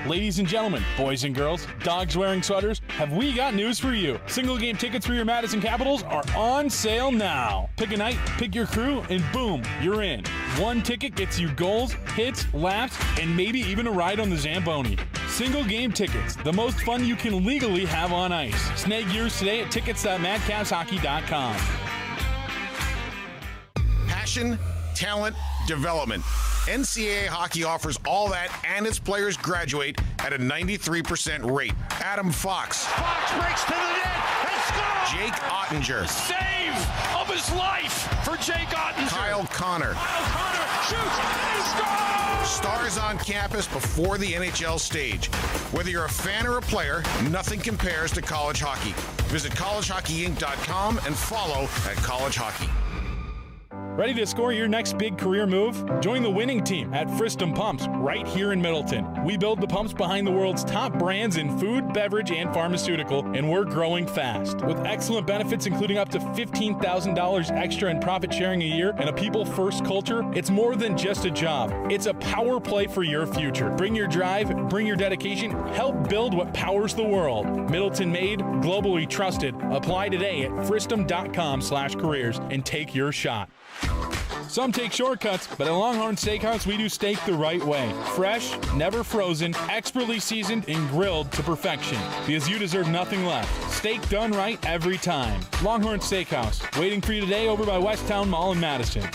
Ladies and gentlemen, boys and girls, dogs wearing sweaters, have we got news for you. Single game tickets for your Madison Capitals are on sale now. Pick a night, pick your crew, and boom, you're in. One ticket gets you goals, hits, laps, and maybe even a ride on the Zamboni. Single game tickets, the most fun you can legally have on ice. Snag yours today at tickets.madcapshockey.com. Passion, talent, development. NCAA hockey offers all that, and its players graduate at a 93% rate. Adam Fox. Fox breaks to the net and scores! Jake Ottinger. Save of his life for Jake Ottinger. Kyle Connor. Kyle Connor shoots and scores! Stars on campus before the NHL stage. Whether you're a fan or a player, nothing compares to college hockey. Visit collegehockeyinc.com and follow at College Hockey. Ready to score your next big career move? Join the winning team at Fristam Pumps right here in Middleton. We build the pumps behind the world's top brands in food, beverage, and pharmaceutical, and we're growing fast. With excellent benefits including up to $15,000 extra in profit sharing a year and a people-first culture, it's more than just a job. It's a power play for your future. Bring your drive, bring your dedication, help build what powers the world. Middleton made, globally trusted. Apply today at fristam.com/careers and take your shot. Some take shortcuts, but at Longhorn Steakhouse, we do steak the right way. Fresh, never frozen, expertly seasoned, and grilled to perfection. Because you deserve nothing less. Steak done right every time. Longhorn Steakhouse, waiting for you today over by Westtown Mall in Madison.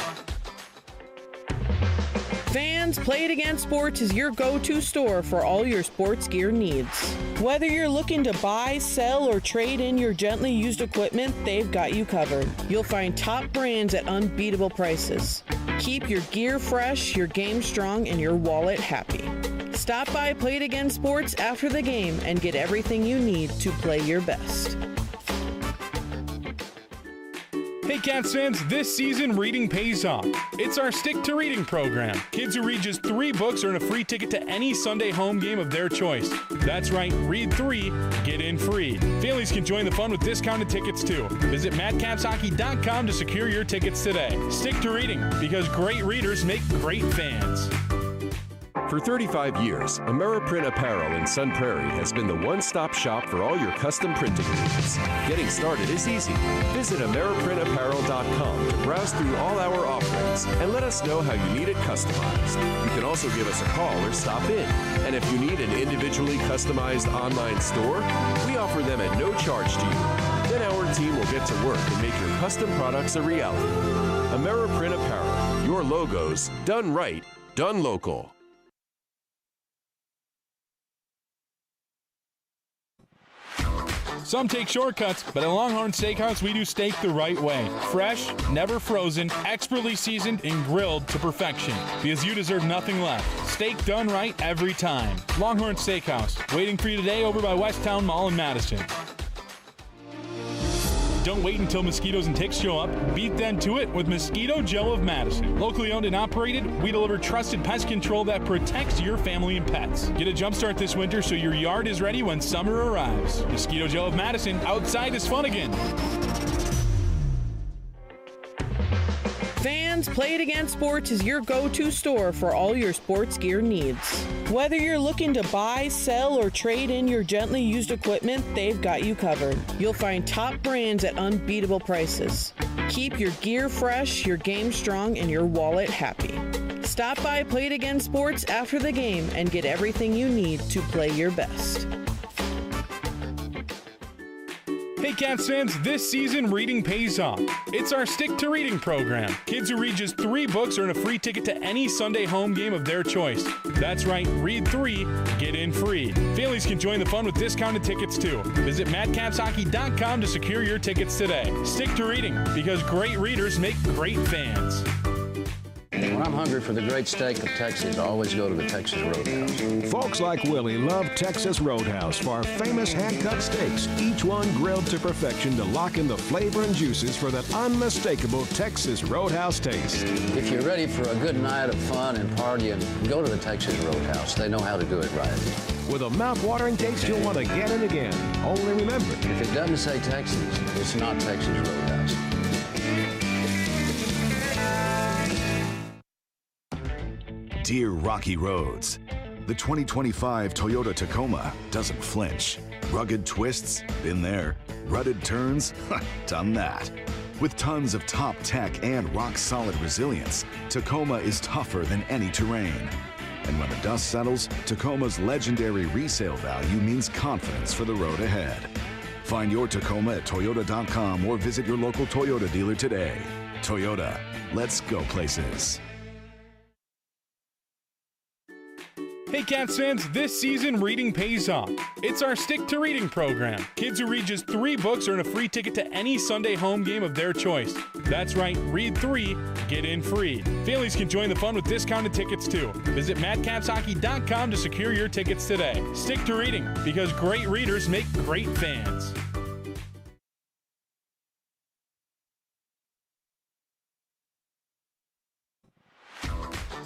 Fans, Play It Again Sports is your go-to store for all your sports gear needs. Whether you're looking to buy, sell, or trade in your gently used equipment, they've got you covered. You'll find top brands at unbeatable prices. Keep your gear fresh, your game strong, and your wallet happy. Stop by Play It Again Sports after the game and get everything you need to play your best. Hey Cats fans, this season reading pays off. It's our Stick to Reading program. Kids who read just 3 books earn a free ticket to any Sunday home game of their choice. That's right, read 3, get in free. Families can join the fun with discounted tickets too. Visit madcapshockey.com to secure your tickets today. Stick to reading, because great readers make great fans. For 35 years, Ameriprint Apparel in Sun Prairie has been the one-stop shop for all your custom printing needs. Getting started is easy. Visit AmeriprinTapparel.com to browse through all our offerings and let us know how you need it customized. You can also give us a call or stop in. And if you need an individually customized online store, we offer them at no charge to you. Then our team will get to work and make your custom products a reality. Ameriprint Apparel, your logos, done right, done local. Some take shortcuts, but at Longhorn Steakhouse, we do steak the right way. Fresh, never frozen, expertly seasoned, and grilled to perfection. Because you deserve nothing less. Steak done right every time. Longhorn Steakhouse, waiting for you today over by Westtown Mall in Madison. Don't wait until mosquitoes and ticks show up. Beat them to it with Mosquito Joe of Madison. Locally owned and operated, we deliver trusted pest control that protects your family and pets. Get a jump start this winter so your yard is ready when summer arrives. Mosquito Joe of Madison, outside is fun again. Fans, Play It Again Sports is your go-to store for all your sports gear needs. Whether you're looking to buy, sell, or trade in your gently used equipment, they've got you covered. You'll find top brands at unbeatable prices. Keep your gear fresh, your game strong, and your wallet happy. Stop by Play It Again Sports after the game and get everything you need to play your best. Hey Cats fans, this season reading pays off. It's our Stick to Reading program. Kids who read just 3 books earn a free ticket to any Sunday home game of their choice. That's right, read 3, get in free. Families can join the fun with discounted tickets too. Visit madcapshockey.com to secure your tickets today. Stick to reading, because great readers make great fans. When I'm hungry for the great steak of Texas, I always go to the Texas Roadhouse. Folks like Willie love Texas Roadhouse for our famous hand-cut steaks, each one grilled to perfection to lock in the flavor and juices for that unmistakable Texas Roadhouse taste. If you're ready for a good night of fun and partying, go to the Texas Roadhouse. They know how to do it right. With a mouth-watering taste you'll want again and again. Only remember, if it doesn't say Texas, it's not Texas Roadhouse. Dear rocky roads, The 2025 Toyota Tacoma doesn't flinch. Rugged twists? Been there. Rutted turns? Done that. With tons of top tech and rock-solid resilience, Tacoma is tougher than any terrain. And when the dust settles, Tacoma's legendary resale value means confidence for the road ahead. Find your Tacoma at Toyota.com or visit your local Toyota dealer today. Toyota, let's go places. Hey Caps fans, this season reading pays off. It's our Stick to Reading program. Kids who read just 3 books earn a free ticket to any Sunday home game of their choice. That's right, read 3, get in free. Families can join the fun with discounted tickets too. Visit madcapshockey.com to secure your tickets today. Stick to reading, because great readers make great fans.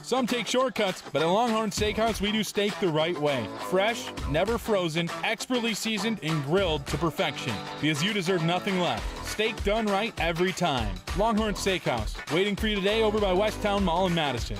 Some take shortcuts, but at Longhorn Steakhouse, we do steak the right way. Fresh, never frozen, expertly seasoned, and grilled to perfection. Because you deserve nothing less. Steak done right every time. Longhorn Steakhouse, waiting for you today over by Westtown Mall in Madison.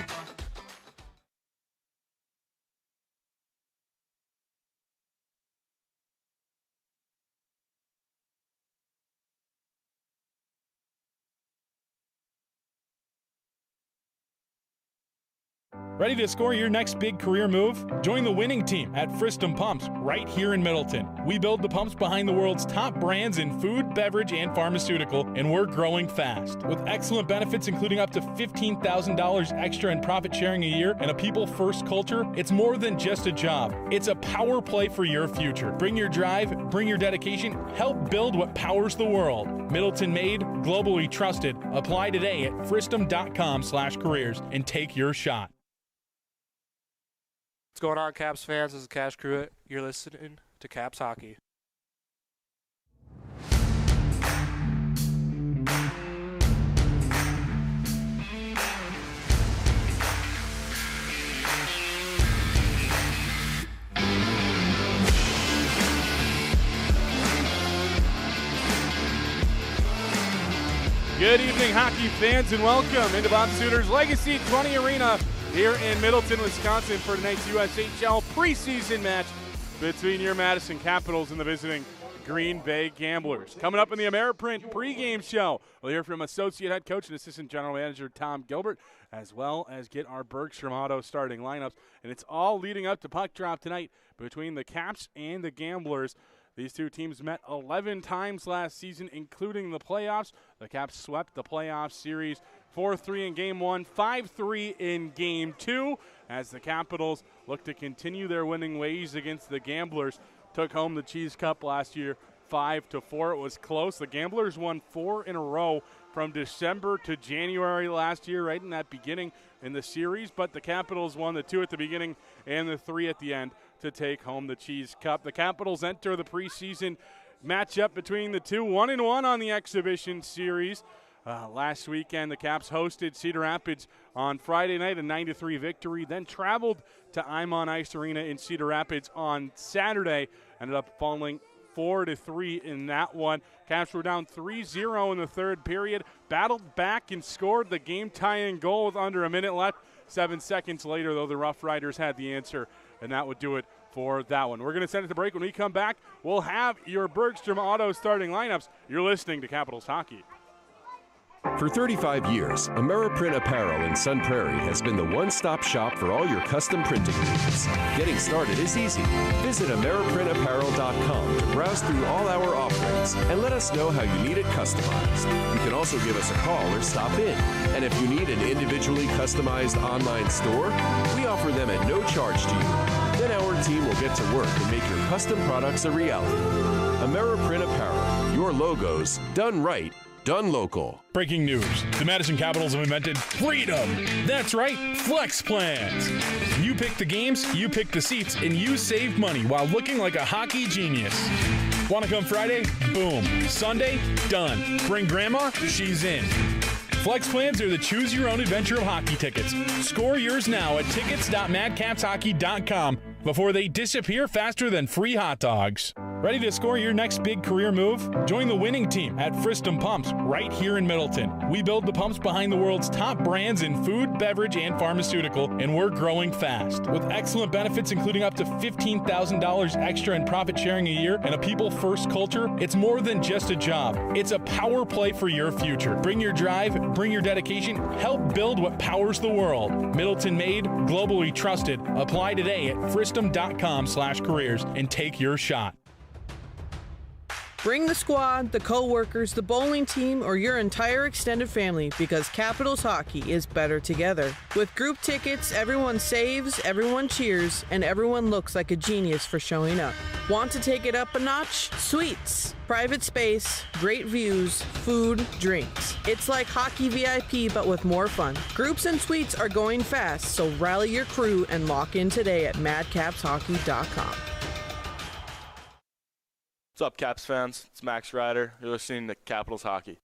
Ready to score your next big career move? Join the winning team at Fristam Pumps right here in Middleton. We build the pumps behind the world's top brands in food, beverage, and pharmaceutical, and we're growing fast. With excellent benefits including up to $15,000 extra in profit sharing a year and a people-first culture, it's more than just a job. It's a power play for your future. Bring your drive, bring your dedication, help build what powers the world. Middleton made, globally trusted. Apply today at fristam.com/careers and take your shot. What's going on, Caps fans? This is Cash Cruitt. You're listening to Caps Hockey. Good evening, hockey fans, and welcome into Bob Suter's Legacy 20 Arena here in Middleton, Wisconsin for tonight's USHL preseason match between your Madison Capitals and the visiting Green Bay Gamblers. Coming up in the Ameriprint pregame show, we'll hear from Associate Head Coach and Assistant General Manager Tom Gilbert, as well as get our Bergstrom Auto starting lineups. And it's all leading up to puck drop tonight between the Caps and the Gamblers. These two teams met 11 times last season, including the playoffs. The Caps swept the playoff series 4-3 in Game 1, 5-3 in Game 2, as the Capitals look to continue their winning ways against the Gamblers. Took home the Cheese Cup last year 5-4. It was close. The Gamblers won 4 in a row from December to January last year, right in that beginning in the series, but the Capitals won the 2 at the beginning and the 3 at the end to take home the Cheese Cup. The Capitals enter the preseason matchup between the two, 1-1 on the exhibition series. Last weekend, the Caps hosted Cedar Rapids on Friday night, a 9-3 victory, then traveled to Imon Ice Arena in Cedar Rapids on Saturday, ended up falling 4-3 in that one. Caps were down 3-0 in the third period, battled back and scored the game-tying goal with under a minute left. 7 seconds later, though, the Rough Riders had the answer, and that would do it for that one. We're going to send it to break. When we come back, we'll have your Bergstrom Auto starting lineups. You're listening to Capitals Hockey. For 35 years, Ameriprint Apparel in Sun Prairie has been the one-stop shop for all your custom printing needs. Getting started is easy. Visit AmeriprinTapparel.com to browse through all our offerings and let us know how you need it customized. You can also give us a call or stop in. And if you need an individually customized online store, we offer them at no charge to you. Then our team will get to work and make your custom products a reality. Ameriprint Apparel, your logos done right, done local. Breaking news. The Madison Capitals have invented freedom. That's right, Flex Plans. You pick the games, you pick the seats, and you save money while looking like a hockey genius. Want to come Friday? Boom. Sunday? Done. Bring grandma? She's in. Flex Plans are the choose-your-own-adventure of hockey tickets. Score yours now at tickets.madcapshockey.com before they disappear faster than free hot dogs. Ready to score your next big career move? Join the winning team at Fristam Pumps right here in Middleton. We build the pumps behind the world's top brands in food, beverage, and pharmaceutical, and we're growing fast. With excellent benefits including up to $15,000 extra in profit sharing a year and a people-first culture, it's more than just a job. It's a power play for your future. Bring your drive, bring your dedication, help build what powers the world. Middleton made, globally trusted. Apply today at fristam.com/careers and take your shot. Bring the squad, the co-workers, the bowling team, or your entire extended family because Capitals hockey is better together. With group tickets, everyone saves, everyone cheers, and everyone looks like a genius for showing up. Want to take it up a notch? Suites, private space, great views, food, drinks. It's like hockey VIP but with more fun. Groups and suites are going fast, so rally your crew and lock in today at madcapshockey.com. What's up, Caps fans? It's Max Ryder. You're listening to Capitals Hockey.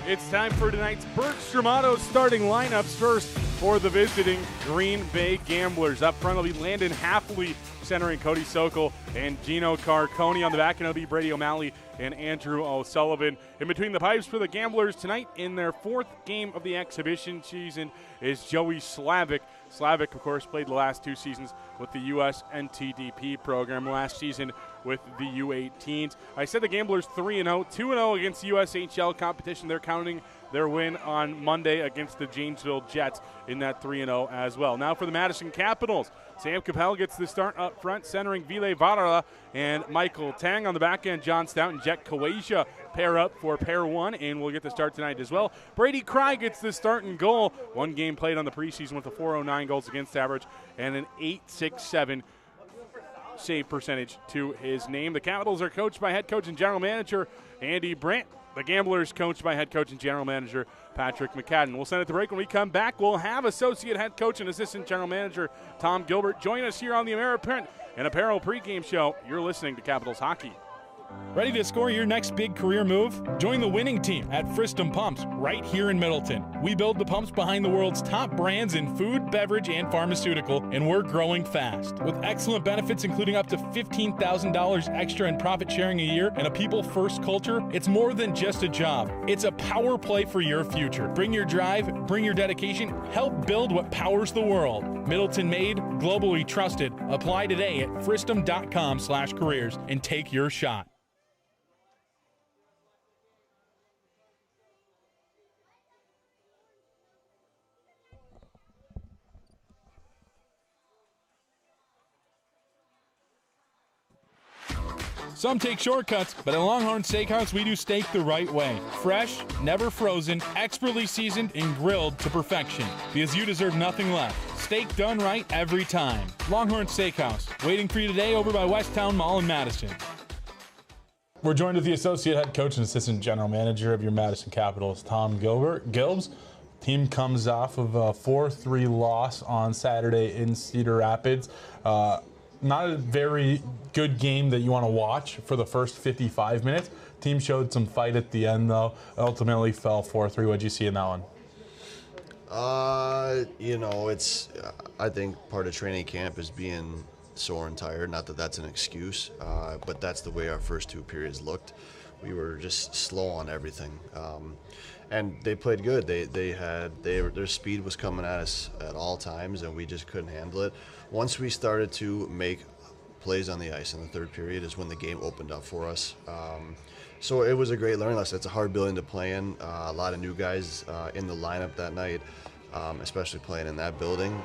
It's time for tonight's Bergstrom Auto starting lineups. First, for the visiting Green Bay Gamblers. Up front will be Landon Hafley, centering Cody Sokol and Gino Carcone. On the back end, it'll be Brady O'Malley and Andrew O'Sullivan. In between the pipes for the Gamblers tonight in their fourth game of the exhibition season is Joey Slavic. Slavic, of course, played the last 2 seasons with the U.S. NTDP program, last season with the U18s. I said the Gamblers 3-0, 2-0 against the USHL competition. They're counting their win on Monday against the Janesville Jets in that 3-0 as well. Now for the Madison Capitals. Sam Capel gets the start up front, centering Ville Varala and Michael Tang. On the back end, John Stout and Jet Kawasia pair up for pair one, and we'll get the start tonight as well. Brady Cry gets the start and goal. 1 game played on the preseason with a .409 goals against average and an .867 save percentage to his name. The Capitals are coached by head coach and general manager Andy Brandt. The Gamblers coached by head coach and general manager Patrick McCadden. We'll send it to break. When we come back, we'll have associate head coach and assistant general manager Tom Gilbert join us here on the AmeriPrint and Apparel pregame show. You're listening to Capitals Hockey. Ready to score your next big career move? Join the winning team at Fristam Pumps right here in Middleton. We build the pumps behind the world's top brands in food, beverage, and pharmaceutical, and we're growing fast. With excellent benefits including up to $15,000 extra in profit sharing a year and a people-first culture, it's more than just a job. It's a power play for your future. Bring your drive, bring your dedication, help build what powers the world. Middleton made, globally trusted. Apply today at fristam.com/careers and take your shot. Some take shortcuts, but at Longhorn Steakhouse, we do steak the right way. Fresh, never frozen, expertly seasoned, and grilled to perfection. Because you deserve nothing less. Steak done right every time. Longhorn Steakhouse, waiting for you today over by Westtown Mall in Madison. We're joined with the associate head coach and assistant general manager of your Madison Capitals, Tom Gilbs. Team comes off of a 4-3 loss on Saturday in Cedar Rapids. Not a very good game that you want to watch for the first 55 minutes. Team showed some fight at the end, though. Ultimately fell 4-3. What did you see in that one? It's I think part of training camp is being sore and tired. Not that that's an excuse, but that's the way our first 2 periods looked. We were just slow on everything, and they played good. Their speed was coming at us at all times, and we just couldn't handle it. Once we started to make plays on the ice in the 3rd period is when the game opened up for us. So it was a great learning lesson. It's a hard building to play in. A lot of new guys in the lineup that night, especially playing in that building.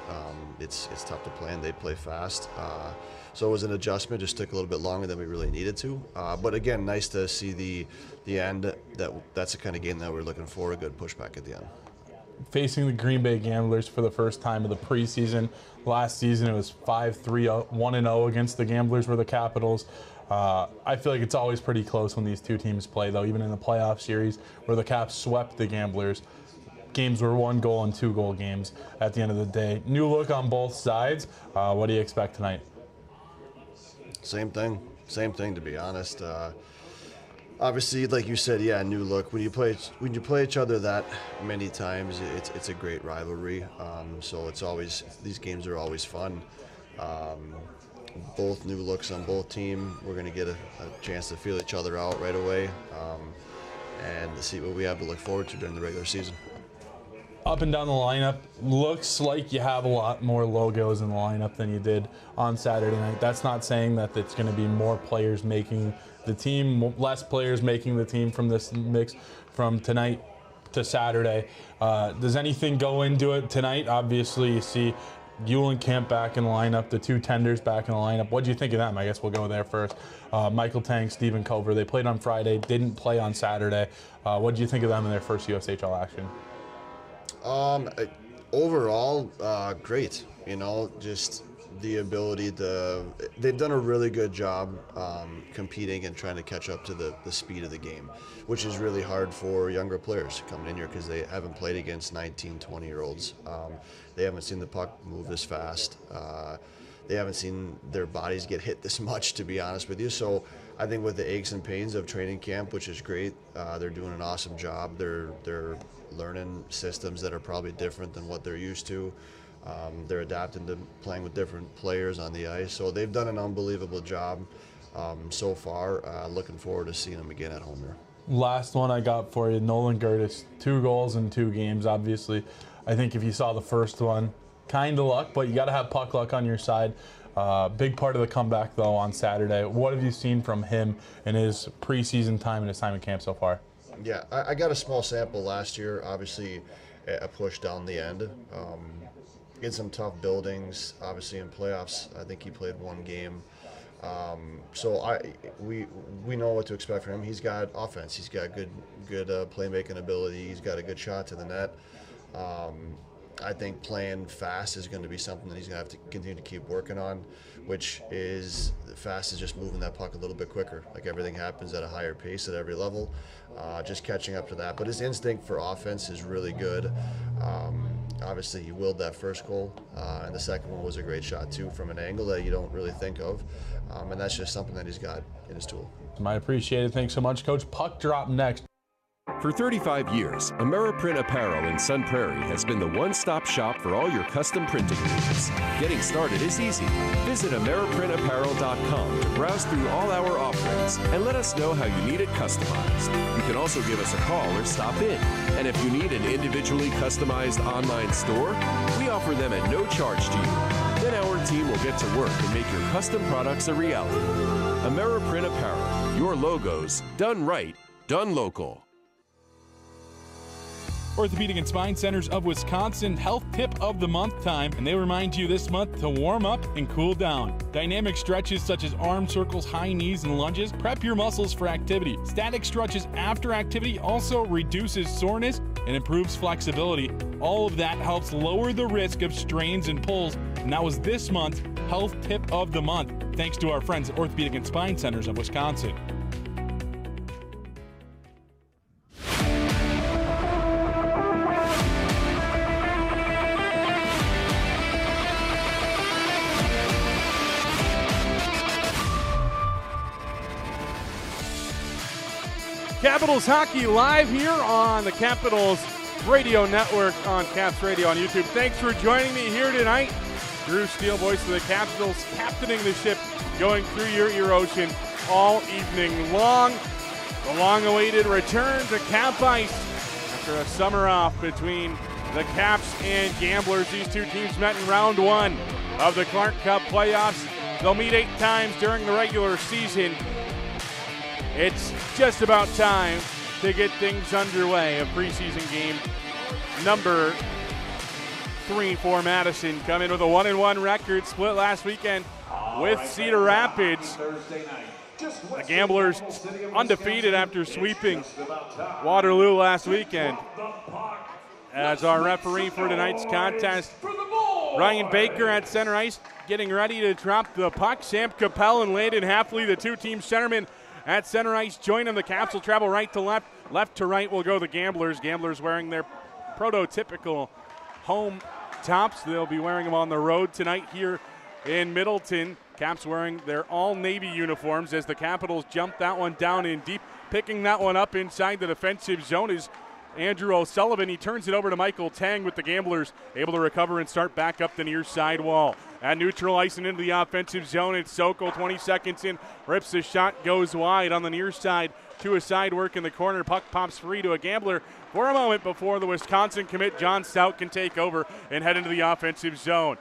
It's tough to play in. They play fast. So it was an adjustment. Just took a little bit longer than we really needed to. But again, nice to see the end. That's the kind of game that we're looking for, a good pushback at the end. Facing the Green Bay Gamblers for the first time of the preseason. Last season it was 5-3, 1-0 against the Gamblers for the Capitals. I feel like it's always pretty close when these 2 teams play, though, even in the playoff series where the Caps swept the Gamblers. Games were 1-goal and 2-goal games at the end of the day. New look on both sides. What do you expect tonight? Same thing, to be honest. Obviously, like you said, yeah, new look. When you play each other that many times, it's a great rivalry. So it's always, these games are always fun. Both new looks on both teams. We're going to get a chance to feel each other out right away, and to see what we have to look forward to during the regular season. Up and down the lineup, looks like you have a lot more logos in the lineup than you did on Saturday night. That's not saying that it's going to be more players making the team, less players making the team from this mix from tonight to Saturday. Does anything go into it tonight? Obviously, you see Eulenkamp back in the lineup, the two tenders back in the lineup. What do you think of them? I guess we'll go there first. Michael Tang, Stephen Cover, they played on Friday, didn't play on Saturday. What do you think of them in their first USHL action? Overall, great. You know, just the ability to, they've done a really good job competing and trying to catch up to the speed of the game, which is really hard for younger players coming in here because they haven't played against 19, 20-year-olds. They haven't seen the puck move this fast. They haven't seen their bodies get hit this much, to be honest with you. So I think with the aches and pains of training camp, which is great, they're doing an awesome job. They're learning systems that are probably different than what they're used to. They're adapting to playing with different players on the ice. So they've done an unbelievable job so far. Looking forward to seeing them again at home here. Last one I got for you, Nolan Gertis, 2 goals in 2 games, obviously. I think if you saw the first one, kind of luck, but you got to have puck luck on your side. Big part of the comeback, though, on Saturday. What have you seen from him in his preseason time and his time in camp so far? Yeah, I got a small sample last year. Obviously, a push down the end. In some tough buildings, obviously in playoffs, I think he played 1 game. So we know what to expect from him. He's got offense. He's got good playmaking ability. He's got a good shot to the net. I think playing fast is going to be something that he's going to have to continue to keep working on, which is fast is just moving that puck a little bit quicker. Like everything happens at a higher pace at every level, just catching up to that. But his instinct for offense is really good. Obviously, he willed that first goal, and the second one was a great shot too from an angle that you don't really think of, and that's just something that he's got in his tool. I appreciate it. Thanks so much, Coach. Puck drop next. For 35 years, AmeriPrint Apparel in Sun Prairie has been the one-stop shop for all your custom printing needs. Getting started is easy. Visit AmeriPrintApparel.com to browse through all our offerings and let us know how you need it customized. You can also give us a call or stop in. And if you need an individually customized online store, we offer them at no charge to you. Then our team will get to work and make your custom products a reality. AmeriPrint Apparel, your logos, done right, done local. Orthopedic and Spine Centers of Wisconsin health tip of the month time, and they remind you this month to warm up and cool down. Dynamic stretches such as arm circles, high knees, and lunges prep your muscles for activity. Static stretches after activity also reduces soreness and improves flexibility. All of that helps lower the risk of strains and pulls, and that was this month's health tip of the month, thanks to our friends at Orthopedic and Spine Centers of Wisconsin. Capitals Hockey live here on the Capitals Radio Network on Caps Radio on YouTube. Thanks for joining me here tonight. Drew Steele, voice of the Capitals, captaining the ship, going through your ear ocean all evening long. The long-awaited return to Cap Ice after a summer off between the Caps and Gamblers. These two teams met in round 1 of the Clark Cup playoffs. They'll meet 8 times during the regular season. It's just about time to get things underway. A preseason game number 3 for Madison. Come in with a 1-1 record, split last weekend with Cedar Rapids. The Gamblers undefeated after sweeping Waterloo last weekend. As our referee for tonight's contest, Ryan Baker at center ice getting ready to drop the puck. Sam Capel and Landon Hafley, the two-team centermen, at center ice, join them. The Caps will travel right to left. Left to right will go the Gamblers. Gamblers wearing their prototypical home tops. They'll be wearing them on the road tonight here in Middleton. Caps wearing their all-Navy uniforms as the Capitals jump that one down in deep. picking that one up inside the defensive zone is Andrew O'Sullivan. He turns it over to Michael Tang with the Gamblers able to recover and start back up the near side wall. At neutral ice and into the offensive zone, it's Sokol, 20 seconds in, rips the shot, goes wide on the near side to a side work in the corner. Puck pops free to a Gambler for a moment before the Wisconsin commit John Stout can take over and head into the offensive zone.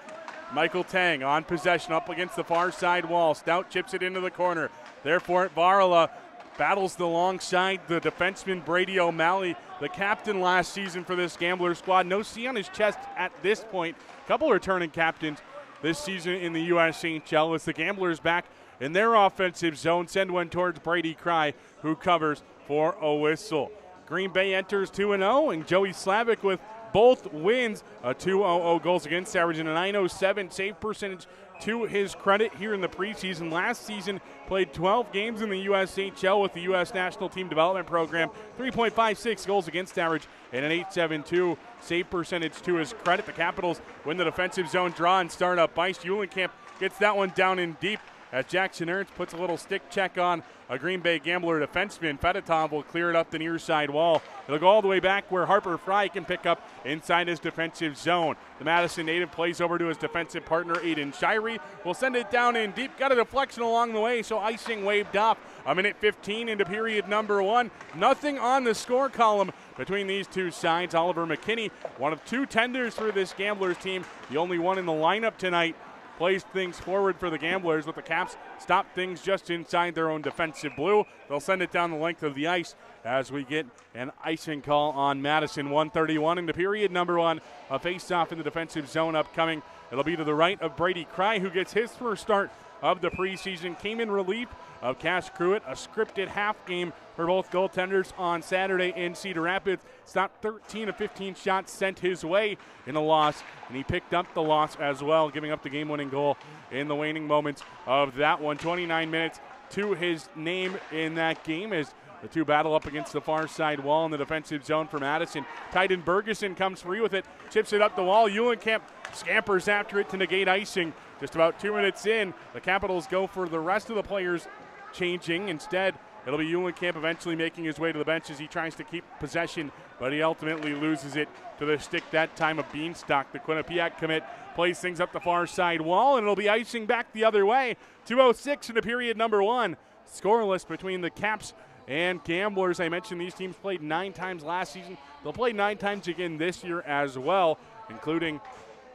Michael Tang on possession up against the far side wall. Stout chips it into the corner. Therefore, Varela battles alongside the defenseman Brady O'Malley, the captain last season for this Gambler squad. No C on his chest at this point. A couple returning captains this season in the USHL as the Gamblers back in their offensive zone. Send one towards Brady Cry, who covers for a whistle. Green Bay enters 2-0, and Joey Slavic with both wins, a 2.00 goals against average and a 907 save percentage to his credit here in the preseason. Last season, played 12 games in the USHL with the U.S. National Team Development Program, 3.56 goals against average and an 872 save percentage to his credit. The Capitals win the defensive zone draw and start up ice. Eulenkamp gets that one down in deep as Jackson Ernst puts a little stick check on a Green Bay Gambler defenseman. Fedotov will clear it up the near side wall. It'll go all the way back where Harper Fry can pick up inside his defensive zone. The Madison native plays over to his defensive partner, Aiden Shirey. Will send it down in deep. Got a deflection along the way, so icing waved off. A minute 15 into period number 1. Nothing on the score column between these two sides. Oliver McKinney, one of 2 tenders for this Gamblers team, the only one in the lineup tonight, plays things forward for the Gamblers, with the Caps stop things just inside their own defensive blue. They'll send it down the length of the ice as we get an icing call on Madison. 1:31 into period number 1. A face-off in the defensive zone upcoming. It'll be to the right of Brady Cry, who gets his first start of the preseason. Came in relief of Cash Cruitt, a scripted half game for both goaltenders on Saturday in Cedar Rapids. Stopped 13 of 15 shots sent his way in a loss, and he picked up the loss as well, giving up the game-winning goal in the waning moments of that one. 29 minutes to his name in that game as the two battle up against the far side wall in the defensive zone for Madison. Tyden Bergeson comes free with it, chips it up the wall. Eulenkamp scampers after it to negate icing. Just about 2 minutes in, the Capitals go for the rest of the players changing. Instead, it'll be Eulenkamp eventually making his way to the bench as he tries to keep possession, but he ultimately loses it to the stick that time of Beanstalk. The Quinnipiac commit plays things up the far side wall, and it'll be icing back the other way. 2:06 into period number 1. Scoreless between the Caps and Gamblers. I mentioned these teams played 9 times last season. They'll play 9 times again this year as well, including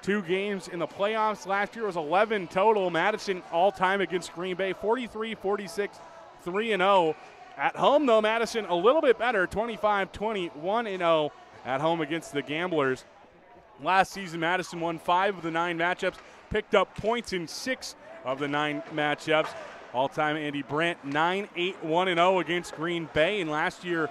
2 games in the playoffs. Last year was 11 total. Madison all-time against Green Bay, 43-46, 3-0. At home, though, Madison a little bit better, 25-21-0 at home against the Gamblers. Last season, Madison won 5 of the 9 matchups, picked up points in 6 of the 9 matchups. All-time Andy Brandt, 9-8-1-0 against Green Bay. And last year,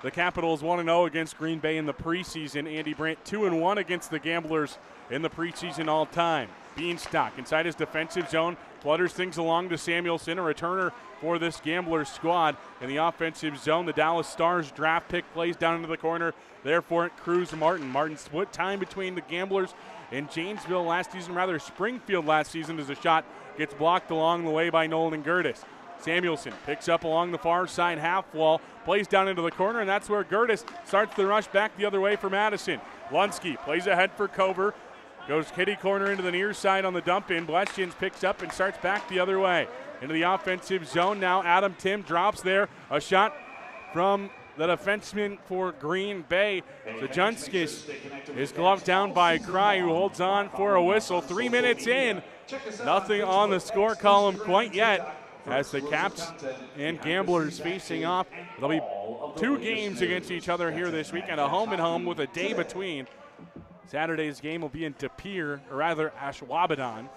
the Capitals 1-0 against Green Bay in the preseason. Andy Brandt 2-1 against the Gamblers in the preseason all-time. Beanstalk inside his defensive zone, flutters things along to Samuelson, a returner for this Gamblers squad. In the offensive zone, the Dallas Stars draft pick plays down into the corner. Therefore, it Cruz Martin. Martin split time between the Gamblers and Janesville last season, rather Springfield last season, as a shot gets blocked along the way by Nolan Gertis. Samuelson picks up along the far side half wall, plays down into the corner, and that's where Gertis starts the rush back the other way for Madison. Lunsky plays ahead for Cover, goes kitty corner into the near side on the dump in. Bleschins picks up and starts back the other way. Into the offensive zone now, Adam Tim drops there. A shot from the defenseman for Green Bay. Zajanskis is gloved down by Cry, who holds on for a whistle. 3 minutes in, nothing on the score column quite yet, as the Caps and Gamblers facing off. There'll be 2 games against each other here this weekend, a home and home with a day between. Saturday's game will be in De Pere, or rather Ashwaubenon,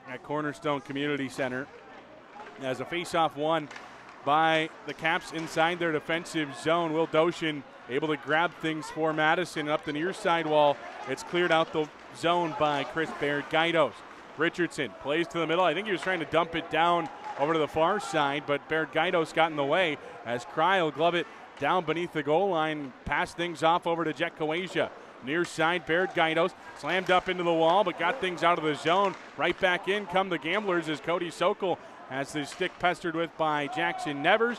at Cornerstone Community Center, as a face-off won by the Caps inside their defensive zone. Will Doshin able to grab things for Madison up the near side wall. It's cleared out the zone by Chris Baird-Gaidos. Richardson plays to the middle. I think he was trying to dump it down over to the far side, but Baird-Gaidos got in the way as Cry will glove it down beneath the goal line, pass things off over to Jet Kawasia. Near side, Baird-Gaidos slammed up into the wall, but got things out of the zone. Right back in come the Gamblers as Cody Sokol has his stick pestered with by Jackson Nevers.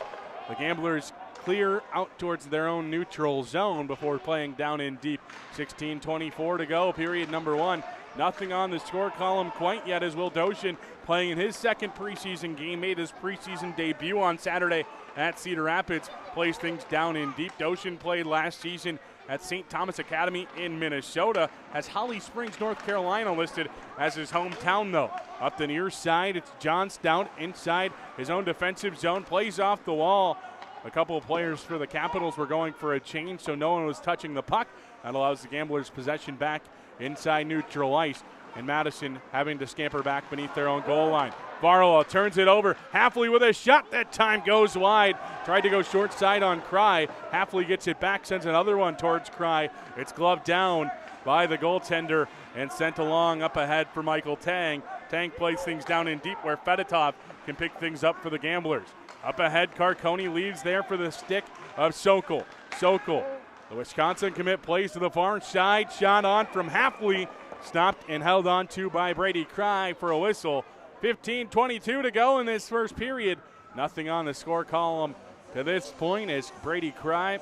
The Gamblers clear out towards their own neutral zone before playing down in deep. 16:24 to go, period number 1. Nothing on the score column quite yet as Will Doshin, playing in his second preseason game, made his preseason debut on Saturday at Cedar Rapids, plays things down in deep. Doshin played last season at St. Thomas Academy in Minnesota, has Holly Springs, North Carolina listed as his hometown though. Up the near side, it's John Stout inside his own defensive zone, plays off the wall. A couple of players for the Capitals were going for a change, so no one was touching the puck. That allows the Gamblers possession back inside neutral ice, and Madison having to scamper back beneath their own goal line. Varlow turns it over. Hafley with a shot. That time goes wide. Tried to go short side on Cry. Hafley gets it back, sends another one towards Cry. It's gloved down by the goaltender and sent along up ahead for Michael Tang. Tang plays things down in deep where Fedotov can pick things up for the Gamblers. Up ahead, Carcone leaves there for the stick of Sokol. Sokol, the Wisconsin commit, plays to the far side. Shot on from Hafley. Stopped and held on to by Brady Cry for a whistle. 15:22 to go in this first period. Nothing on the score column to this point as Brady Cry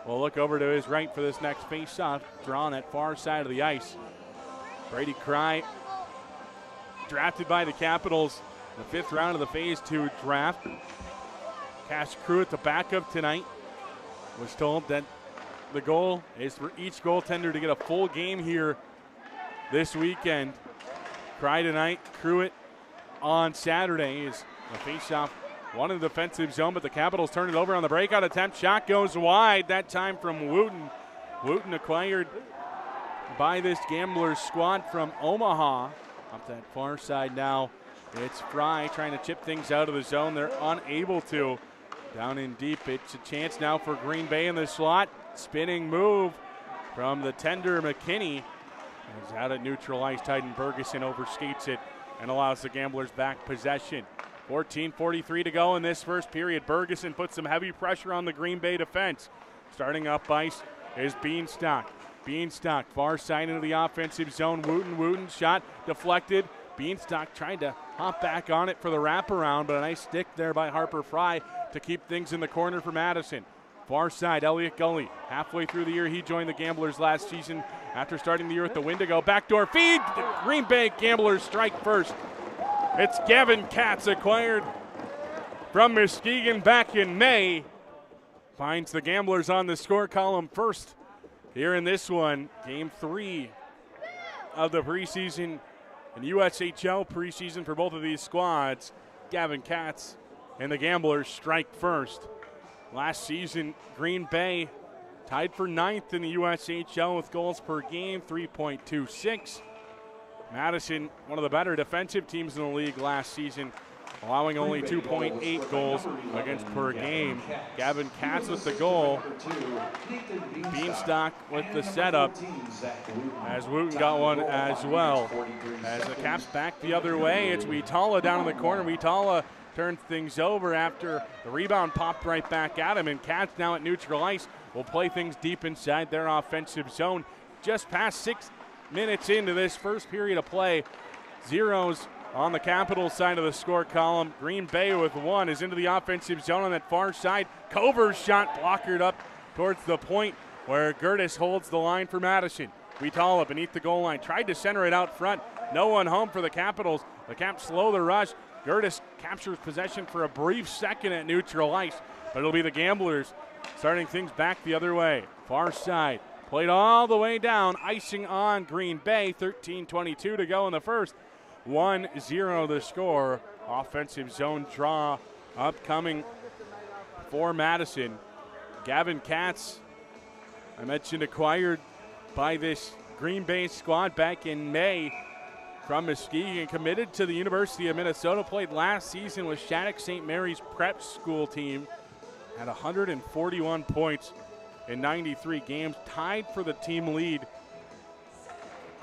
will look over to his right for this next face-off, drawn at far side of the ice. Brady Cry, drafted by the Capitals in the 5th round of the Phase 2 draft. Cash Crew at the backup tonight was told that the goal is for each goaltender to get a full game here this weekend. Cry tonight, Cruitt on Saturday is a face-off, one in the defensive zone, but the Capitals turn it over on the breakout attempt. Shot goes wide, that time from Wooten. Wooten acquired by this Gamblers squad from Omaha. Up that far side now, it's Fry trying to chip things out of the zone. They're unable to. Down in deep, it's a chance now for Green Bay in the slot. Spinning move from the tender McKinney. He's out at neutral ice. Titan Bergeson overskates it and allows the Gamblers back possession. 14:43 to go in this first period. Bergeson puts some heavy pressure on the Green Bay defense. Starting up ice is Beanstock. Beanstock far side into the offensive zone. Wooten shot deflected. Beanstock tried to hop back on it for the wraparound, but a nice stick there by Harper Fry to keep things in the corner for Madison. Far side, Elliott Gully. Halfway through the year, he joined the Gamblers last season after starting the year at the Wendigo. Backdoor feed. The Green Bay Gamblers strike first. It's Gavin Katz, acquired from Muskegon back in May. Finds the Gamblers on the score column first here in this one. Game 3 of the preseason and USHL preseason for both of these squads. Gavin Katz and the Gamblers strike first. Last season, Green Bay tied for 9th in the USHL with goals per game, 3.26. Madison, one of the better defensive teams in the league last season, allowing only 2.8 goals against per game. Gavin Katz with the goal. Beanstock with the setup, as Wooten got one as well. As the Caps back the other way, it's Witala down in the corner. Witala turns things over after the rebound popped right back at him, and Katz now at neutral ice will play things deep inside their offensive zone. Just past 6 minutes into this first period of play. Zeros on the Capitals side of the score column. Green Bay with 1 is into the offensive zone on that far side. Cover's shot blockered up towards the point where Gertis holds the line for Madison. Witala beneath the goal line, tried to center it out front. No one home for the Capitals. The Caps slow the rush. Gertis captures possession for a brief second at neutral ice, but it'll be the Gamblers starting things back the other way. Far side, played all the way down, icing on Green Bay. 13:22 to go in the first. 1-0 the score. Offensive zone draw upcoming for Madison. Gavin Katz, I mentioned, acquired by this Green Bay squad back in May from Muskegon, committed to the University of Minnesota, played last season with Shattuck St. Mary's prep school team, had 141 points in 93 games, tied for the team lead.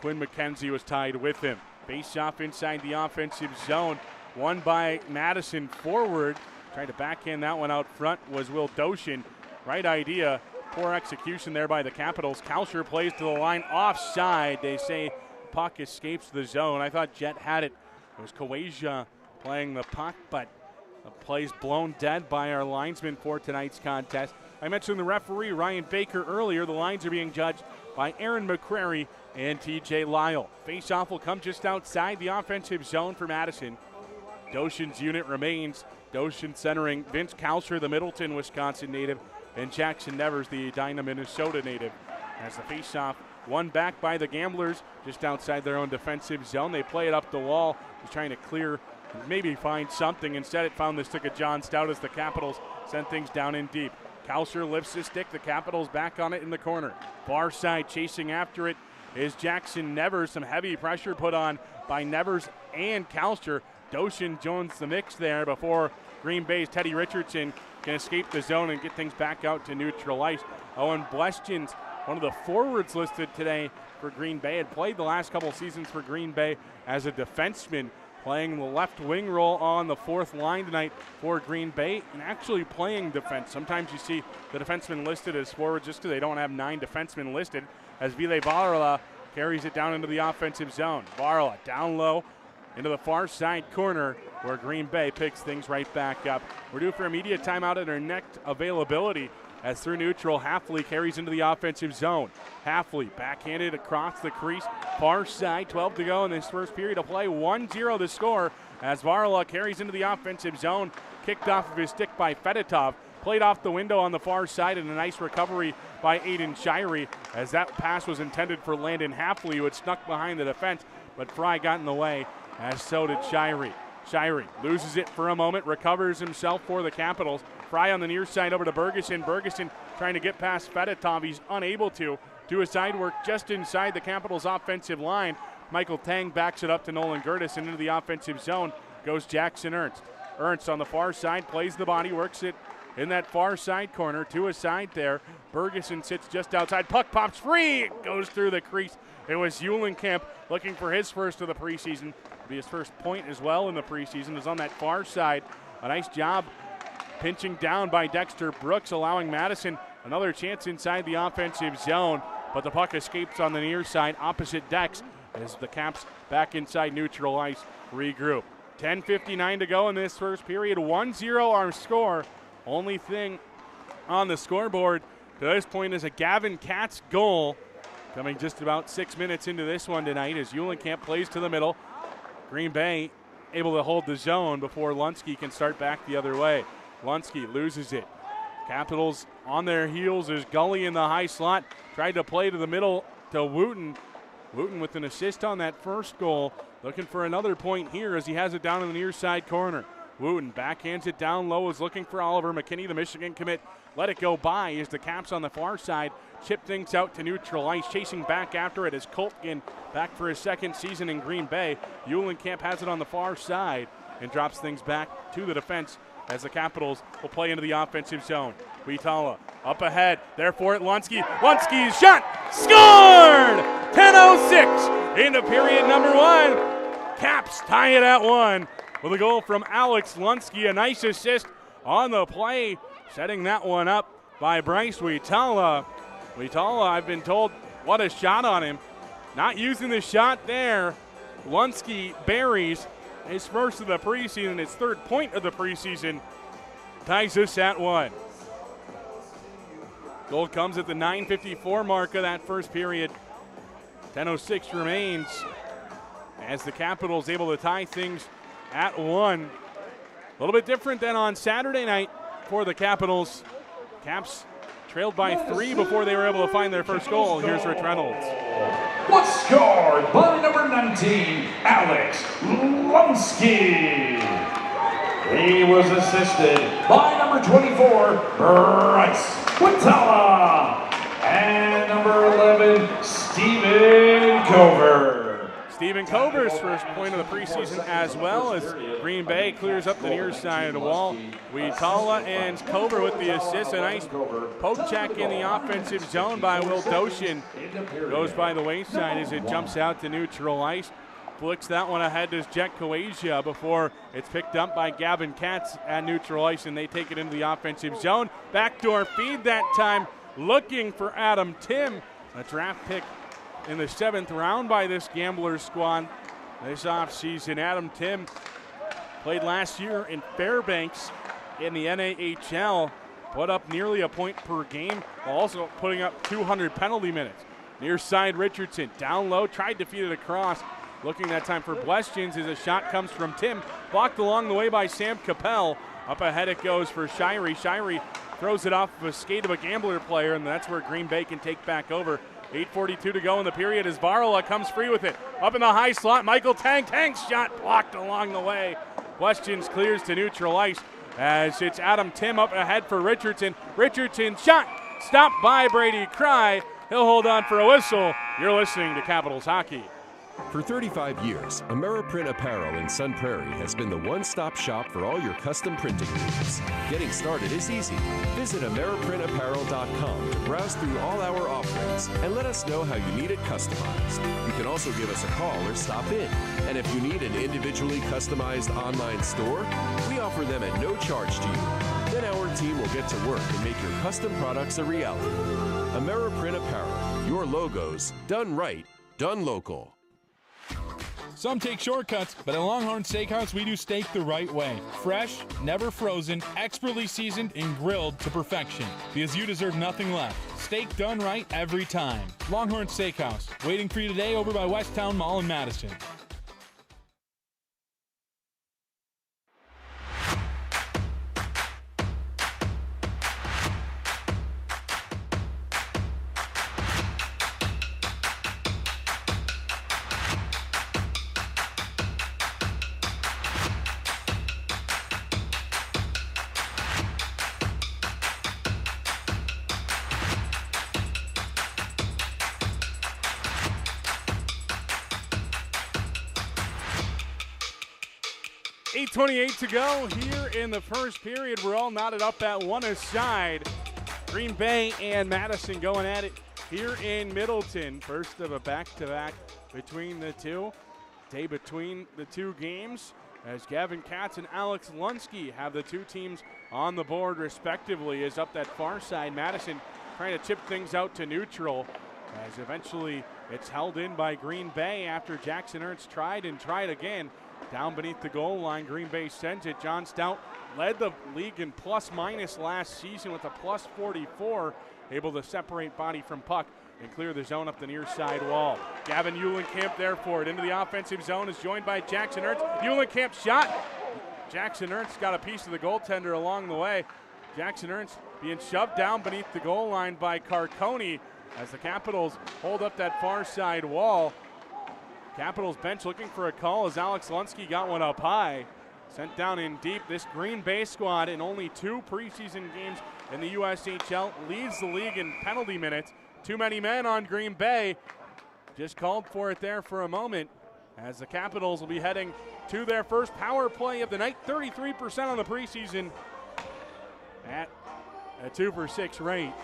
Quinn McKenzie was tied with him. Face off inside the offensive zone, won by Madison forward. Trying to backhand that one out front was Will Doshin. Right idea, poor execution there by the Capitals. Kalsher plays to the line offside. They say puck escapes the zone. I thought Jet had it. It was Kawaja playing the puck, but The play's blown dead by our linesman for tonight's contest. I mentioned the referee, Ryan Baker, earlier. The lines are being judged by Aaron McCrary and TJ Lyle. Face-off will come just outside the offensive zone for Madison. Doshin's unit remains. Doshin centering Vince Kalsher, the Middleton, Wisconsin native, and Jackson Nevers, the Edina, Minnesota native. As the face-off won back by the Gamblers just outside their own defensive zone. They play it up the wall. He's trying to clear, maybe find something. Instead, it found the stick of John Stout as the Capitals send things down in deep. Kalsher lifts his stick. The Capitals back on it in the corner. Far side chasing after it is Jackson Nevers. Some heavy pressure put on by Nevers and Kalsher. Doshin joins the mix there before Green Bay's Teddy Richardson can escape the zone and get things back out to neutral ice. Owen Blestjens, one of the forwards listed today for Green Bay, had played the last couple seasons for Green Bay as a defenseman, playing the left wing role on the fourth line tonight for Green Bay and actually playing defense. Sometimes you see the defensemen listed as forwards just because they don't have 9 defensemen listed, as Ville Varela carries it down into the offensive zone. Varela down low into the far side corner where Green Bay picks things right back up. We're due for a media timeout at our next availability as through neutral, Halfley carries into the offensive zone. Halfley backhanded across the crease, far side, 12 to go in this first period of play. 1-0 the score as Varela carries into the offensive zone, kicked off of his stick by Fedotov, played off the window on the far side, and a nice recovery by Aiden Shirey as that pass was intended for Landon Halfley, who had snuck behind the defense, but Fry got in the way, as so did Shirey. Shirey loses it for a moment, recovers himself for the Capitals. Fry on the near side over to Bergeson. Bergeson trying to get past Fedotov. He's unable to. Do a side work just inside the Capitals' offensive line. Michael Tang backs it up to Nolan Gertis, and into the offensive zone goes Jackson Ernst. Ernst on the far side plays the body, works it in that far side corner to a side there. Bergeson sits just outside. Puck pops free. It goes through the crease. It was Eulenkamp looking for his first of the preseason. It'll be his first point as well in the preseason. Is on that far side. A nice job pinching down by Dexter Brooks, allowing Madison another chance inside the offensive zone. But the puck escapes on the near side opposite Dex as the Caps back inside neutral ice regroup. 10:59 to go in this first period. 1-0 our score. Only thing on the scoreboard to this point is a Gavin Katz goal. Coming just about 6 minutes into this one tonight as Eulenkamp plays to the middle. Green Bay able to hold the zone before Lunsky can start back the other way. Lunsky loses it. Capitals on their heels. There's Gully in the high slot. Tried to play to the middle to Wooten. Wooten with an assist on that first goal. Looking for another point here as he has it down in the near side corner. Wooten backhands it down low, is looking for Oliver McKinney, the Michigan commit. Let it go by as the Caps on the far side chip things out to neutral ice. Chasing back after it is Koltgen, back for his second season in Green Bay. Eulenkamp has it on the far side and drops things back to the defense as the Capitals will play into the offensive zone. Vitala up ahead, there for it, Lunsky. Lunsky's shot, scored! 10:06 into period number 1. Caps tie it at 1 with a goal from Alex Lunsky. A nice assist on the play, setting that one up by Bryce Vitala. Vitala, I've been told, what a shot on him. Not using the shot there. Lunsky buries his first of the preseason, his third point of the preseason. Ties us at 1. Goal comes at the 9:54 mark of that first period. 10:06 remains as the Capitals able to tie things at 1. A little bit different than on Saturday night for the Capitals. Caps trailed by 3 before they were able to find their first goal. Here's Rich Reynolds. Was scored by number 19, Alex Lunsky. He was assisted by number 24, Bryce Vitala. And number 11, Steven Cover. Stephen Cover's first point of the preseason as well as Green Bay clears up the near side of the wall. Vitala and Cover with the assist. A nice poke check in the offensive zone by Will Doshin. Goes by the wayside as it jumps out to neutral ice. Flicks that one ahead to Jet Coasia before it's picked up by Gavin Katz at neutral ice, and they take it into the offensive zone. Backdoor feed that time, looking for Adam Tim. A draft pick in the 7th round by this Gamblers squad this offseason. Adam Tim played last year in Fairbanks in the NAHL, put up nearly a point per game, while also putting up 200 penalty minutes. Near side Richardson, down low, tried to feed it across. Looking that time for Blestjens as a shot comes from Tim, blocked along the way by Sam Capel. Up ahead it goes for Shirey. Shirey throws it off of a skate of a Gambler player, and that's where Green Bay can take back over. 8:42 to go in the period as Varla comes free with it. Up in the high slot, Michael Tang. Tang's shot blocked along the way. Blestjens clears to neutral ice as it's Adam Tim up ahead for Richardson. Richardson shot stopped by Brady Cry. He'll hold on for a whistle. You're listening to Capitals Hockey. For 35 years, Ameriprint Apparel in Sun Prairie has been the one-stop shop for all your custom printing needs. Getting started is easy. Visit AmeriprinTapparel.com to browse through all our offerings and let us know how you need it customized. You can also give us a call or stop in. And if you need an individually customized online store, we offer them at no charge to you. Then our team will get to work and make your custom products a reality. Ameriprint Apparel, your logos, done right, done local. Some take shortcuts, but at Longhorn Steakhouse, we do steak the right way. Fresh, never frozen, expertly seasoned, and grilled to perfection. Because you deserve nothing less. Steak done right every time. Longhorn Steakhouse, waiting for you today over by Westtown Mall in Madison. .28 to go here in the first period. We're all knotted up at one aside. Green Bay and Madison going at it here in Middleton. First of a back-to-back between the two. Day between the two games as Gavin Katz and Alex Lunsky have the two teams on the board respectively. Is up that far side. Madison trying to chip things out to neutral as eventually it's held in by Green Bay after Jackson Ernst tried and tried again. Down beneath the goal line, Green Bay sends it. John Stout led the league in plus-minus last season with a plus 44, able to separate body from puck and clear the zone up the near side wall. Gavin Eulenkamp there for it. Into the offensive zone is joined by Jackson Ernst. Eulenkamp shot. Jackson Ernst got a piece of the goaltender along the way. Jackson Ernst being shoved down beneath the goal line by Carconi as the Capitals hold up that far side wall. Capitals bench looking for a call as Alex Lunsky got one up high. Sent down in deep. This Green Bay squad in only 2 preseason games in the USHL leads the league in penalty minutes. Too many men on Green Bay. Just called for it there for a moment as the Capitals will be heading to their first power play of the night. 33% on the preseason at a 2-for-6 rate.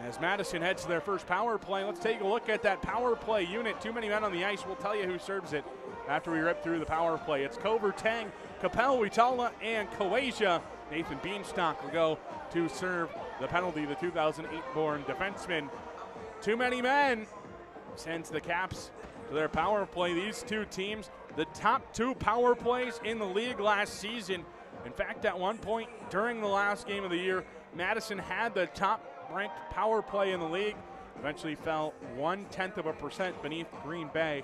As Madison heads to their first power play, let's take a look at that power play unit. Too many men on the ice. We'll tell you who serves it after we rip through the power play. It's Cover, Tang, Capel, Witala, and Koasia. Nathan Beanstock will go to serve the penalty, the 2008-born defenseman. Too many men sends the Caps to their power play. These two teams, the top 2 power plays in the league last season. In fact, at one point during the last game of the year, Madison had the top ranked power play in the league. Eventually fell 0.1% beneath Green Bay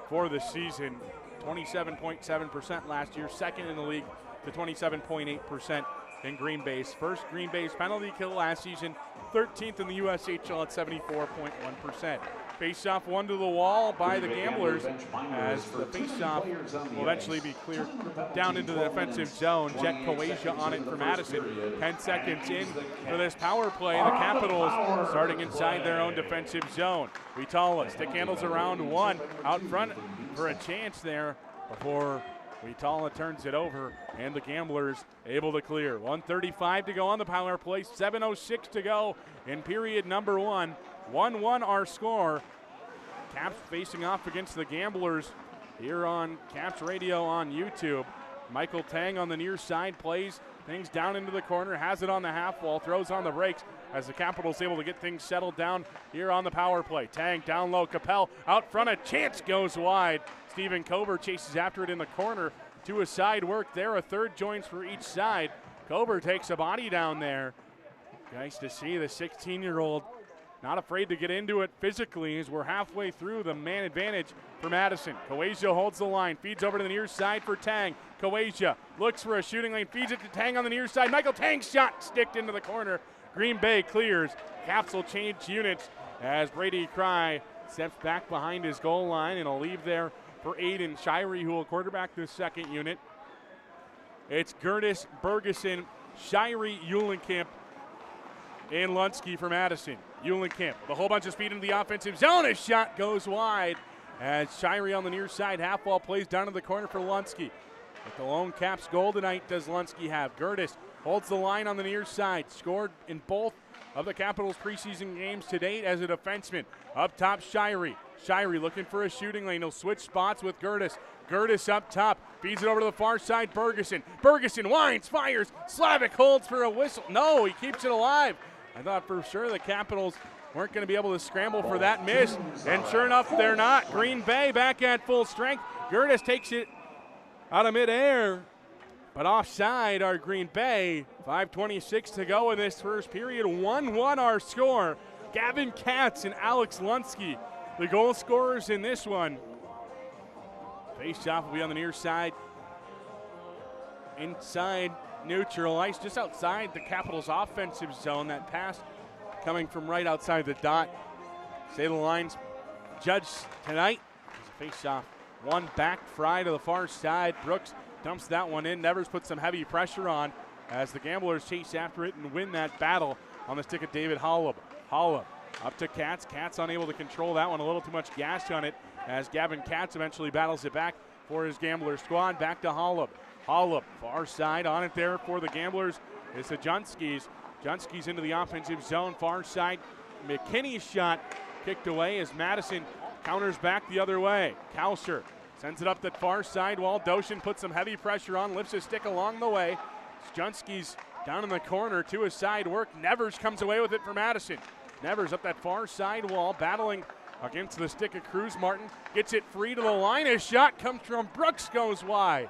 for the season. 27.7% last year, second in the league to 27.8% in Green Bay's first. Green Bay's penalty kill last season, 13th in the USHL at 74.1%. Face-off one to the wall by the Gamblers as the face-off will eventually be cleared down into the defensive zone. Jet Koasia on it for Madison. 10 seconds in for this power play. The Capitals starting inside their own defensive zone. Witala stick handles around one out in front for a chance there before Witala turns it over and the Gamblers able to clear. 1:35 to go on the power play. 7:06 to go in period number 1. 1-1 our score. Caps facing off against the Gamblers here on Caps Radio on YouTube. Michael Tang on the near side plays things down into the corner, has it on the half wall, throws on the brakes, as the Capitals able to get things settled down here on the power play. Tang down low, Capel out front, a chance goes wide. Steven Kober chases after it in the corner to a side work there. A third joins for each side. Kober takes a body down there. Nice to see the 16-year-old not afraid to get into it physically as we're halfway through the man advantage for Madison. Coasia holds the line, feeds over to the near side for Tang. Coasia looks for a shooting lane, feeds it to Tang on the near side. Michael Tang's shot sticked into the corner. Green Bay clears. Caps will change units as Brady Cry steps back behind his goal line, and will leave there for Aiden Shirey, who will quarterback the second unit. It's Gertis, Bergeson, Shirey, Eulenkamp, and Lunsky for Madison. Eulenkamp with a whole bunch of speed into the offensive zone. His shot goes wide as Shirey on the near side. Half ball plays down to the corner for Lunsky. But the lone Caps goal tonight does Lunsky have. Gertis holds the line on the near side. Scored in both of the Capitals preseason games to date as a defenseman. Up top, Shirey. Shirey looking for a shooting lane. He'll switch spots with Gertis. Gertis up top. Feeds it over to the far side, Bergeson. Bergeson winds, fires. Slavic holds for a whistle. No, he keeps it alive. I thought for sure the Capitals weren't going to be able to scramble for that miss. And sure enough, they're not. Green Bay back at full strength. Gertis takes it out of midair, but offside are Green Bay. 5:26 to go in this first period. 1-1 our score. Gavin Katz and Alex Lunsky, the goal scorers in this one. Face-off will be on the near side. Inside neutral ice, just outside the Capitals' offensive zone. That pass coming from right outside the dot. Say the lines judged tonight. Face-off. One back fry to the far side. Brooks dumps that one in. Nevers puts some heavy pressure on as the Gamblers chase after it and win that battle on the stick of David Holub. Holub up to Katz. Katz unable to control that one. A little too much gas on it as Gavin Katz eventually battles it back for his Gambler squad. Back to Holub. Holub, far side, on it there for the Gamblers. It's the Junskis. Junskis into the offensive zone, far side. McKinney's shot kicked away as Madison counters back the other way. Kalsher sends it up the far side wall. Doshin puts some heavy pressure on, lifts his stick along the way. Junskis down in the corner to his side work. Nevers comes away with it for Madison. Nevers up that far side wall, battling against the stick of Cruz Martin. Gets it free to the line. His shot comes from Brooks, goes wide.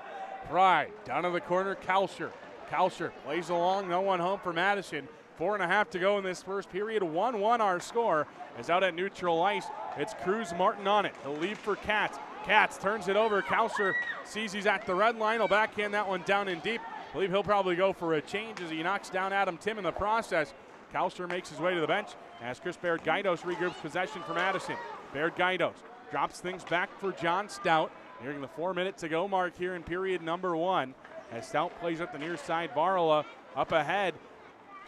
Fry down to the corner, Kalsher. Kalsher plays along, no one home for Madison. 4.5 to go in this first period. 1-1 our score. As out at neutral ice, it's Cruz Martin on it. He'll leave for Katz. Katz turns it over. Kalsher sees he's at the red line. He'll backhand that one down in deep. I believe he'll probably go for a change as he knocks down Adam Tim in the process. Kalsher makes his way to the bench as Chris Baird-Gaidos regroups possession for Madison. Baird-Gaidos drops things back for John Stout. Nearing the 4-minute to go mark here in period number 1 as Stout plays up the near side. Varela up ahead.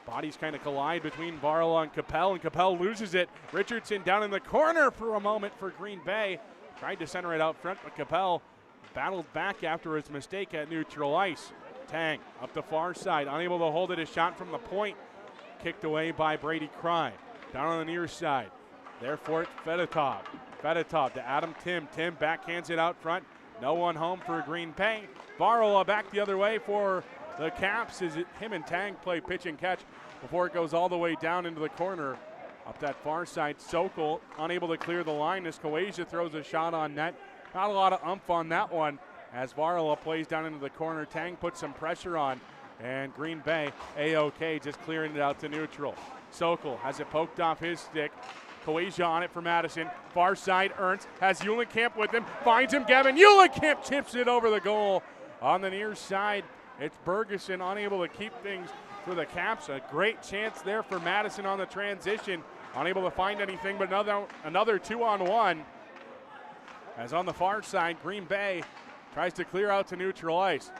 Bodies kind of collide between Varela and Capel loses it. Richardson down in the corner for a moment for Green Bay. Tried to center it out front, but Capel battled back after his mistake at neutral ice. Tang up the far side, unable to hold it. A shot from the point, kicked away by Brady Cry. Down on the near side. Therefore, it's Fedotov. Fedotov to Adam Tim. Tim backhands it out front. No one home for Green Bay. Varela back the other way for the Caps as him and Tang play pitch and catch before it goes all the way down into the corner. Up that far side, Sokol unable to clear the line as Coasia throws a shot on net. Not a lot of umph on that one as Varela plays down into the corner. Tang puts some pressure on, and Green Bay A-OK, just clearing it out to neutral. Sokol has it poked off his stick. Coasia on it for Madison. Far side, Ernst has Eulenkamp with him. Finds him, Gavin. Eulenkamp chips it over the goal. On the near side, it's Bergeson unable to keep things for the Caps. A great chance there for Madison on the transition. Unable to find anything, but another 2-on-1. As on the far side, Green Bay tries to clear out to neutral ice.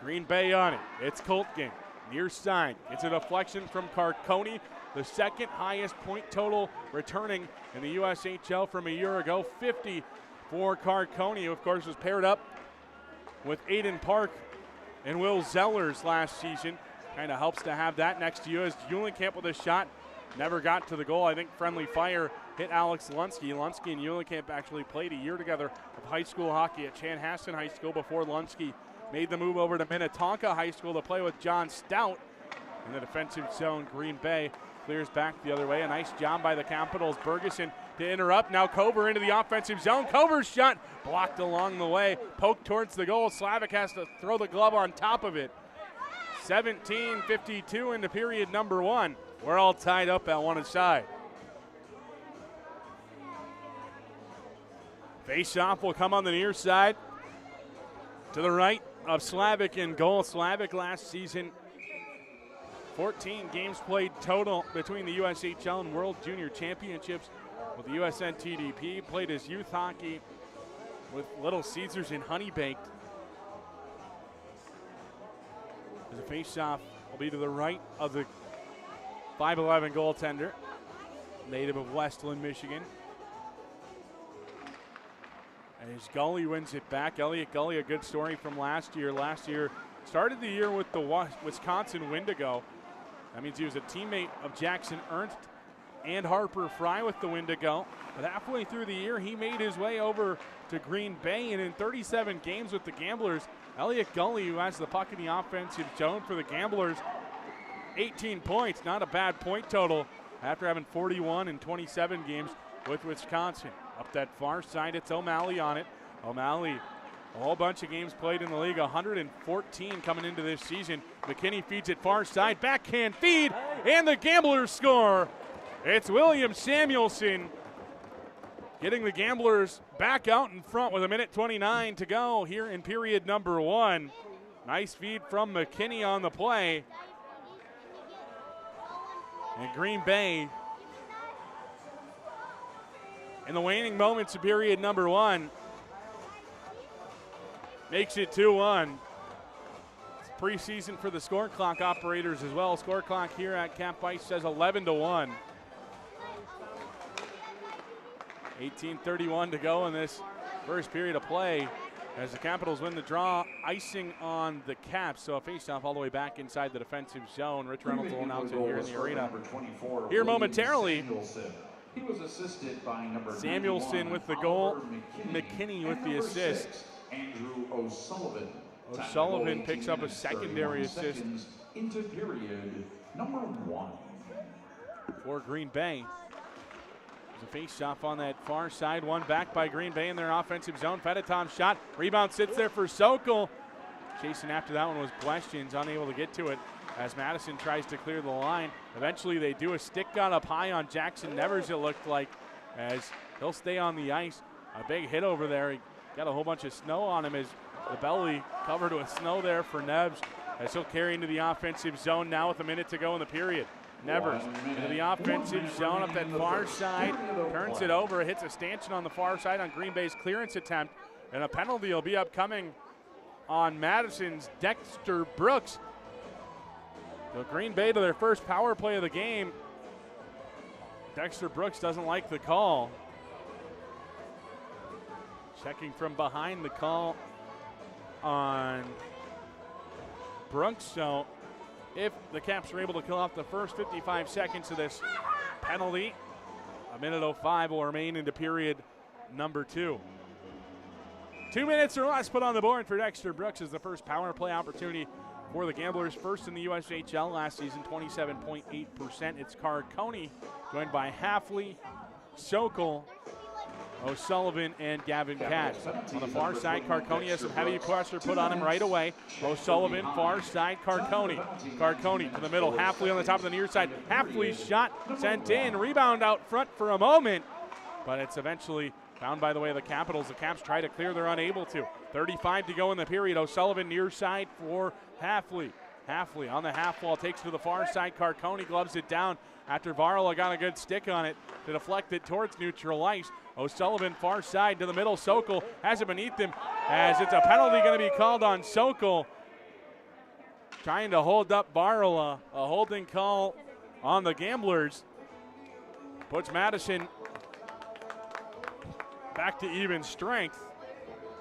Green Bay on it. It's Koltgen. Near side. It's a deflection from Carconi. The second highest point total returning in the USHL from a year ago. 50 for Carconi, who of course was paired up with Aiden Park and Will Zellers last season. Kind of helps to have that next to you as Eulenkamp with a shot. Never got to the goal. I think friendly fire hit Alex Lunsky. Lunsky and Eulenkamp actually played a year together of high school hockey at Chanhassen High School before Lunsky made the move over to Minnetonka High School to play with John Stout. In the defensive zone, Green Bay clears back the other way. A nice job by the Capitals. Bergeson to interrupt. Now Kover into the offensive zone. Kover's shot blocked along the way. Poked towards the goal. Slavic has to throw the glove on top of it. 17:52 into period number 1. We're all tied up at one side. Face-off will come on the near side. To the right of Slavic in goal. Slavic last season, 14 games played total between the USHL and World Junior Championships with the USNTDP. Played his youth hockey with Little Caesars in Honey Baked. As a face-off will be to the right of the 5'11 goaltender, native of Westland, Michigan. As Gully wins it back. Elliot Gully, a good story from last year. Last year, started the year with the Wisconsin Wendigo. That means he was a teammate of Jackson Ernst and Harper Fry with the Wendigo. But halfway through the year, he made his way over to Green Bay, and in 37 games with the Gamblers, Elliot Gully, who has the puck in the offensive zone for the Gamblers, 18 points, not a bad point total after having 41 in 27 games with Wisconsin. Up that far side, it's O'Malley on it. O'Malley, a whole bunch of games played in the league, 114 coming into this season. McKinney feeds it far side, backhand feed, and the Gamblers score. It's William Samuelson getting the Gamblers back out in front with 1:29 to go here in period number 1. Nice feed from McKinney on the play. And Green Bay, in the waning moments of period number 1, makes it 2-1. It's preseason for the score clock operators as well. Score clock here at Camp Ice says 11-1. 18:31 to go in this first period of play as the Capitals win the draw, icing on the Caps. So a faceoff all the way back inside the defensive zone. Rich Reynolds will announce it here in the arena. Here momentarily. He was assisted by number Samuelson with the goal, McKinney with the assist. Andrew O'Sullivan. O'Sullivan picks up a secondary assist into period number 1 for Green Bay. There's a face-off on that far side, one back by Green Bay in their offensive zone. Fedotov's shot, rebound sits there for Sokol. Chasing after that one was Questions, unable to get to it as Madison tries to clear the line. Eventually they do. A stick got up high on Jackson Nevers, it looked like, as he'll stay on the ice. A big hit over there. He got a whole bunch of snow on him as the belly covered with snow there for Nevs, as he'll carry into the offensive zone now with a minute to go in the period. Nevers into the offensive zone up that far side, turns it over, hits a stanchion on the far side on Green Bay's clearance attempt, and a penalty will be upcoming on Madison's Dexter Brooks. So Green Bay to their first power play of the game. Dexter Brooks doesn't like the call. Checking from behind the call on Brooks. So if the Caps are able to kill off the first 55 seconds of this penalty, 1:05 will remain into period number 2. 2 minutes or less put on the board for Dexter Brooks as the first power play opportunity for the Gamblers. First in the USHL last season, 27.8%. It's Carconi, joined by Halfley, Sokol, O'Sullivan, and Gavin Katz. On the far side, Carconi has some heavy pressure put on him right away. O'Sullivan, far side, Carconi. Carconi to the middle, Halfley on the top of the near side. Halfley's shot sent in, rebound out front for a moment, but it's eventually found by the way of the Capitals. The Caps try to clear, they're unable to. 35 to go in the period. O'Sullivan near side for Halfley. Halfley on the half wall, takes to the far side. Carconi gloves it down after Varla got a good stick on it to deflect it towards neutral ice. O'Sullivan far side to the middle. Sokol has it beneath him as it's a penalty going to be called on Sokol. Trying to hold up Varla. A holding call on the Gamblers. Puts Madison back to even strength.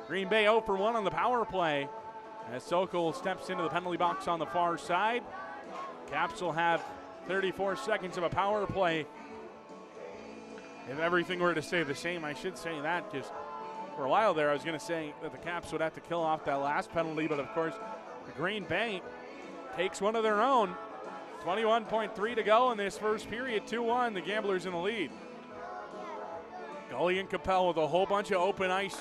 Green Bay 0 for 1 on the power play as Sokol steps into the penalty box on the far side. Caps will have 34 seconds of a power play. If everything were to stay the same, I should say that, because for a while there I was going to say that the Caps would have to kill off that last penalty, but of course the Green Bay takes one of their own. 21.3 to go in this first period. 2-1, the Gamblers in the lead. Gully and Capel with a whole bunch of open ice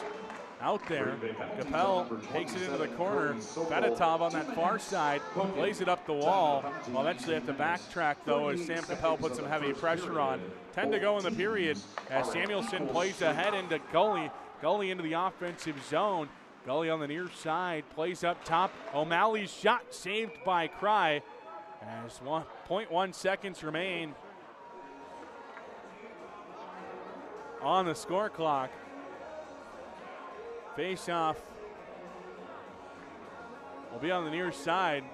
out there. Capel takes it into the corner. Fedotov on that far side plays it up the wall. Well, eventually have to backtrack, though, as Sam Capel puts some heavy pressure on. 10 to go in the period as Samuelson plays ahead into Gully. Gully into the offensive zone. Gully on the near side plays up top. O'Malley's shot saved by Cry as 1.1 seconds remain on the score clock. Face-off will be on the near side.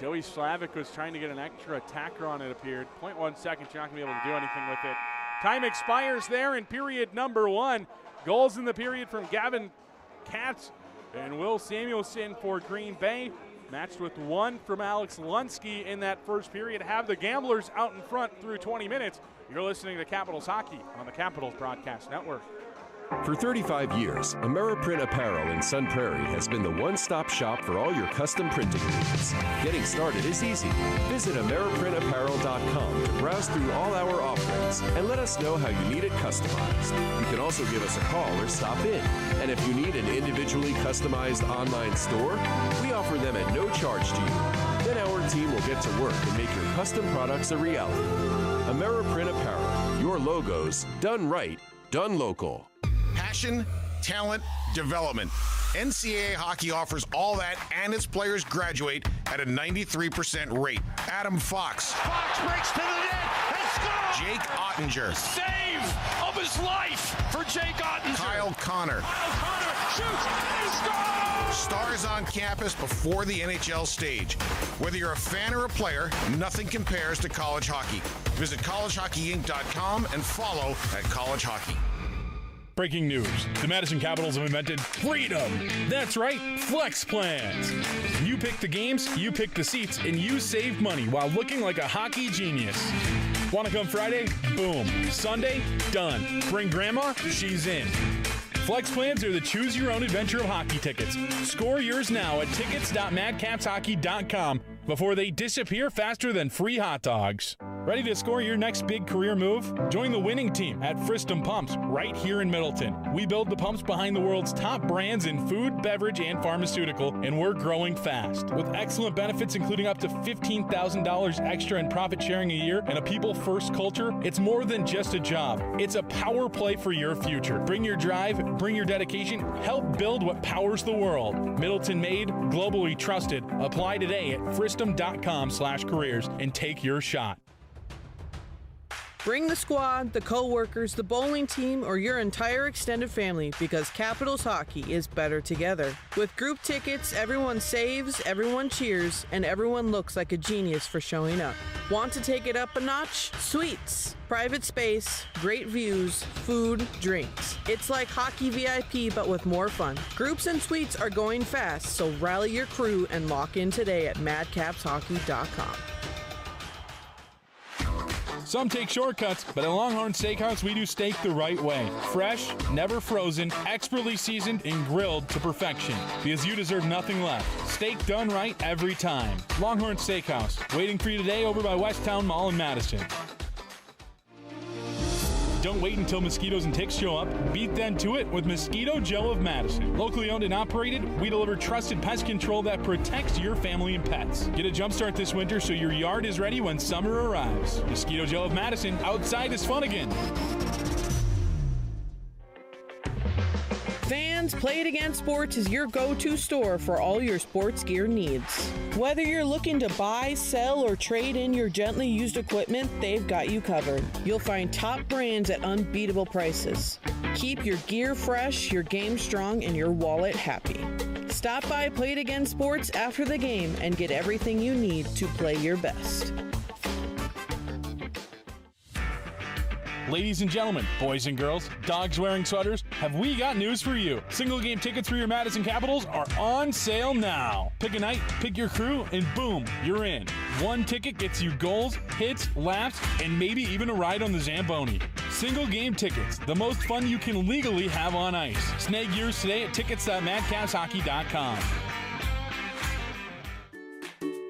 Joey Slavic was trying to get an extra attacker on, it appeared. 0.1 seconds, you're not going to be able to do anything with it. Time expires there in period number 1. Goals in the period from Gavin Katz and Will Samuelson for Green Bay, matched with 1 from Alex Lunsky in that first period. Have the Gamblers out in front through 20 minutes. You're listening to Capitals Hockey on the Capitals Broadcast Network. For 35 years, Ameriprint Apparel in Sun Prairie has been the one-stop shop for all your custom printing needs. Getting started is easy. Visit AmeriprinApparel.com to browse through all our offerings and let us know how you need it customized. You can also give us a call or stop in. And if you need an individually customized online store, we offer them at no charge to you. Then our team will get to work and make your custom products a reality. Ameriprint Apparel, your logos done right, done local. Passion, talent, development. NCAA hockey offers all that, and its players graduate at a 93% rate. Adam Fox. Fox breaks to the net and scores! Jake Ottinger. Save of his life for Jake Ottinger. Kyle Connor. Kyle Connor shoots and he scores! Stars on campus before the NHL stage. Whether you're a fan or a player, nothing compares to college hockey. Visit collegehockeyinc.com and follow at College Hockey. Breaking news. The Madison Capitals have invented freedom. That's right, flex plans. You pick the games, you pick the seats, and you save money while looking like a hockey genius. Want to come Friday? Boom. Sunday? Done. Bring grandma? She's in. Flex plans are the choose-your-own-adventure of hockey tickets. Score yours now at tickets.madcapshockey.com before they disappear faster than free hot dogs. Ready to score your next big career move? Join the winning team at Fristam Pumps right here in Middleton. We build the pumps behind the world's top brands in food, beverage, and pharmaceutical, and we're growing fast. With excellent benefits including up to $15,000 extra in profit sharing a year and a people-first culture, it's more than just a job. It's a power play for your future. Bring your drive, bring your dedication, help build what powers the world. Middleton made, globally trusted. Apply today at fristam.com/careers and take your shot. Bring the squad, the co-workers, the bowling team, or your entire extended family because Capitals hockey is better together. With group tickets, everyone saves, everyone cheers, and everyone looks like a genius for showing up. Want to take it up a notch? Suites. Private space, great views, food, drinks. It's like hockey VIP but with more fun. Groups and suites are going fast, so rally your crew and lock in today at madcapshockey.com. Some take shortcuts, but at Longhorn Steakhouse, we do steak the right way. Fresh, never frozen, expertly seasoned, and grilled to perfection. Because you deserve nothing less. Steak done right every time. Longhorn Steakhouse, waiting for you today over by Westtown Mall in Madison. Don't wait until mosquitoes and ticks show up. Beat them to it with Mosquito Joe of Madison. Locally owned and operated, we deliver trusted pest control that protects your family and pets. Get a jump start this winter so your yard is ready when summer arrives. Mosquito Joe of Madison, outside is fun again. Fans, Play It Again Sports is your go-to store for all your sports gear needs. Whether you're looking to buy, sell, or trade in your gently used equipment, they've got you covered. You'll find top brands at unbeatable prices. Keep your gear fresh, your game strong, and your wallet happy. Stop by Play It Again Sports after the game and get everything you need to play your best. Ladies and gentlemen, boys and girls, dogs wearing sweaters, have we got news for you. Single game tickets for your Madison Capitals are on sale now. Pick a night, pick your crew, and boom, you're in. One ticket gets you goals, hits, laughs, and maybe even a ride on the Zamboni. Single game tickets, the most fun you can legally have on ice. Snag yours today at tickets.madcapshockey.com.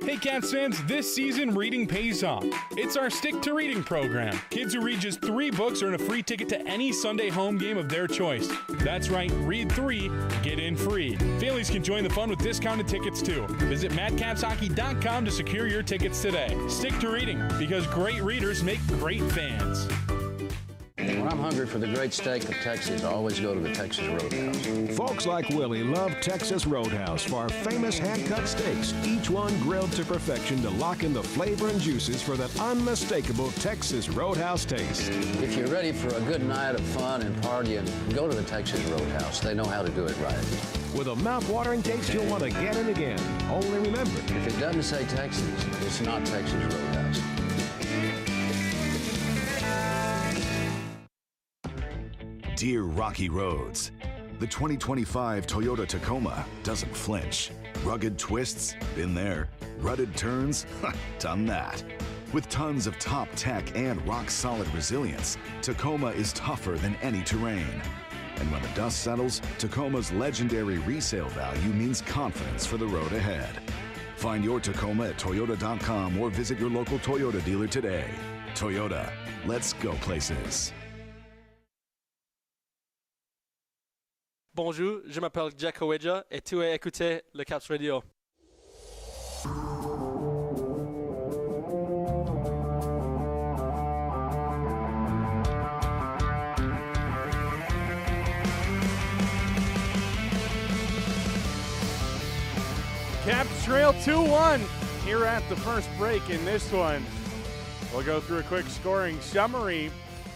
Hey Caps fans, this season reading pays off. It's our Stick to Reading program. Kids who read just 3 books earn a free ticket to any Sunday home game of their choice. That's right, read 3, get in free. Families can join the fun with discounted tickets too. Visit madcapshockey.com to secure your tickets today. Stick to reading, because great readers make great fans. When I'm hungry for the great steak of Texas, I always go to the Texas Roadhouse. Folks like Willie love Texas Roadhouse for our famous hand-cut steaks, each one grilled to perfection to lock in the flavor and juices for that unmistakable Texas Roadhouse taste. If you're ready for a good night of fun and partying, go to the Texas Roadhouse. They know how to do it right. With a mouth-watering taste you'll want again and again. Only remember, if it doesn't say Texas, it's not Texas Roadhouse. Dear Rocky Roads, the 2025 Toyota Tacoma doesn't flinch. Rugged twists? Been there. Rutted turns? Done that. With tons of top tech and rock-solid resilience, Tacoma is tougher than any terrain. And when the dust settles, Tacoma's legendary resale value means confidence for the road ahead. Find your Tacoma at Toyota.com or visit your local Toyota dealer today. Toyota, let's go places. Bonjour, je m'appelle Jack Oweja et tu es écouté le Caps Radio. Caps trail 2-1 here at the first break in this one. We'll go through a quick scoring summary.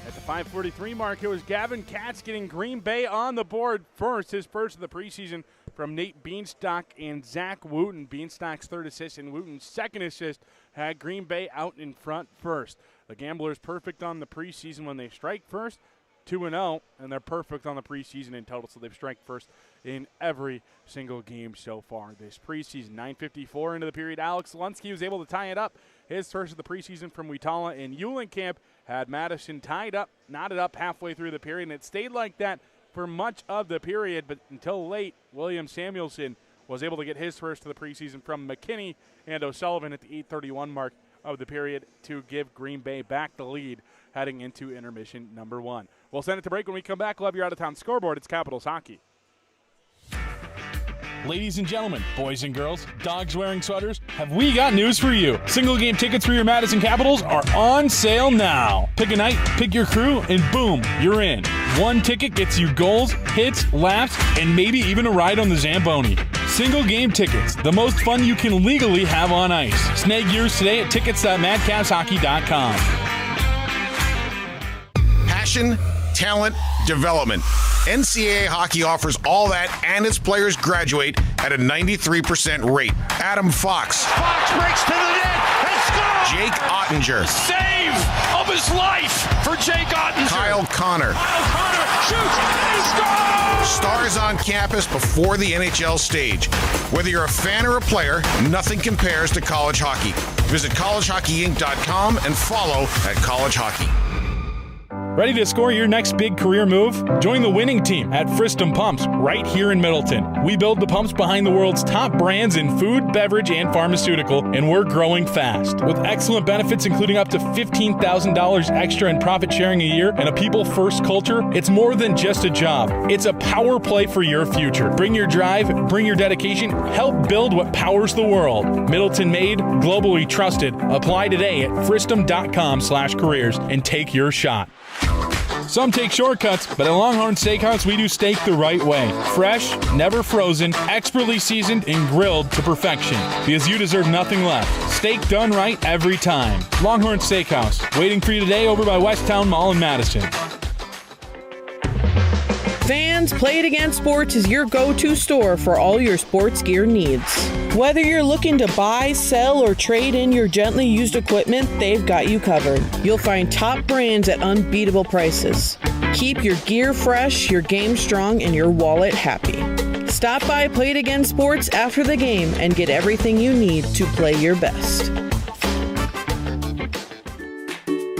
At the 5:43 mark, it was Gavin Katz getting Green Bay on the board first, his first of the preseason from Nate Beanstock and Zach Wooten. Beanstock's third assist and Wooten's second assist had Green Bay out in front first. The Gamblers perfect on the preseason when they strike first, 2-0, and they're perfect on the preseason in total, so they've struck first in every single game so far this preseason. 9:54 into the period, Alex Lunsky was able to tie it up. His first of the preseason from Wheatala and Eulenkamp had Madison knotted up halfway through the period, and it stayed like that for much of the period, but until late, William Samuelson was able to get his first of the preseason from McKinney and O'Sullivan at the 8:31 mark of the period to give Green Bay back the lead heading into intermission number 1. We'll send it to break. When we come back, we'll have your out-of-town scoreboard. It's Capitals Hockey. Ladies and gentlemen, boys and girls, dogs wearing sweaters, have we got news for you. Single game tickets for your Madison Capitals are on sale now. Pick a night, pick your crew, and boom, you're in. One ticket gets you goals, hits, laps, and maybe even a ride on the Zamboni. Single game tickets, the most fun you can legally have on ice. Snag yours today at tickets.madcapshockey.com. Passion, talent, development. NCAA hockey offers all that, and its players graduate at a 93% rate. Adam Fox. Fox breaks to the net and scores! Jake Ottinger. Save of his life for Jake Ottinger. Kyle Connor. Kyle Connor shoots and he scores! Stars on campus before the NHL stage. Whether you're a fan or a player, nothing compares to college hockey. Visit collegehockeyinc.com and follow at College Hockey. Ready to score your next big career move? Join the winning team at Fristum Pumps right here in Middleton. We build the pumps behind the world's top brands in food, beverage, and pharmaceutical, and we're growing fast. With excellent benefits including up to $15,000 extra in profit sharing a year and a people-first culture, it's more than just a job. It's a power play for your future. Bring your drive, bring your dedication, help build what powers the world. Middleton made, globally trusted. Apply today at fristum.com/careers and take your shot. Some take shortcuts, but at Longhorn Steakhouse, we do steak the right way. Fresh, never frozen, expertly seasoned, and grilled to perfection. Because you deserve nothing less. Steak done right every time. Longhorn Steakhouse, waiting for you today over by Westtown Mall in Madison. Fans, Play It Again Sports is your go-to store for all your sports gear needs. Whether you're looking to buy, sell, or trade in your gently used equipment, they've got you covered. You'll find top brands at unbeatable prices. Keep your gear fresh, your game strong, and your wallet happy. Stop by Play It Again Sports after the game and get everything you need to play your best.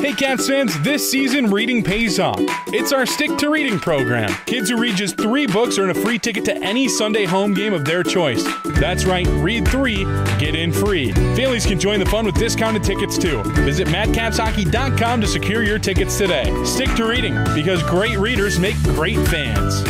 Hey Cats fans, this season reading pays off. It's our Stick to Reading program. Kids who read just 3 books earn a free ticket to any Sunday home game of their choice. That's right, read 3, get in free. Families can join the fun with discounted tickets too. Visit madcapshockey.com to secure your tickets today. Stick to reading, because great readers make great fans.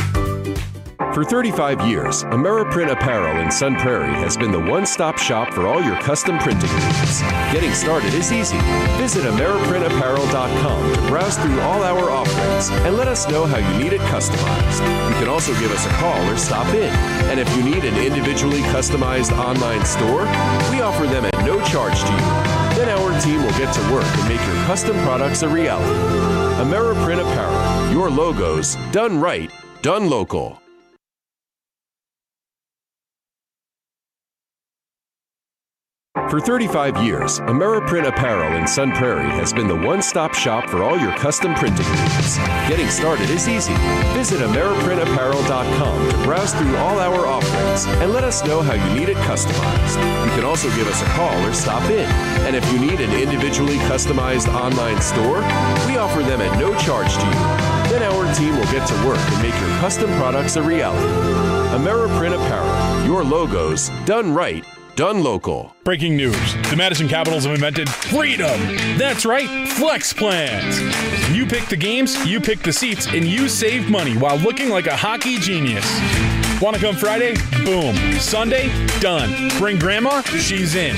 For 35 years, Ameriprint Apparel in Sun Prairie has been the one-stop shop for all your custom printing needs. Getting started is easy. Visit AmeriprinTapparel.com to browse through all our offerings and let us know how you need it customized. You can also give us a call or stop in. And if you need an individually customized online store, we offer them at no charge to you. Then our team will get to work and make your custom products a reality. Ameriprint Apparel, your logos, done right, done local. For 35 years, Ameriprint Apparel in Sun Prairie has been the one-stop shop for all your custom printing needs. Getting started is easy. Visit AmeriprinTapparel.com to browse through all our offerings and let us know how you need it customized. You can also give us a call or stop in. And if you need an individually customized online store, we offer them at no charge to you. Then our team will get to work and make your custom products a reality. Ameriprint Apparel, your logos, done right, done local. Breaking news. The Madison Capitals have invented freedom. That's right, Flex Plans. You pick the games, you pick the seats, and you save money while looking like a hockey genius. Want to come Friday? Boom. Sunday? Done. Bring grandma? She's in.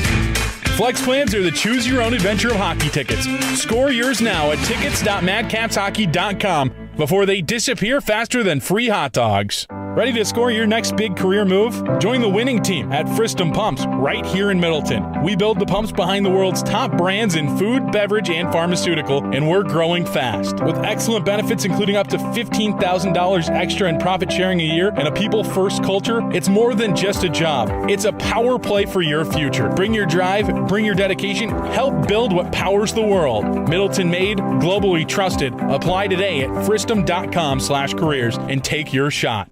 Flex Plans are the choose-your-own-adventure of hockey tickets. Score yours now at tickets.madcapshockey.com before they disappear faster than free hot dogs. Ready to score your next big career move? Join the winning team at Fristam Pumps right here in Middleton. We build the pumps behind the world's top brands in food, beverage, and pharmaceutical, and we're growing fast. With excellent benefits including up to $15,000 extra in profit sharing a year and a people-first culture, it's more than just a job. It's a power play for your future. Bring your drive, bring your dedication, help build what powers the world. Middleton made, globally trusted. Apply today at fristam.com/careers and take your shot.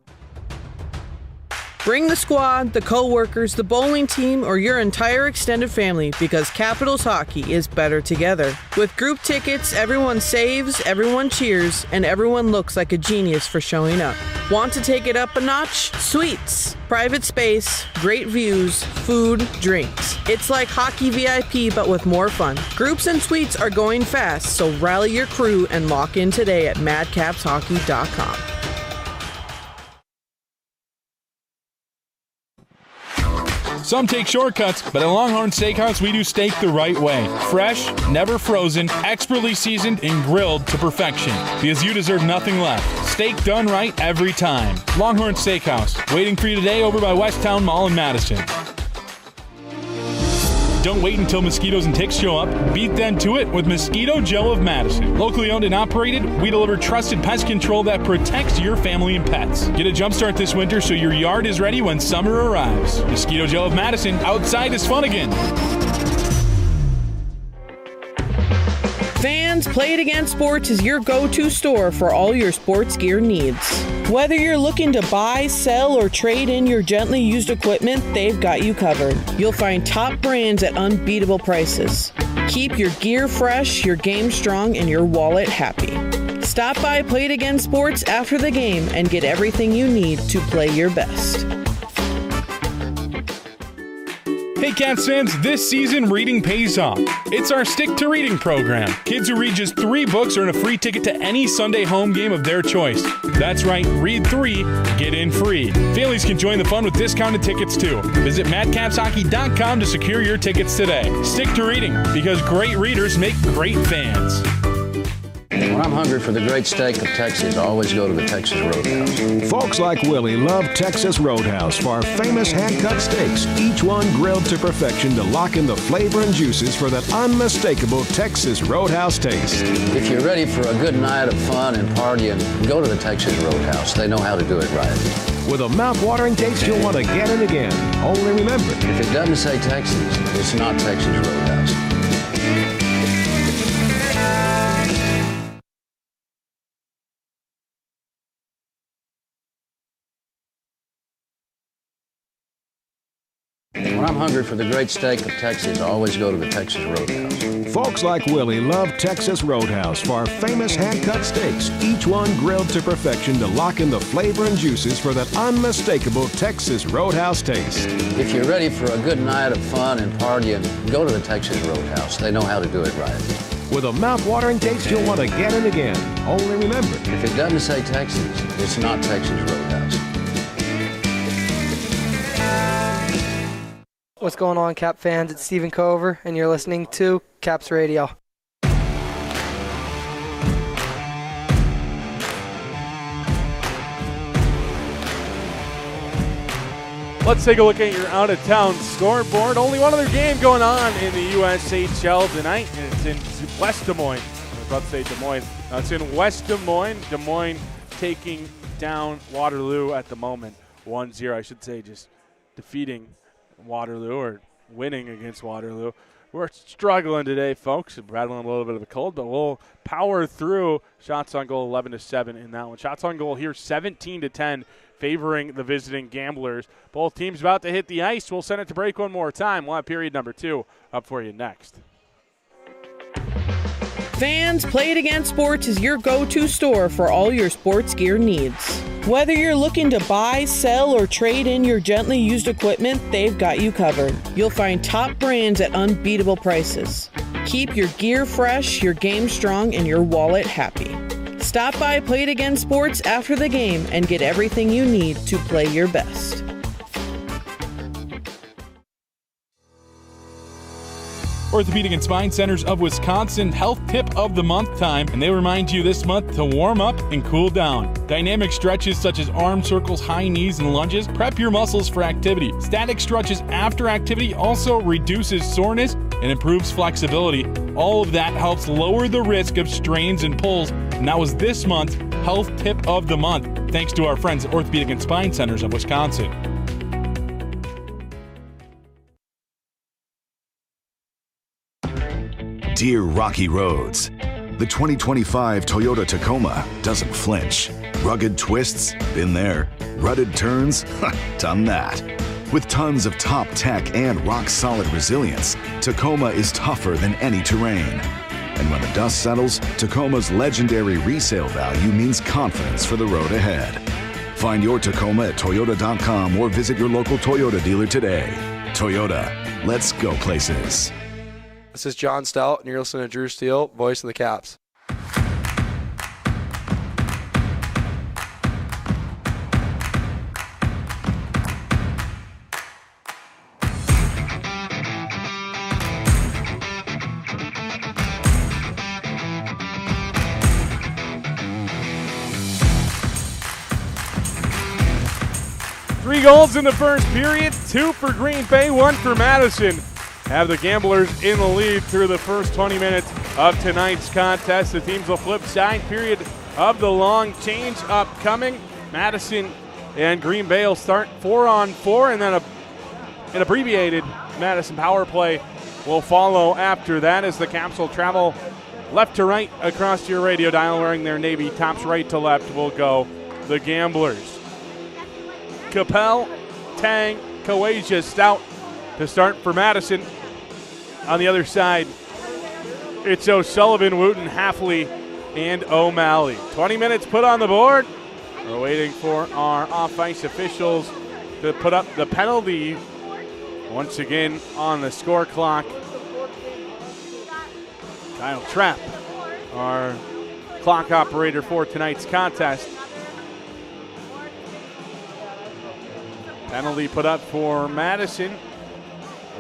Bring the squad, the co-workers, the bowling team, or your entire extended family, because Capitals hockey is better together. With group tickets, everyone saves, everyone cheers, and everyone looks like a genius for showing up. Want to take it up a notch? Suites. Private space, great views, food, drinks. It's like hockey VIP, but with more fun. Groups and suites are going fast, so rally your crew and lock in today at madcapshockey.com. Some take shortcuts, but at Longhorn Steakhouse, we do steak the right way. Fresh, never frozen, expertly seasoned, and grilled to perfection. Because you deserve nothing less. Steak done right every time. Longhorn Steakhouse, waiting for you today over by Westtown Mall in Madison. Don't wait until mosquitoes and ticks show up. Beat them to it with Mosquito Joe of Madison. Locally owned and operated, we deliver trusted pest control that protects your family and pets. Get a jump start this winter so your yard is ready when summer arrives. Mosquito Joe of Madison, outside is fun again. Fans, Play It Again Sports is your go-to store for all your sports gear needs. Whether you're looking to buy, sell, or trade in your gently used equipment, they've got you covered. You'll find top brands at unbeatable prices. Keep your gear fresh, your game strong, and your wallet happy. Stop by Play It Again Sports after the game and get everything you need to play your best. Hey Cats fans, this season reading pays off. It's our Stick to Reading program. Kids who read just 3 books earn a free ticket to any Sunday home game of their choice. That's right, read 3, get in free. Families can join the fun with discounted tickets too. Visit madcapshockey.com to secure your tickets today. Stick to reading, because great readers make great fans. When I'm hungry for the great steak of Texas, I always go to the Texas Roadhouse. Folks like Willie love Texas Roadhouse for famous hand-cut steaks, each one grilled to perfection to lock in the flavor and juices for that unmistakable Texas Roadhouse taste. If you're ready for a good night of fun and partying, go to the Texas Roadhouse. They know how to do it right. With a mouth-watering taste you'll want again and again. Only remember, if it doesn't say Texas, it's not Texas Roadhouse. When I'm hungry for the great steak of Texas, I always go to the Texas Roadhouse. Folks like Willie love Texas Roadhouse for our famous hand-cut steaks, each one grilled to perfection to lock in the flavor and juices for that unmistakable Texas Roadhouse taste. If you're ready for a good night of fun and partying, go to the Texas Roadhouse. They know how to do it right. With a mouth-watering taste you'll want again and again. Only remember, if it doesn't say Texas, it's not Texas Roadhouse. What's going on, Cap fans? It's Stephen Cover, and you're listening to Caps Radio. Let's take a look at your out-of-town scoreboard. Only one other game going on in the USHL tonight, and it's in West Des Moines. I was about to say Des Moines. No, it's in West Des Moines. Des Moines taking down Waterloo at the moment. 1-0, I should say, just defeating Waterloo or winning against Waterloo. We're struggling today, folks. Rattling a little bit of a cold, but we'll power through. Shots on goal 11-7 in that one. Shots on goal here 17-10. Favoring the visiting Gamblers. Both teams about to hit the ice. We'll send it to break one more time. We'll have period number 2 up for you next. Fans, Play It Again Sports is your go-to store for all your sports gear needs. Whether you're looking to buy, sell, or trade in your gently used equipment, they've got you covered. You'll find top brands at unbeatable prices. Keep your gear fresh, your game strong, and your wallet happy. Stop by Play It Again Sports after the game and get everything you need to play your best. Orthopedic and Spine Centers of Wisconsin health tip of the month time, and they remind you this month to warm up and cool down. Dynamic stretches such as arm circles, high knees, and lunges prep your muscles for activity. Static stretches after activity also reduces soreness and improves flexibility. All of that helps lower the risk of strains and pulls, and that was this month's health tip of the month, thanks to our friends at Orthopedic and Spine Centers of Wisconsin. Dear Rocky Roads, the 2025 Toyota Tacoma doesn't flinch. Rugged twists? Been there. Rutted turns? Done that. With tons of top tech and rock-solid resilience, Tacoma is tougher than any terrain. And when the dust settles, Tacoma's legendary resale value means confidence for the road ahead. Find your Tacoma at Toyota.com or visit your local Toyota dealer today. Toyota, let's go places. This is John Stout, and you're listening to Drew Steele, voice of the Caps. Three goals in the first period, 2 for Green Bay, 1 for Madison. Have the Gamblers in the lead through the first 20 minutes of tonight's contest. The teams will flip side. Period of the long change upcoming. Madison and Green Bay will start 4-on-4, and then an abbreviated Madison power play will follow after that as the Caps will travel left to right across your radio dial wearing their Navy tops. Right to left will go the Gamblers. Capel, Tang, Kawasia, Stout to start for Madison. On the other side, it's O'Sullivan, Wooten, Halfley, and O'Malley. 20 minutes put on the board. We're waiting for our off-ice officials to put up the penalty. Once again on the score clock, Kyle Trapp, our clock operator for tonight's contest. Penalty put up for Madison.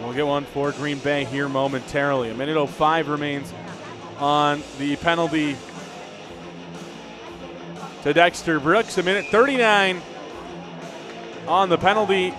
We'll get one for Green Bay here momentarily. 1:05 remains on the penalty to Dexter Brooks. 1:39 on the penalty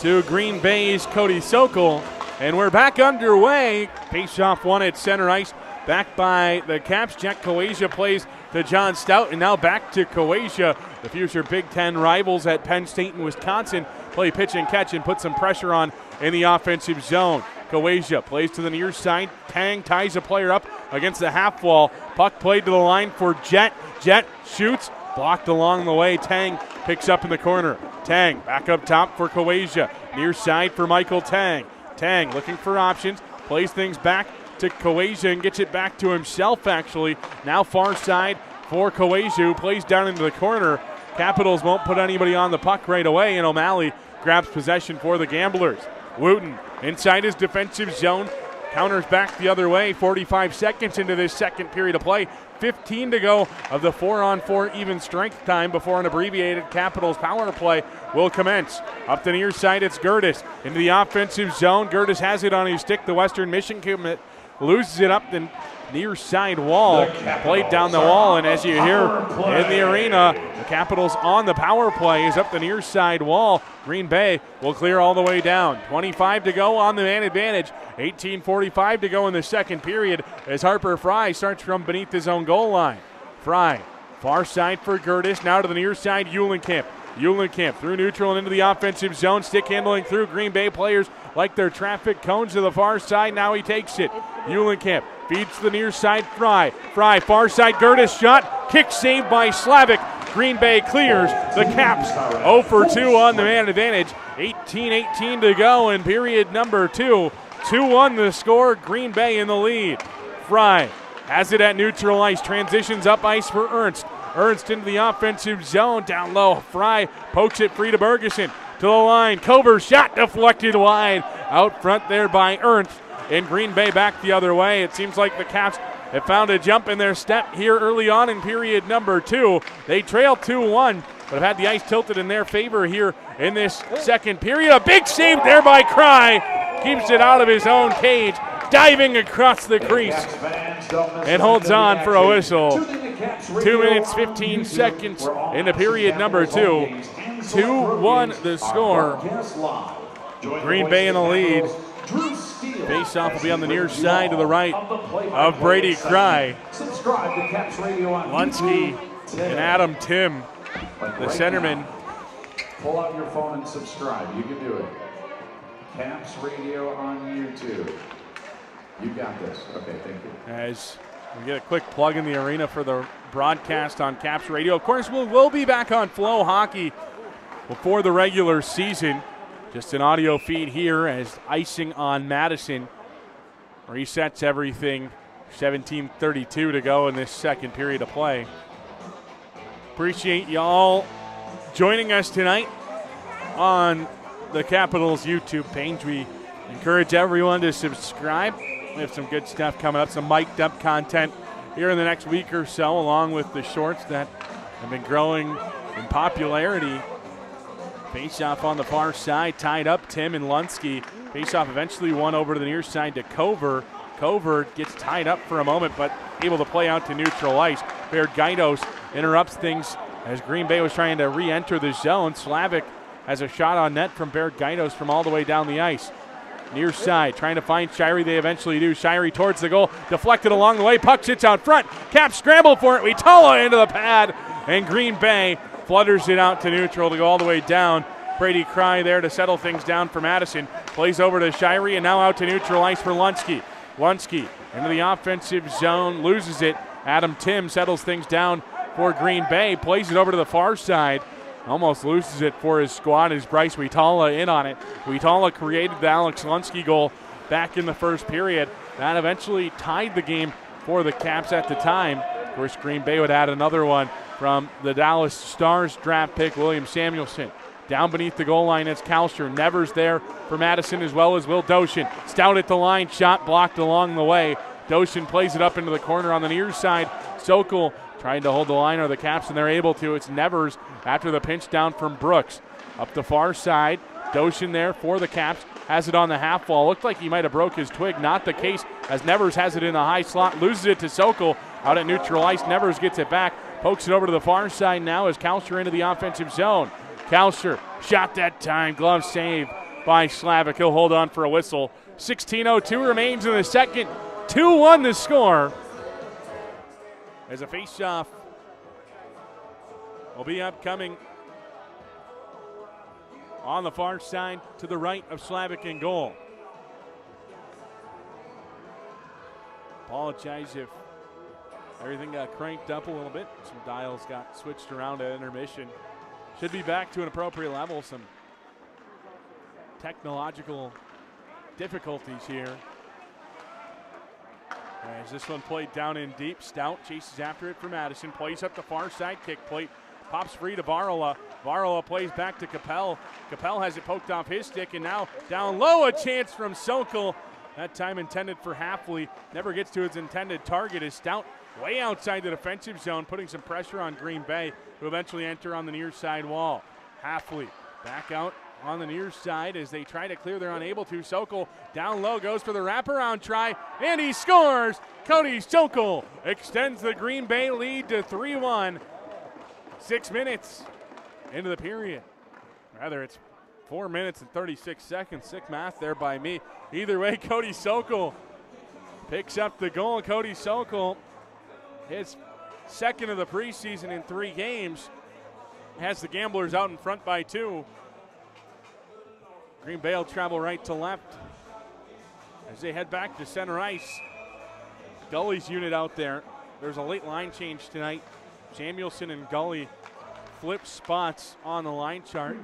to Green Bay's Cody Sokol. And we're back underway. Face-off one at center ice. Back by the Caps. Jack Kawasia plays to John Stout. And now back to Kawasia. The future Big Ten rivals at Penn State and Wisconsin play pitch and catch and put some pressure on in the offensive zone. Kawasia plays to the near side. Tang ties a player up against the half wall. Puck played to the line for Jet. Jet shoots. Blocked along the way. Tang picks up in the corner. Tang back up top for Kawasia. Near side for Michael Tang. Tang looking for options. Plays things back to Kawasia and gets it back to himself, actually. Now far side for Kawasia, who plays down into the corner. Capitals won't put anybody on the puck right away, and O'Malley grabs possession for the Gamblers. Wooten inside his defensive zone. Counters back the other way. 45 seconds into this second period of play. 15 to go of the 4-on-4 even strength time before an abbreviated Capitals power play will commence. Up the near side, it's Gertis into the offensive zone. Gertis has it on his stick. The Western Mission commit loses it up the near side wall. Played down the wall, and as you hear in the arena, the Capitals on the power play is up the near side wall. Green Bay will clear all the way down. 25 to go on the man advantage. 18:45 to go in the second period as Harper Fry starts from beneath his own goal line. Fry, far side for Gertis, now to the near side, Eulenkamp. Eulenkamp through neutral and into the offensive zone, stick handling through. Green Bay players like their traffic cones to the far side. Now he takes it. Eulenkamp feeds to the near side, Fry. Fry, far side, Gertis shot. Kick saved by Slavic. Green Bay clears. The Caps 0 for 2 on the man advantage. 18-18 to go in period number 2. 2-1 the score. Green Bay in the lead. Fry has it at neutral ice. Transitions up ice for Ernst. Ernst into the offensive zone. Down low. Fry pokes it free to Bergeson. To the line. Cover shot deflected wide. Out front there by Ernst. And Green Bay back the other way. It seems like the Caps have found a jump in their step here early on in period number 2. They trail 2-1, but have had the ice tilted in their favor here in this second period. A big save there by Cry. Keeps it out of his own cage, diving across the crease, and holds on for a whistle. 2 minutes, 15 seconds into period number 2. 2-1 the score. Green Bay in the lead. Face-off will be on the near side to the right of Brady Cry. Lunsky and Adam Tim, the centerman. Pull out your phone and subscribe. You can do it. Caps Radio on YouTube. You got this. Okay, thank you. As we get a quick plug in the arena for the broadcast on Caps Radio. Of course, we'll be back on Flow Hockey before the regular season. Just an audio feed here as icing on Madison resets everything. 17:32 to go in this second period of play. Appreciate y'all joining us tonight on the Capitals YouTube page. We encourage everyone to subscribe. We have some good stuff coming up, some mic'd up content here in the next week or so, along with the shorts that have been growing in popularity. Face-off on the far side, tied up, Tim and Lunsky. Face-off eventually won over to the near side to Cover. Cover gets tied up for a moment, but able to play out to neutral ice. Baird Gaidos interrupts things as Green Bay was trying to re-enter the zone. Slavic has a shot on net from Baird Gaidos from all the way down the ice. Near side, trying to find Shirey. They eventually do. Shirey towards the goal, deflected along the way. Puck sits out front. Caps scramble for it. Vitala into the pad, and Green Bay flutters it out to neutral to go all the way down. Brady Cry there to settle things down for Madison. Plays over to Shirey, and now out to neutral ice for Lunsky. Lunsky into the offensive zone, loses it. Adam Tim settles things down for Green Bay. Plays it over to the far side. Almost loses it for his squad as Bryce Vitala in on it. Vitala created the Alex Lunsky goal back in the first period. That eventually tied the game for the Caps at the time. Of course, Green Bay would add another one from the Dallas Stars draft pick, William Samuelson. Down beneath the goal line, it's Kalster. Nevers there for Madison as well as Will Doshin. Stout at the line, shot blocked along the way. Doshin plays it up into the corner on the near side. Sokol trying to hold the line, or the Caps, and they're able to. It's Nevers after the pinch down from Brooks. Up the far side, Doshin there for the Caps. Has it on the half wall. Looked like he might have broke his twig. Not the case, as Nevers has it in the high slot. Loses it to Sokol out at neutral ice. Nevers gets it back. Pokes it over to the far side now as Kalster into the offensive zone. Kalster shot that time. Glove save by Slavic. He'll hold on for a whistle. 16:02 remains in the second. 2-1 the score. As a face-off will be upcoming on the far side to the right of Slavic in goal. Apologize if everything got cranked up a little bit. Some dials got switched around at intermission. should be back to an appropriate level. Some technological difficulties here. As this one played down in deep, Stout chases after it for Madison, plays up the far side kick plate, pops free to Varela. Varela plays back to Capel. Capel has it poked off his stick, and now down low, a chance from Sokol. That time intended for Halfley, never gets to its intended target as Stout way outside the defensive zone, putting some pressure on Green Bay, who eventually enter on the near side wall. Halfley back out on the near side as they try to clear. They're unable to. Sokol down low, goes for the wraparound try, and he scores. Cody Sokol extends the Green Bay lead to 3-1. 6 minutes into the period. Rather, it's 4 minutes and 36 seconds. Sick math there by me. Either way, Cody Sokol picks up the goal. Cody Sokol, his second of the preseason in 3 games, has the Gamblers out in front by 2. Green Bay will travel right to left as they head back to center ice. Gully's unit out there. There's a late line change tonight. Samuelson and Gully flip spots on the line chart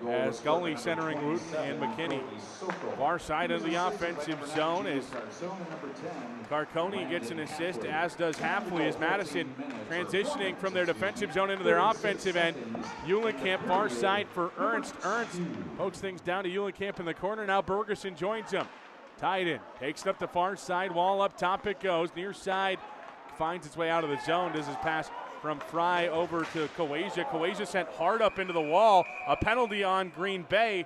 as Gully centering Wooten and McKinney. Far side of the offensive zone as Carconi gets an assist, as does Halfley, as Madison transitioning from their defensive zone into their offensive end. Eulenkamp far side for Ernst. Ernst pokes things down to Eulenkamp in the corner. Now Bergeson joins him. Tied takes it up the far side wall, up top it goes. Near side finds its way out of the zone. Does his pass from Fry over to Kawaja. Kawaja sent hard up into the wall. A penalty on Green Bay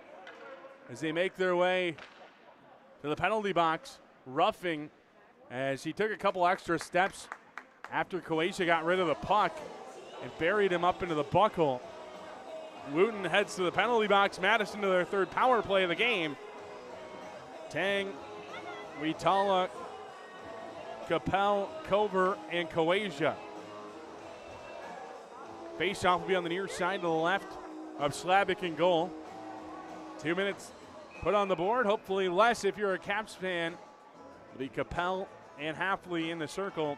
as they make their way to the penalty box. Roughing as he took a couple extra steps after Kawaja got rid of the puck and buried him up into the buckle. Wooten heads to the penalty box. Madison to their 3rd power play of the game. Tang, Witala, Capel, Cover, and Kawaja. Face-off will be on the near side to the left of Slavic in goal. 2 minutes put on the board, hopefully less if you're a Caps fan. It'll be Capel and Halfley in the circle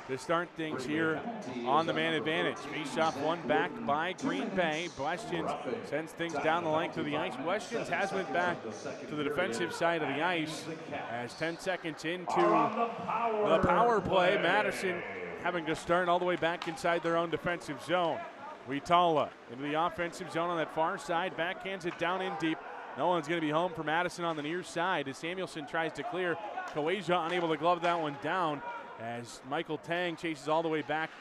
to start things here on the man advantage. Face-off won back by Green Bay. Questions sends things down the length of the ice. Questions has went back to the defensive side of the ice as 10 seconds into the power play. Madison having to start all the way back inside their own defensive zone. Witala into the offensive zone on that far side. Backhands it down in deep. No one's going to be home for Madison on the near side as Samuelson tries to clear. Kawaja unable to glove that one down as Michael Tang chases all the way back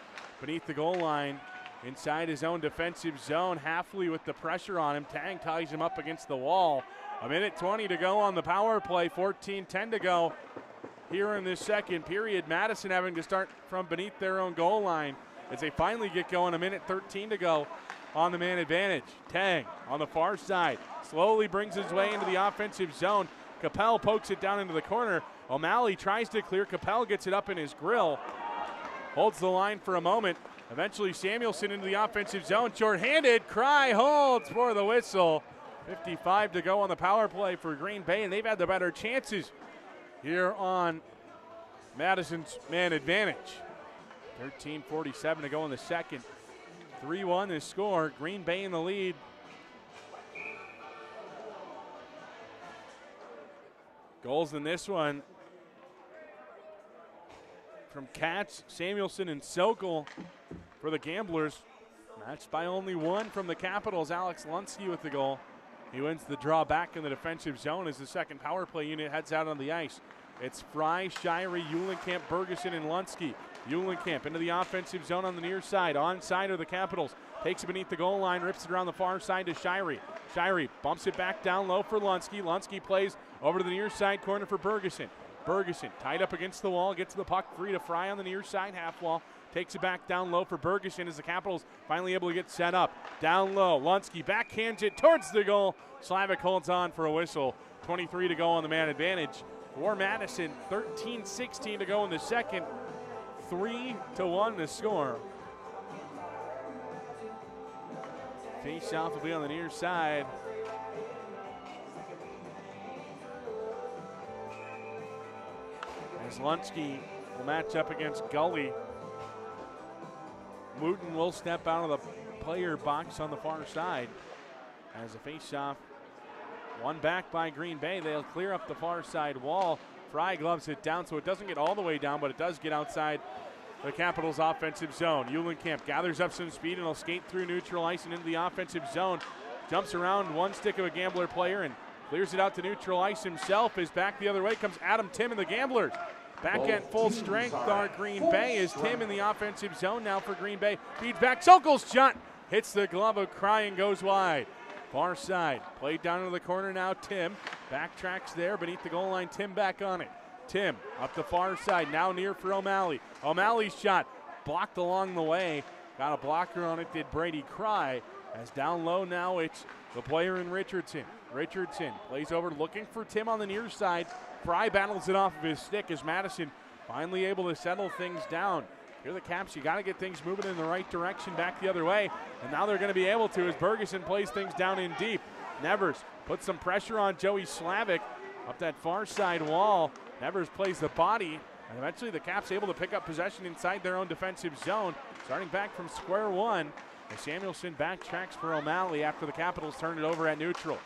beneath the goal line inside his own defensive zone. Halfley with the pressure on him. Tang ties him up against the wall. 1:20 to go on the power play. 14-10 to go here in this second period. Madison having to start from beneath their own goal line as they finally get going. 1:13 to go on the man advantage. Tang on the far side slowly brings his way into the offensive zone. Capel pokes it down into the corner. O'Malley tries to clear. Capel gets it up in his grill. Holds the line for a moment. Eventually Samuelson into the offensive zone. Shorthanded. Cry holds for the whistle. 55 to go on the power play for Green Bay, and they've had the better chances here on Madison's man advantage. 13:47 to go in the second. 3-1 the score. Green Bay in the lead. Goals in this one from Katz, Samuelson, and Sokol for the Gamblers. Matched by only one from the Capitals. Alex Lunsky with the goal. He wins the draw back in the defensive zone as the second power play unit heads out on the ice. It's Fry, Shirey, Eulenkamp, Bergeson, and Lunsky. Eulenkamp into the offensive zone on the near side. Onside of the Capitals. Takes it beneath the goal line, rips it around the far side to Shirey. Shirey bumps it back down low for Lunsky. Lunsky plays over to the near side corner for Bergeson. Bergeson tied up against the wall, gets the puck free to Fry on the near side half wall. Takes it back down low for Bergeson as the Capitals finally able to get set up. Down low, Lunsky backhands it towards the goal. Slavic holds on for a whistle. 23 to go on the man advantage for Madison. 13-16 to go in the second. 3-1 to score. Face-off will be on the near side. As Lunsky will match up against Gully. Wooten will step out of the player box on the far side as a face-off. One back by Green Bay. They'll clear up the far side wall. Fry gloves it down so it doesn't get all the way down, but it does get outside the Capitals' offensive zone. Eulenkamp gathers up some speed and will skate through neutral ice and into the offensive zone. Jumps around one stick of a Gambler player and clears it out to neutral ice himself. Is back the other way comes Adam Tim and the Gamblers. Back at full strength are Green Bay. Is Tim in the offensive zone now for Green Bay. Feeds back. Sokol's shot hits the glove of Cry and goes wide. Far side, played down into the corner now. Tim backtracks there beneath the goal line. Tim back on it. Tim up the far side, now near for O'Malley. O'Malley's shot blocked along the way. Got a blocker on it, did Brady Cry. As down low now, it's the player in Richardson. Richardson plays over looking for Tim on the near side. Fry battles it off of his stick as Madison finally able to settle things down. Here are the Caps. You got to get things moving in the right direction back the other way. And now they're going to be able to as Bergeson plays things down in deep. Nevers puts some pressure on Joey Slavic up that far side wall. Nevers plays the body. And eventually the Caps able to pick up possession inside their own defensive zone. Starting back from square one. As Samuelson backtracks for O'Malley after the Capitals turned it over at neutral.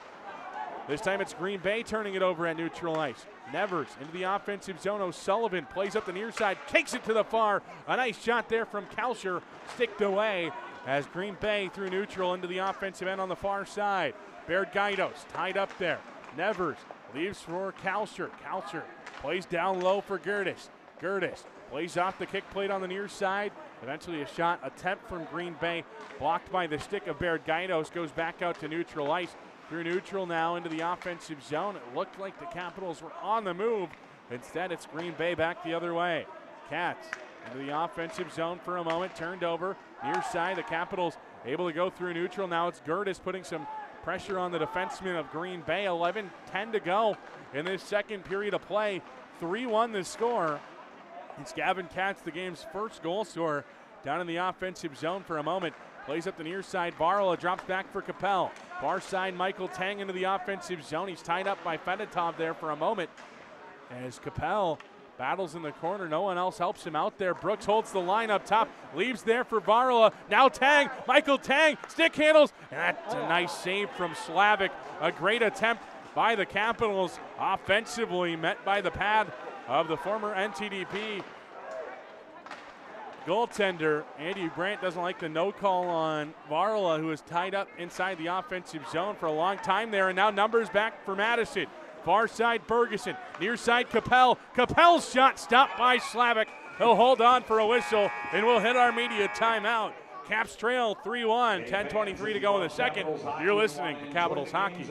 This time it's Green Bay turning it over at neutral ice. Nevers into the offensive zone. O'Sullivan plays up the near side, takes it to the far. A nice shot there from Kalsher, sticked away as Green Bay through neutral into the offensive end on the far side. Baird Gaidos tied up there. Nevers leaves for Kalsher. Kalsher plays down low for Gertis. Gertis plays off the kick plate on the near side. Eventually a shot attempt from Green Bay blocked by the stick of Baird Gaidos, goes back out to neutral ice. Through neutral now into the offensive zone. It looked like the Capitals were on the move. Instead, it's Green Bay back the other way. Cats into the offensive zone for a moment. Turned over. Near side, the Capitals able to go through neutral. Now it's Gertis putting some pressure on the defenseman of Green Bay. 11-10 to go in this second period of play. 3-1 the score. It's Gavin Katz, the game's first goal scorer, down in the offensive zone for a moment. Plays up the near side. Varla drops back for Capel. Far side, Michael Tang into the offensive zone. He's tied up by Fedotov there for a moment. As Capel battles in the corner, no one else helps him out there. Brooks holds the line up top, leaves there for Varla. Now Tang, Michael Tang, stick handles, and that's a nice save from Slavic. A great attempt by the Capitals offensively, met by the pad of the former NTDP goaltender. Andy Brandt doesn't like the no call on Varla, who is tied up inside the offensive zone for a long time there, and now numbers back for Madison. Far side Bergeson, near side Capel. Capel's shot stopped by Slavic. He'll hold on for a whistle, and we'll hit our media timeout. Caps trail 3-1, 10:23 to go in the second. You're listening to Capitals Hockey.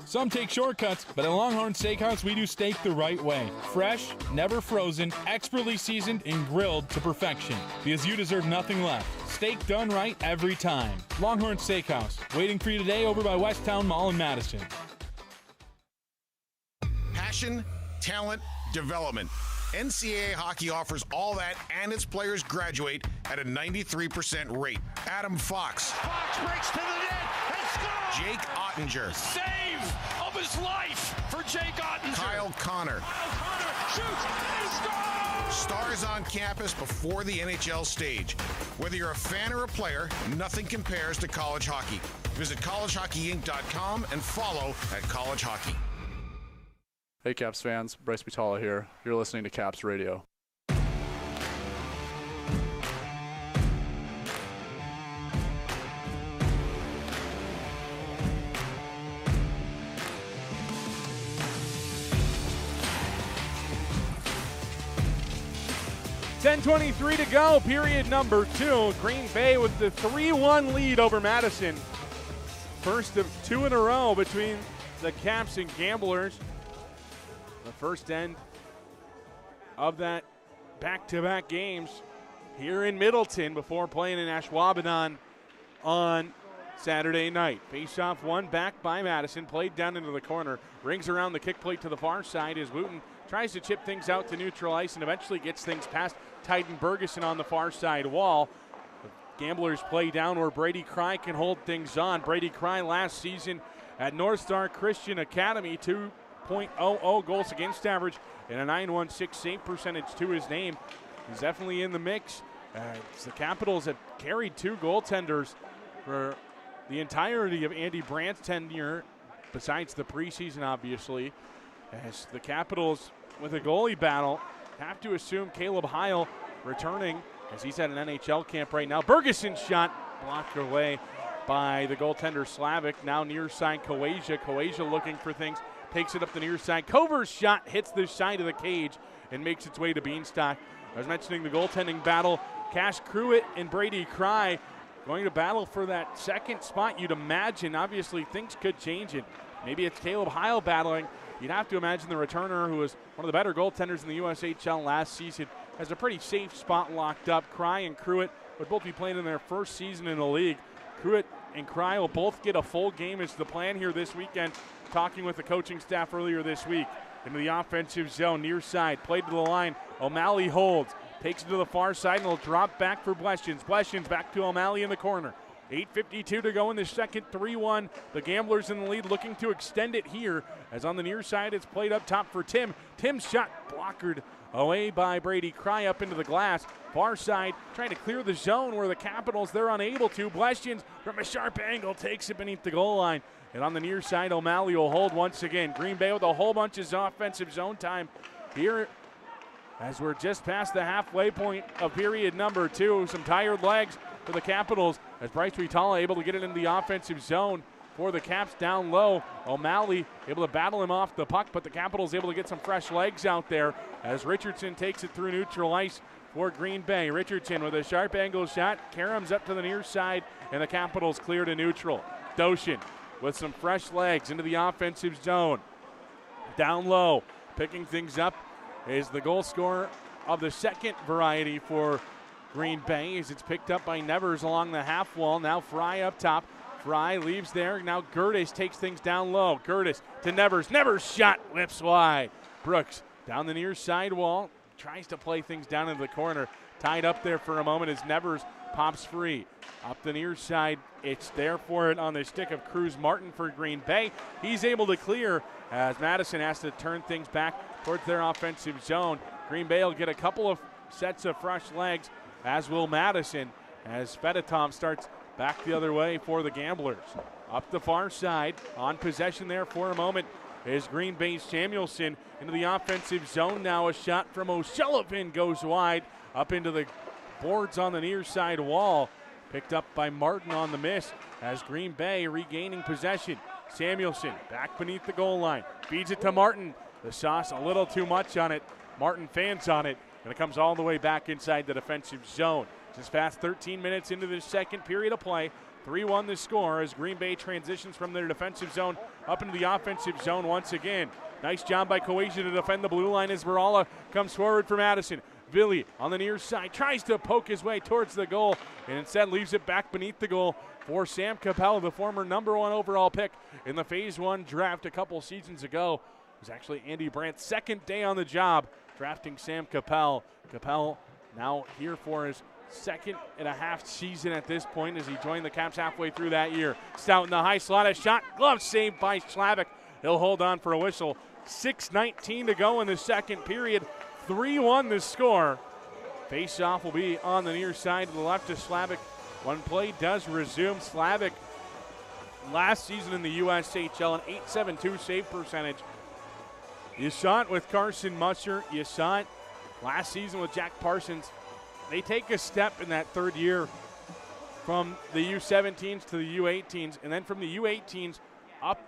Some take shortcuts, but at Longhorn Steakhouse, we do steak the right way. Fresh, never frozen, expertly seasoned, and grilled to perfection. Because you deserve nothing less. Steak done right every time. Longhorn Steakhouse, waiting for you today over by Westtown Mall in Madison. Passion, talent, development. NCAA hockey offers all that, and its players graduate at a 93% rate. Adam Fox. Fox breaks to the net and scores! Jake Ottinger. Save of his life for Jake Ottinger. Kyle Connor. Kyle Connor shoots and scores! Stars on campus before the NHL stage. Whether you're a fan or a player, nothing compares to college hockey. Visit collegehockeyinc.com and follow at College Hockey. Hey Caps fans, Bryce Butala here. You're listening to Caps Radio. .10:23 to go, period number 2. Green Bay with the 3-1 lead over Madison. First of 2 in a row between the Caps and Gamblers. The first end of that back-to-back games here in Middleton before playing in Ashwaubenon on Saturday night. Face-off one back by Madison, played down into the corner, rings around the kick plate to the far side as Wooten tries to chip things out to neutral ice and eventually gets things past Titan Bergeson on the far side wall. The Gamblers play down where Brady Cry can hold things on. Brady Cry last season at North Star Christian Academy, 2.00 goals against average and a .916 save percentage to his name. He's definitely in the mix The Capitals have carried 2 goaltenders for the entirety of Andy Brandt's tenure, besides the preseason, obviously. As the Capitals, with a goalie battle, have to assume Caleb Heil returning, as he's at an NHL camp right now. Bergeson's shot blocked away by the goaltender Slavic. Now near side Kawaja. Kawaja looking for things, takes it up the near side. Cover's shot hits the side of the cage and makes its way to Beanstock. I was mentioning the goaltending battle. Cash Cruitt and Brady Cry going to battle for that second spot. You'd imagine, obviously, things could change it. Maybe it's Caleb Heil battling. You'd have to imagine the returner, who was one of the better goaltenders in the USHL last season, has a pretty safe spot locked up. Cry and Cruitt would both be playing in their first season in the league. Cruitt and Cry will both get a full game is the plan here this weekend. Talking with the coaching staff earlier this week. Into the offensive zone, near side, played to the line. O'Malley holds. Takes it to the far side, and will drop back for Bleshins. Bleshins back to O'Malley in the corner. 8:52 to go in the second, 3-1. The Gamblers in the lead, looking to extend it here. As on the near side, it's played up top for Tim. Tim's shot blockered away by Brady Cry up into the glass. Far side, trying to clear the zone where the Capitals, they're unable to. Bleshins from a sharp angle takes it beneath the goal line. And on the near side, O'Malley will hold once again. Green Bay with a whole bunch of offensive zone time here, as we're just past the halfway point of period number 2. Some tired legs for the Capitals, as Bryce Vitala able to get it into the offensive zone for the Caps down low. O'Malley able to battle him off the puck, but the Capitals able to get some fresh legs out there as Richardson takes it through neutral ice for Green Bay. Richardson with a sharp angle shot, caroms up to the near side, and the Capitals clear to neutral. Doshin with some fresh legs into the offensive zone. Down low, picking things up is the goal scorer of the second variety for Green Bay, as it's picked up by Nevers along the half wall. Now Fry up top. Fry leaves there. Now Gertis takes things down low. Gertis to Nevers. Nevers shot whips wide. Brooks down the near side wall. Tries to play things down into the corner. Tied up there for a moment as Nevers pops free. Up the near side, it's there for it on the stick of Cruz Martin for Green Bay. He's able to clear as Madison has to turn things back towards their offensive zone. Green Bay will get a couple of sets of fresh legs, as will Madison, as Fedotov starts back the other way for the Gamblers. Up the far side, on possession there for a moment, is Green Bay's Samuelson into the offensive zone now. A shot from O'Sullivan goes wide up into the boards on the near side wall. Picked up by Martin on the miss as Green Bay regaining possession. Samuelson back beneath the goal line. Feeds it to Martin. The sauce a little too much on it. Martin fans on it, and it comes all the way back inside the defensive zone. Just past 13 minutes into the second period of play. 3-1 the score as Green Bay transitions from their defensive zone up into the offensive zone once again. Nice job by Kawaja to defend the blue line as Varala comes forward for Madison. Villi on the near side tries to poke his way towards the goal and instead leaves it back beneath the goal for Sam Capel, the former #1 overall pick in the Phase 1 draft a couple seasons ago. It was actually Andy Brandt's second day on the job drafting Sam Capel. Capel now here for his second and a half season at this point as he joined the Caps halfway through that year. Stout in the high slot, a shot, glove saved by Slavic. He'll hold on for a whistle. 6:19 to go in the second period. 3-1 the score. Face-off will be on the near side to the left of Slavic when play does resume. Slavic last season in the USHL, an .872 save percentage. You saw it with Carson Musser. You saw it last season with Jack Parsons. They take a step in that third year from the U17s to the U18s, and then from the U18s up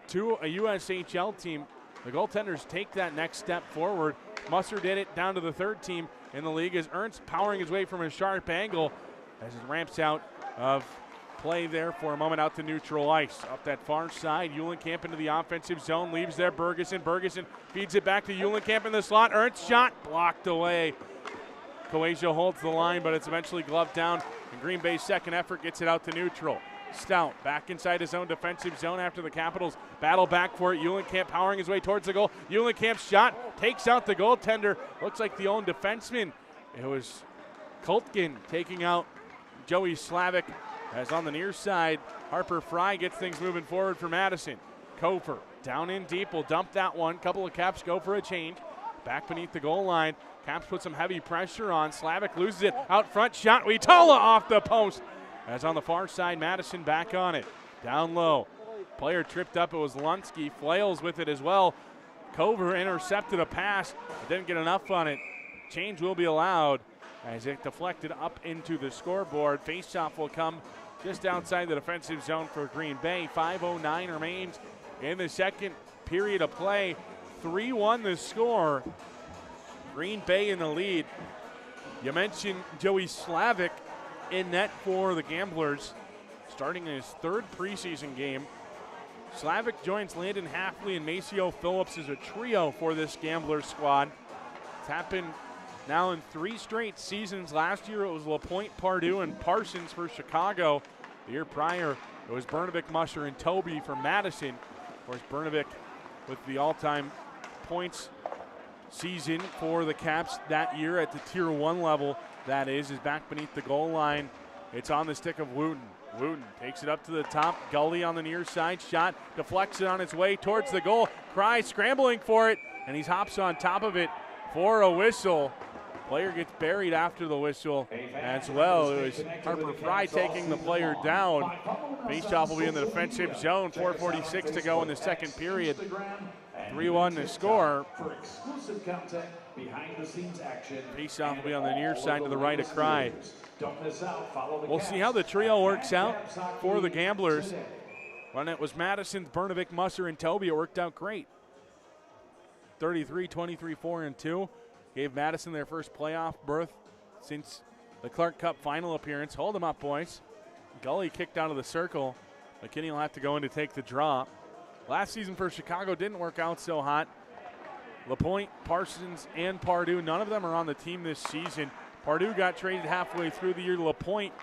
to a USHL team. The goaltenders take that next step forward. Musser did it down to the third team in the league as Ernst powering his way from a sharp angle as it ramps out of play there for a moment out to neutral ice. Up that far side, Eulenkamp into the offensive zone, leaves there Bergeson. Bergeson feeds it back to Eulenkamp in the slot. Ernst shot blocked away. Coasia holds the line, but it's eventually gloved down, and Green Bay's second effort gets it out to neutral. Stout back inside his own defensive zone after the Capitals battle back for it. Eulenkamp powering his way towards the goal. Eulenkamp's shot takes out the goaltender. Looks like the own defenseman. It was Kultgen taking out Joey Slavic, as on the near side, Harper Fry gets things moving forward for Madison. Kofer down in deep, will dump that one. Couple of Caps go for a change. back beneath the goal line. Caps put some heavy pressure on. Slavic loses it out front. Shot. Witala off the post. As on the far side, Madison back on it. Down low. Player tripped up. It was Lunsky. Flails with it as well. Cover intercepted a pass, but didn't get enough on it. Change will be allowed as it deflected up into the scoreboard. Faceoff will come just outside the defensive zone for Green Bay. 5:09 remains in the second period of play. 3-1 the score. Green Bay in the lead. You mentioned Joey Slavic in net for the Gamblers, starting in his third preseason game. Slavic joins Landon Hafley and Maceo Phillips as a trio for this Gamblers squad. It's happened now in 3 straight seasons. Last year it was LaPointe, Pardue, and Parsons for Chicago. The year prior it was Bernovic, Musher, and Toby for Madison. Of course, Bernovic with the all-time points season for the Caps that year at the Tier 1 level, that is back beneath the goal line. It's on the stick of Wooten. Wooten takes it up to the top. Gully on the near side. Shot deflects it on its way towards the goal. Cry scrambling for it, and he hops on top of it for a whistle. Player gets buried after the whistle as well. It was Harper Fry taking the player down. Faceoff will be in the defensive zone. 4:46 to go in the second period. 3-1 to score. Faceoff will be on the near side to the right of Cry. We'll see how the trio works out for the Gamblers. When it was Madison, Bernovic, Musser, and Toby, it worked out great. 33, 23, 4, and 2. Gave Madison their first playoff berth since the Clark Cup final appearance. Hold them up, boys. Gully kicked out of the circle. McKinney will have to go in to take the draw. Last season for Chicago didn't work out so hot. LaPointe, Parsons, and Pardue, none of them are on the team this season. Pardue got traded halfway through the year. LaPointe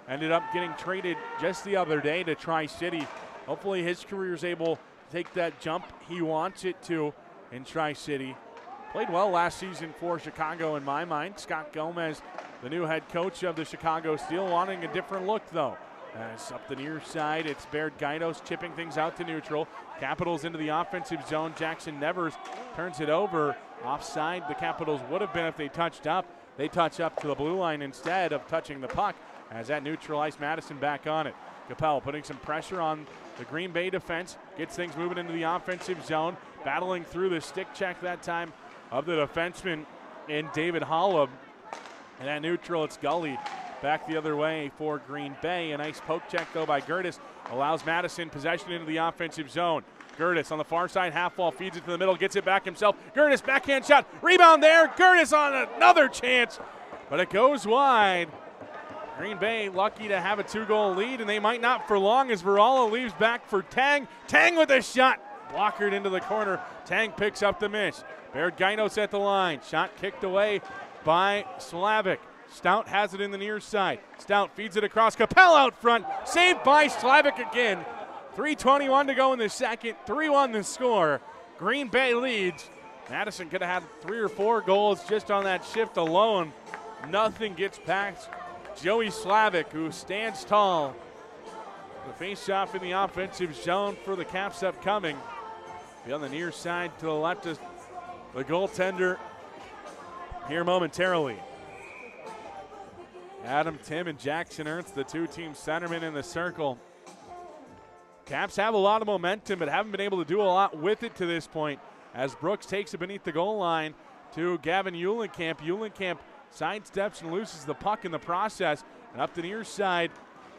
ended up getting traded just the other day to Tri-City. Hopefully his career is able to take that jump he wants it to in Tri-City. Played well last season for Chicago in my mind. Scott Gomez, the new head coach of the Chicago Steele, wanting a different look though. As up the near side, it's Baird Gaidos chipping things out to neutral. Capitals into the offensive zone. Jackson Nevers turns it over. Offside, the Capitals would have been if they touched up. They touch up to the blue line instead of touching the puck, as that neutralized Madison back on it. Capel putting some pressure on the Green Bay defense. Gets things moving into the offensive zone. Battling through the stick check that time of the defenseman in David Hollub. And that neutral, it's Gully. Back the other way for Green Bay. A nice poke check, though, by Gertis. Allows Madison possession into the offensive zone. Gertis on the far side, half wall, feeds it to the middle, gets it back himself. Gertis, backhand shot, rebound there. Gertis on another chance, but it goes wide. Green Bay lucky to have a 2-goal lead, and they might not for long as Virala leaves back for Tang. Tang with a shot, blockered into the corner. Tang picks up the miss. Baird Gainos at the line. Shot kicked away by Slavic. Stout has it in the near side. Stout feeds it across. Capel out front. Saved by Slavic again. 3:21 to go in the second. 3-1 the score. Green Bay leads. Madison could have had 3 or 4 goals just on that shift alone. Nothing gets past Joey Slavic, who stands tall. The face-off in the offensive zone for the Caps upcoming. Be on the near side to the left of the goaltender here momentarily. Adam Tim and Jackson Ernst, the two-team centermen in the circle. Caps have a lot of momentum, but haven't been able to do a lot with it to this point, as Brooks takes it beneath the goal line to Gavin Eulenkamp. Eulenkamp sidesteps and loses the puck in the process. And up the near side,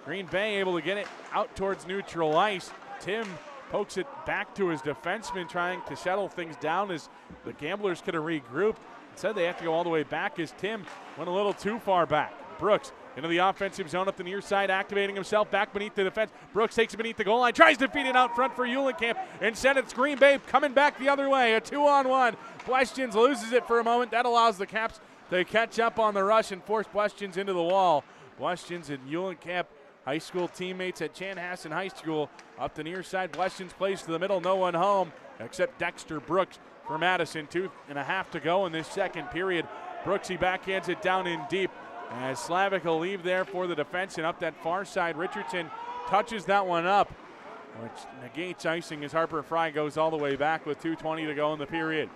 Green Bay able to get it out towards neutral ice. Tim pokes it back to his defenseman, trying to settle things down as the Gamblers could have regrouped. Instead, they have to go all the way back as Tim went a little too far back. Brooks into the offensive zone up the near side, activating himself back beneath the defense. Brooks takes it beneath the goal line, tries to feed it out front for Eulenkamp. Instead, it's Green Bay coming back the other way. A 2-on-1. Blestjens loses it for a moment. That allows the Caps to catch up on the rush and force Blestjens into the wall. Blestjens and Eulenkamp, high school teammates at Chanhassen High School. Up the near side, Blestjens plays to the middle, no one home except Dexter Brooks for Madison. 2.5 to go in this second period. Brooksy backhands it down in deep. As Slavic will leave there for the defense, and up that far side, Richardson touches that one up, which negates icing as Harper Fry goes all the way back with 2:20 to go in the period.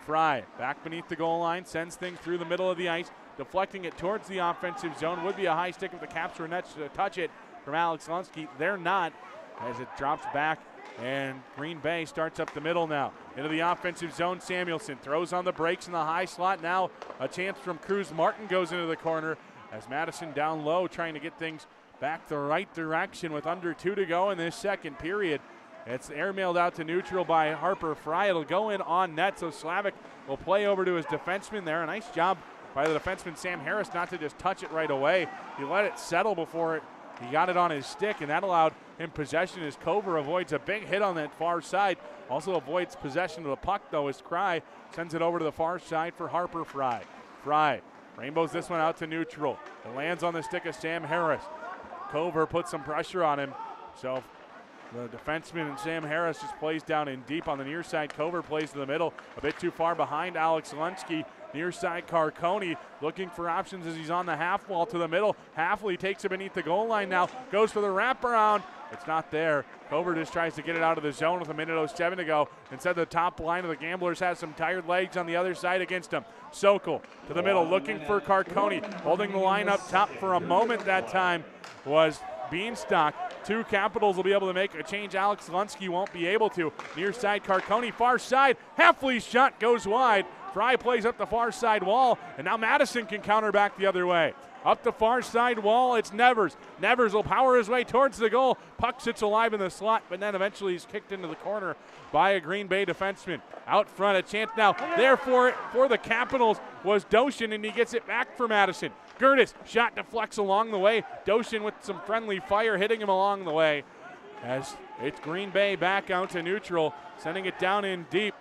Fry back beneath the goal line, sends things through the middle of the ice, deflecting it towards the offensive zone. Would be a high stick if the Caps were net to touch it from Alex Lunsky. They're not, as it drops back, and Green Bay starts up the middle now. Into the offensive zone, Samuelson throws on the brakes in the high slot. Now a chance from Cruz. Martin goes into the corner as Madison down low trying to get things back the right direction with under 2 to go in this second period. It's airmailed out to neutral by Harper Fry. It'll go in on net, so Slavic will play over to his defenseman there. A nice job by the defenseman Sam Harris not to just touch it right away. He let it settle before he got it on his stick, and that allowed him possession as Cover avoids a big hit on that far side. Also avoids possession of the puck, though, as Cry sends it over to the far side for Harper Fry. Fry rainbows this one out to neutral. It lands on the stick of Sam Harris. Cover puts some pressure on him, so the defenseman and Sam Harris just plays down in deep on the near side. Cover plays to the middle, a bit too far behind Alex Lunsky. Near side Carcone looking for options as he's on the half wall to the middle. Halfley takes it beneath the goal line now, goes for the wraparound. It's not there. Cover just tries to get it out of the zone with 1:07 to go. Instead, the top line of the Gamblers has some tired legs on the other side against him. Sokol to the middle looking for Carcone. Holding the line up top for a moment that time was Beanstalk. Two Capitals will be able to make a change. Alex Lunsky won't be able to. Near side Carcone, far side. Halfley's shot goes wide. Fry plays up the far side wall, and now Madison can counter back the other way. Up the far side wall, it's Nevers. Nevers will power his way towards the goal. Puck sits alive in the slot, but then eventually he's kicked into the corner by a Green Bay defenseman. Out front, a chance now. There for the Capitals was Doshin, and he gets it back for Madison. Gertis, shot deflects along the way. Doshin with some friendly fire hitting him along the way. As it's Green Bay back out to neutral, sending it down in deep.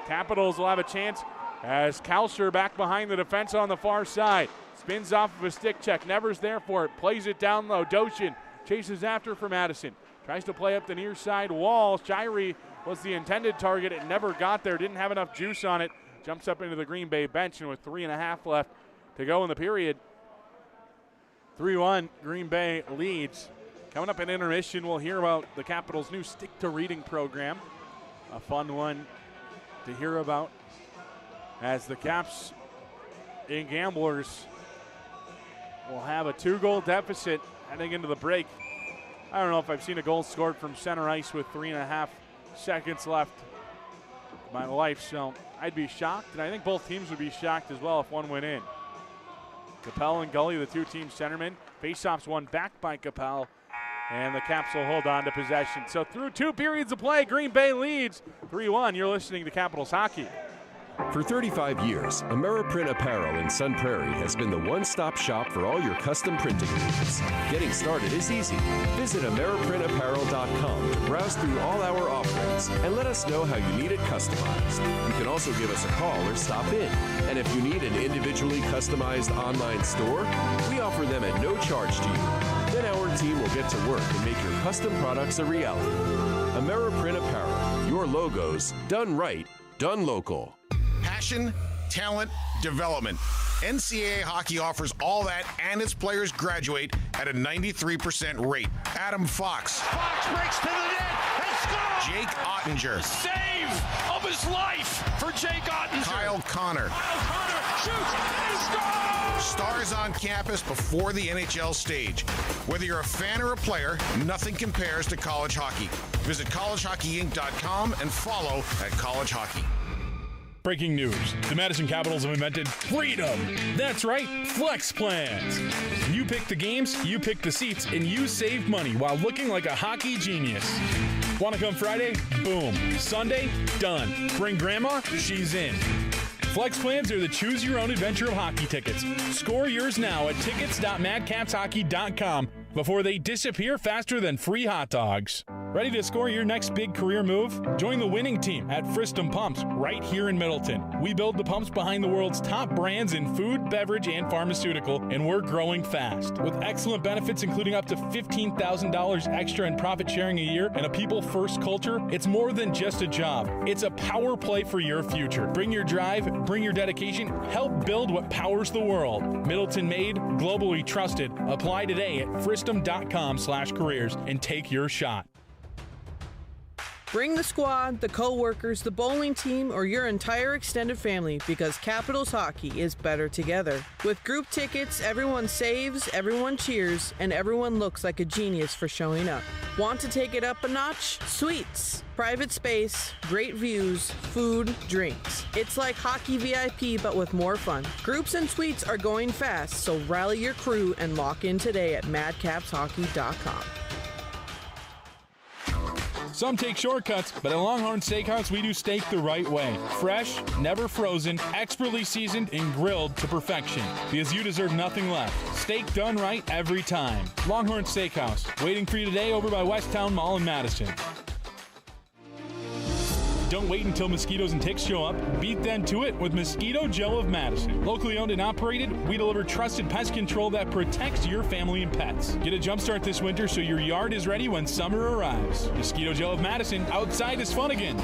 Capitals will have a chance as Kalsher back behind the defense on the far side. Spins off of a stick check. Nevers there for it. Plays it down low. Doshin chases after for Madison. Tries to play up the near side wall. Shirey was the intended target. It never got there. Didn't have enough juice on it. Jumps up into the Green Bay bench, and with 3.5 left to go in the period, 3-1 Green Bay leads. Coming up in intermission, we'll hear about the Capitals' new stick-to-reading program. A fun one to hear about as the Caps and Gamblers will have a 2-goal deficit heading into the break. I don't know if I've seen a goal scored from center ice with 3.5 seconds left in my life, so I'd be shocked, and I think both teams would be shocked as well if one went in. Capel and Gully, the two-team centermen. Faceoffs won back by Capel, and the Caps will hold on to possession. So through 2 periods of play, Green Bay leads 3-1. You're listening to Capitals Hockey. For 35 years, Ameriprint Apparel in Sun Prairie has been the one-stop shop for all your custom printing needs. Getting started is easy. Visit AmeriprinApparel.com to browse through all our offerings and let us know how you need it customized. You can also give us a call or stop in. And if you need an individually customized online store, we offer them at no charge to you. Then our team will get to work and make your custom products a reality. Ameriprint Apparel, your logos done right, done local. Passion, talent, development. NCAA hockey offers all that, and its players graduate at a 93% rate. Adam Fox. Fox breaks to the net and scores! Jake Ottinger. Save of his life for Jake Ottinger. Kyle Connor. Kyle Connor shoots and scores! Stars on campus before the NHL stage. Whether you're a fan or a player, nothing compares to college hockey. Visit collegehockeyinc.com and follow at College Hockey. Breaking news. The Madison Capitals have invented freedom. That's right, flex plans. You pick the games, you pick the seats, and you save money while looking like a hockey genius. Want to come Friday? Boom. Sunday? Done. Bring grandma? She's in. Flex plans are the choose-your-own-adventure of hockey tickets. Score yours now at tickets.madcapshockey.com before they disappear faster than free hot dogs. Ready to score your next big career move? Join the winning team at Fristam Pumps right here in Middleton. We build the pumps behind the world's top brands in food, beverage, and pharmaceutical, and we're growing fast. With excellent benefits including up to $15,000 extra in profit sharing a year and a people-first culture, it's more than just a job. It's a power play for your future. Bring your drive, bring your dedication, help build what powers the world. Middleton made, globally trusted. Apply today at fristam.com/careers and take your shot. Bring the squad, the co-workers, the bowling team, or your entire extended family because Capitals hockey is better together. With group tickets, everyone saves, everyone cheers, and everyone looks like a genius for showing up. Want to take it up a notch? Suites, private space, great views, food, drinks. It's like hockey VIP but with more fun. Groups and suites are going fast, so rally your crew and lock in today at madcapshockey.com. Some take shortcuts, but at Longhorn Steakhouse, we do steak the right way. Fresh, never frozen, expertly seasoned, and grilled to perfection. Because you deserve nothing less. Steak done right every time. Longhorn Steakhouse, waiting for you today over by Westtown Mall in Madison. Don't wait until mosquitoes and ticks show up. Beat them to it with Mosquito Joe of Madison. Locally owned and operated, we deliver trusted pest control that protects your family and pets. Get a jump start this winter so your yard is ready when summer arrives. Mosquito Joe of Madison, outside is fun again.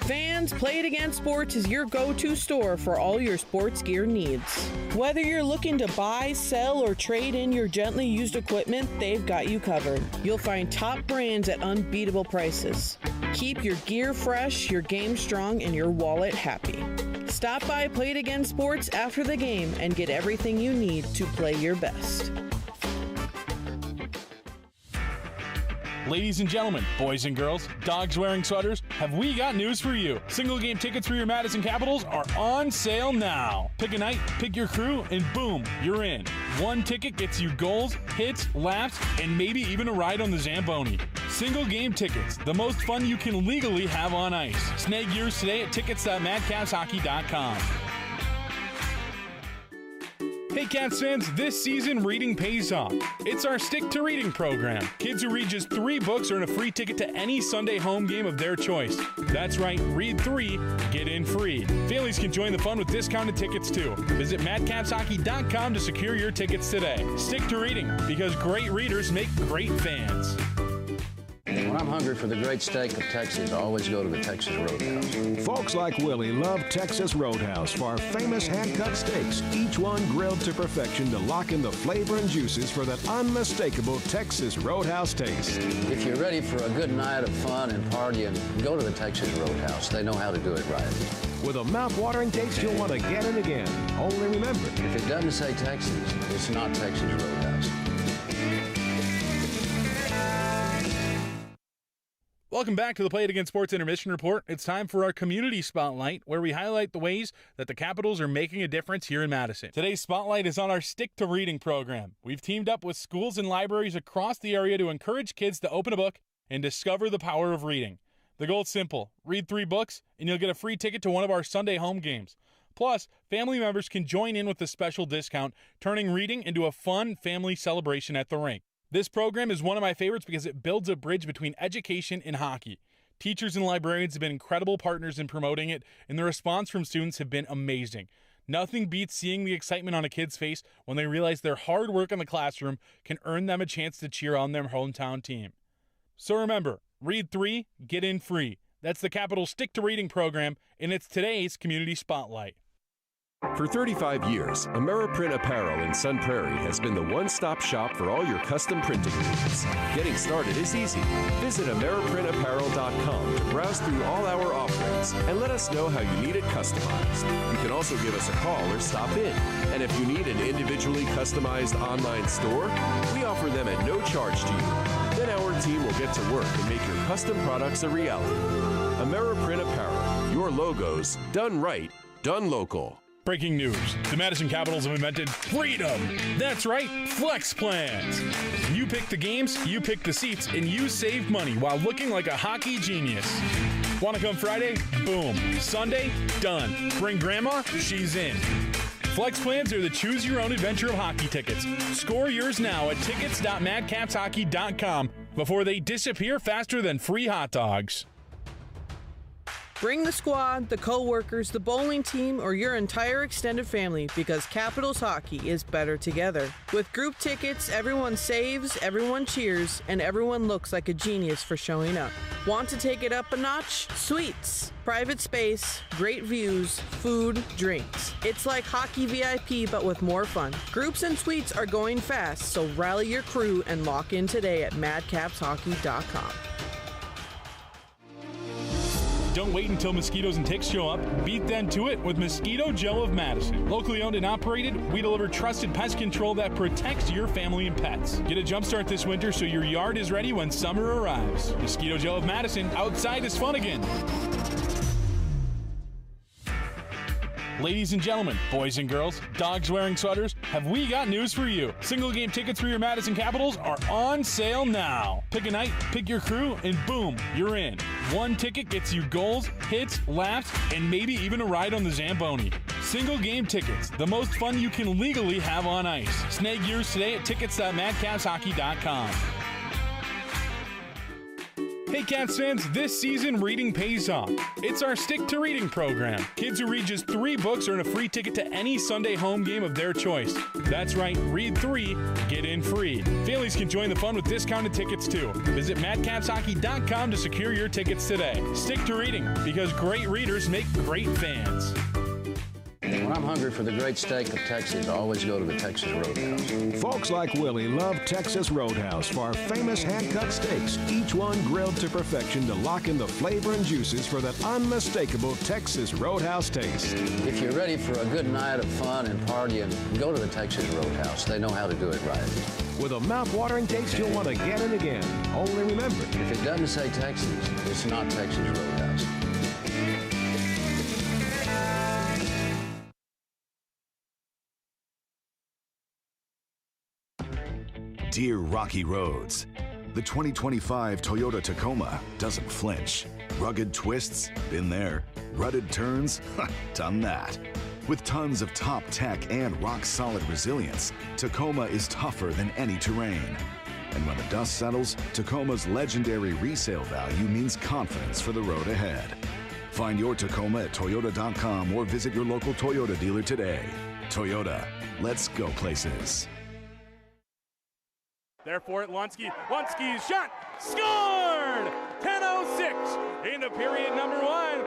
Fans, Play It Again Sports is your go-to store for all your sports gear needs. Whether you're looking to buy, sell, or trade in your gently used equipment, they've got you covered. You'll find top brands at unbeatable prices. Keep your gear fresh, your game strong, and your wallet happy. Stop by Play It Again Sports after the game and get everything you need to play your best. Ladies and gentlemen, boys and girls, dogs wearing sweaters, have we got news for you. Single game tickets for your Madison Capitals are on sale now. Pick a night, pick your crew, and boom, you're in. One ticket gets you goals, hits, laughs, and maybe even a ride on the Zamboni. Single game tickets, the most fun you can legally have on ice. Snag yours today at tickets.madcapshockey.com. Hey Caps fans, this season reading pays off. It's our Stick to Reading program. Kids who read just 3 books earn a free ticket to any Sunday home game of their choice. That's right, read 3, get in free. Families can join the fun with discounted tickets too. Visit madcapshockey.com to secure your tickets today. Stick to reading, because great readers make great fans. When I'm hungry for the great steak of Texas, I always go to the Texas Roadhouse. Folks like Willie love Texas Roadhouse for our famous hand-cut steaks, each one grilled to perfection to lock in the flavor and juices for that unmistakable Texas Roadhouse taste. If you're ready for a good night of fun and partying, go to the Texas Roadhouse. They know how to do it right. With a mouth-watering taste you'll want again and again. Only remember, if it doesn't say Texas, it's not Texas Roadhouse. Welcome back to the Play It Again Sports Intermission Report. It's time for our Community Spotlight, where we highlight the ways that the Capitals are making a difference here in Madison. Today's Spotlight is on our Stick to Reading program. We've teamed up with schools and libraries across the area to encourage kids to open a book and discover the power of reading. The goal is simple. Read 3 books, and you'll get a free ticket to one of our Sunday home games. Plus, family members can join in with a special discount, turning reading into a fun family celebration at the rink. This program is one of my favorites because it builds a bridge between education and hockey. Teachers and librarians have been incredible partners in promoting it, and the response from students have been amazing. Nothing beats seeing the excitement on a kid's face when they realize their hard work in the classroom can earn them a chance to cheer on their hometown team. So remember, read 3, get in free. That's the Capitals Stick to Reading program, and it's today's Community Spotlight. For 35 years, Ameriprint Apparel in Sun Prairie has been the one-stop shop for all your custom printing needs. Getting started is easy. Visit AmeriprinTapparel.com to browse through all our offerings and let us know how you need it customized. You can also give us a call or stop in. And if you need an individually customized online store, we offer them at no charge to you. Then our team will get to work and make your custom products a reality. Ameriprint Apparel, your logos done right, done local. Breaking news. The Madison Capitals have invented freedom. That's right, flex plans. You pick the games, you pick the seats, and you save money while looking like a hockey genius. Want to come Friday? Boom. Sunday? Done. Bring grandma? She's in. Flex plans are the choose-your-own-adventure of hockey tickets. Score yours now at tickets.madcapshockey.com before they disappear faster than free hot dogs. Bring the squad, the co-workers, the bowling team, or your entire extended family because Capitals hockey is better together. With group tickets, everyone saves, everyone cheers, and everyone looks like a genius for showing up. Want to take it up a notch? Suites. Private space, great views, food, drinks. It's like hockey VIP but with more fun. Groups and suites are going fast, so rally your crew and lock in today at madcapshockey.com. Don't wait until mosquitoes and ticks show up. Beat them to it with Mosquito Joe of Madison. Locally owned and operated, we deliver trusted pest control that protects your family and pets. Get a jump start this winter so your yard is ready when summer arrives. Mosquito Joe of Madison, outside is fun again. Ladies and gentlemen, boys and girls, dogs wearing sweaters, have we got news for you. Single game tickets for your Madison Capitals are on sale now. Pick a night, pick your crew, and boom, you're in. One ticket gets you goals, hits, laps, and maybe even a ride on the Zamboni. Single game tickets, the most fun you can legally have on ice. Snag yours today at tickets.madcapshockey.com. Hey Cats fans, this season reading pays off. It's our Stick to Reading program. Kids who read just 3 books earn a free ticket to any Sunday home game of their choice. That's right, read 3, get in free. Families can join the fun with discounted tickets too. Visit madcapshockey.com to secure your tickets today. Stick to reading, because great readers make great fans. When I'm hungry for the great steak of Texas, I always go to the Texas Roadhouse. Folks like Willie love Texas Roadhouse for our famous hand-cut steaks, each one grilled to perfection to lock in the flavor and juices for that unmistakable Texas Roadhouse taste. If you're ready for a good night of fun and partying, go to the Texas Roadhouse. They know how to do it right. With a mouth-watering taste you'll want again and again. Only remember, if it doesn't say Texas, it's not Texas Roadhouse. Dear Rocky Roads, the 2025 Toyota Tacoma doesn't flinch. Rugged twists? Been there. Rutted turns? Done that. With tons of top tech and rock-solid resilience, Tacoma is tougher than any terrain. And when the dust settles, Tacoma's legendary resale value means confidence for the road ahead. Find your Tacoma at Toyota.com or visit your local Toyota dealer today. Toyota, let's go places. Therefore, Lunsky's shot, scored! 10:06 into period number 1.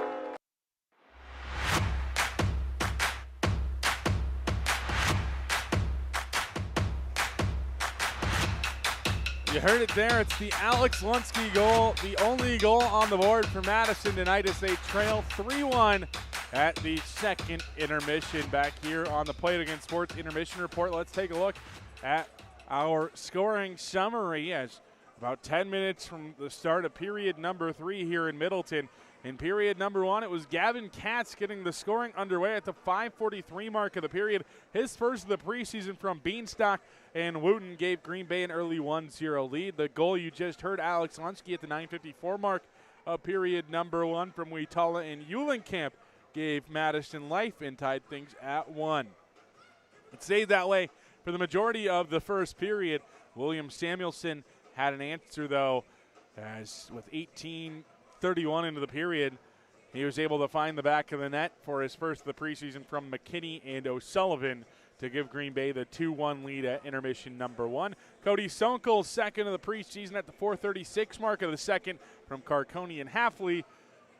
You heard it there, it's the Alex Lunsky goal, the only goal on the board for Madison tonight as they trail 3-1 at the second intermission. Back here on the Play It Again Sports Intermission Report, let's take a look at our scoring summary as about 10 minutes from the start of period number 3 here in Middleton. In period number 1, it was Gavin Katz getting the scoring underway at the 5:43 mark of the period. His first of the preseason from Beanstalk and Wooten gave Green Bay an early 1-0 lead. The goal you just heard, Alex Lunsky, at the 9:54 mark of period number 1 from Weetala and Eulenkamp, gave Madison life and tied things at 1. It stayed that way for the majority of the first period. William Samuelson had an answer, though, as with 18:31 into the period, he was able to find the back of the net for his first of the preseason from McKinney and O'Sullivan to give Green Bay the 2-1 lead at intermission number 1. Cody Sonkel's second of the preseason at the 4:36 mark of the second from Carconi and Halfley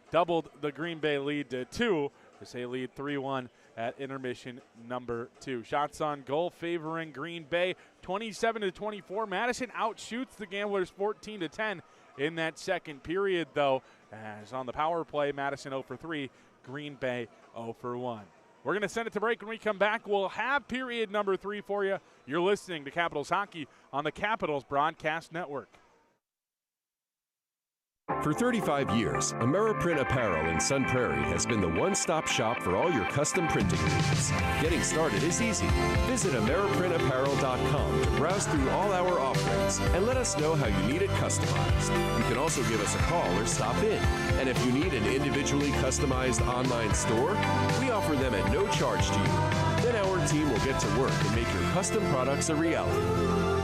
doubled the Green Bay lead to 2 as they lead 3-1 at intermission number 2. Shots on goal favoring Green Bay 27-24. Madison outshoots the Gamblers 14-10 in that second period, though, as on the power play, Madison 0 for 3, Green Bay 0 for 1. We're going to send it to break. When we come back, we'll have period number 3 for you. You're listening to Capitals Hockey on the Capitals Broadcast Network. For 35 years, AmeriPrint Apparel in Sun Prairie has been the one-stop shop for all your custom printing needs. Getting started is easy. Visit AmeriPrintApparel.com to browse through all our offerings and let us know how you need it customized. You can also give us a call or stop in. And if you need an individually customized online store, we offer them at no charge to you. Then our team will get to work and make your custom products a reality.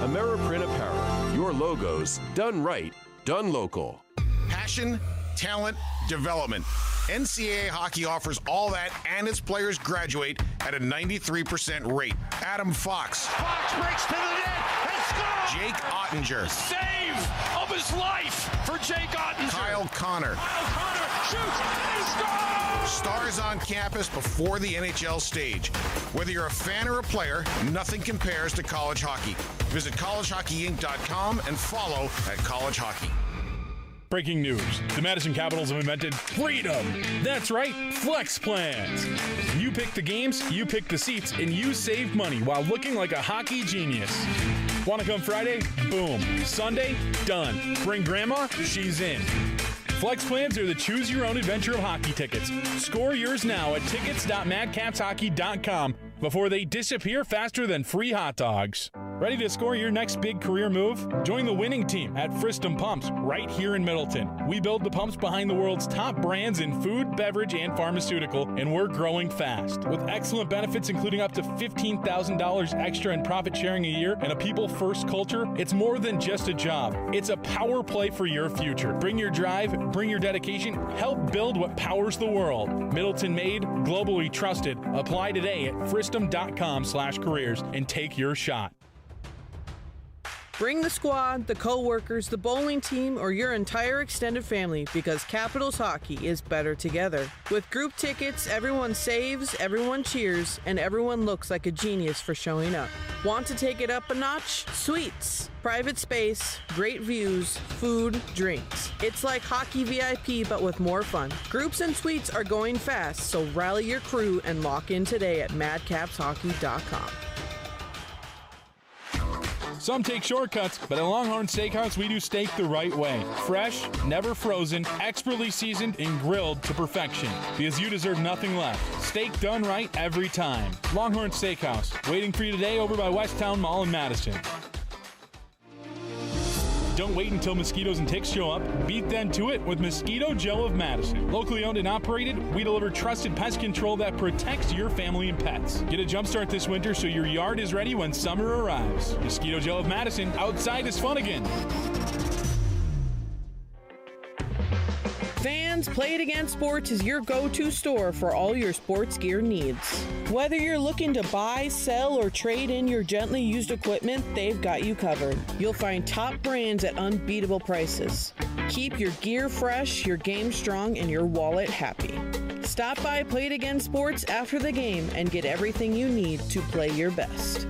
AmeriPrint Apparel, your logos done right, done local. Passion, talent, development. NCAA hockey offers all that, and its players graduate at a 93% rate. Adam Fox. Fox breaks to the net and scores! Jake Ottinger. Save of his life for Jake Ottinger. Kyle Connor. Kyle Connor shoots and he scores! Stars on campus before the NHL stage. Whether you're a fan or a player, nothing compares to college hockey. Visit collegehockeyinc.com and follow at College Hockey. Breaking news. The Madison Capitals have invented freedom. That's right, Flex Plans. You pick the games, you pick the seats, and you save money while looking like a hockey genius. Want to come Friday? Boom. Sunday? Done. Bring grandma? She's in. Flex Plans are the choose-your-own-adventure of hockey tickets. Score yours now at tickets.madcapshockey.com before they disappear faster than free hot dogs. Ready to score your next big career move? Join the winning team at Fristam Pumps right here in Middleton. We build the pumps behind the world's top brands in food, beverage, and pharmaceutical, and we're growing fast. With excellent benefits including up to $15,000 extra in profit sharing a year and a people-first culture, it's more than just a job. It's a power play for your future. Bring your drive, bring your dedication, help build what powers the world. Middleton made, globally trusted. Apply today at fristam.com/careers and take your shot. Bring the squad, the co-workers, the bowling team, or your entire extended family because Capitals hockey is better together. With group tickets, everyone saves, everyone cheers, and everyone looks like a genius for showing up. Want to take it up a notch? Suites, private space, great views, food, drinks. It's like hockey VIP but with more fun. Groups and suites are going fast, so rally your crew and lock in today at madcapshockey.com. Some take shortcuts, but at Longhorn Steakhouse, we do steak the right way. Fresh, never frozen, expertly seasoned, and grilled to perfection. Because you deserve nothing less. Steak done right every time. Longhorn Steakhouse, waiting for you today over by Westtown Mall in Madison. Don't wait until mosquitoes and ticks show up. Beat them to it with Mosquito Joe of Madison. Locally owned and operated, we deliver trusted pest control that protects your family and pets. Get a jump start this winter so your yard is ready when summer arrives. Mosquito Joe of Madison, outside is fun again. Fans, Play It Again Sports is your go-to store for all your sports gear needs. Whether you're looking to buy, sell, or trade in your gently used equipment, they've got you covered. You'll find top brands at unbeatable prices. Keep your gear fresh, your game strong, and your wallet happy. Stop by Play It Again Sports after the game and get everything you need to play your best.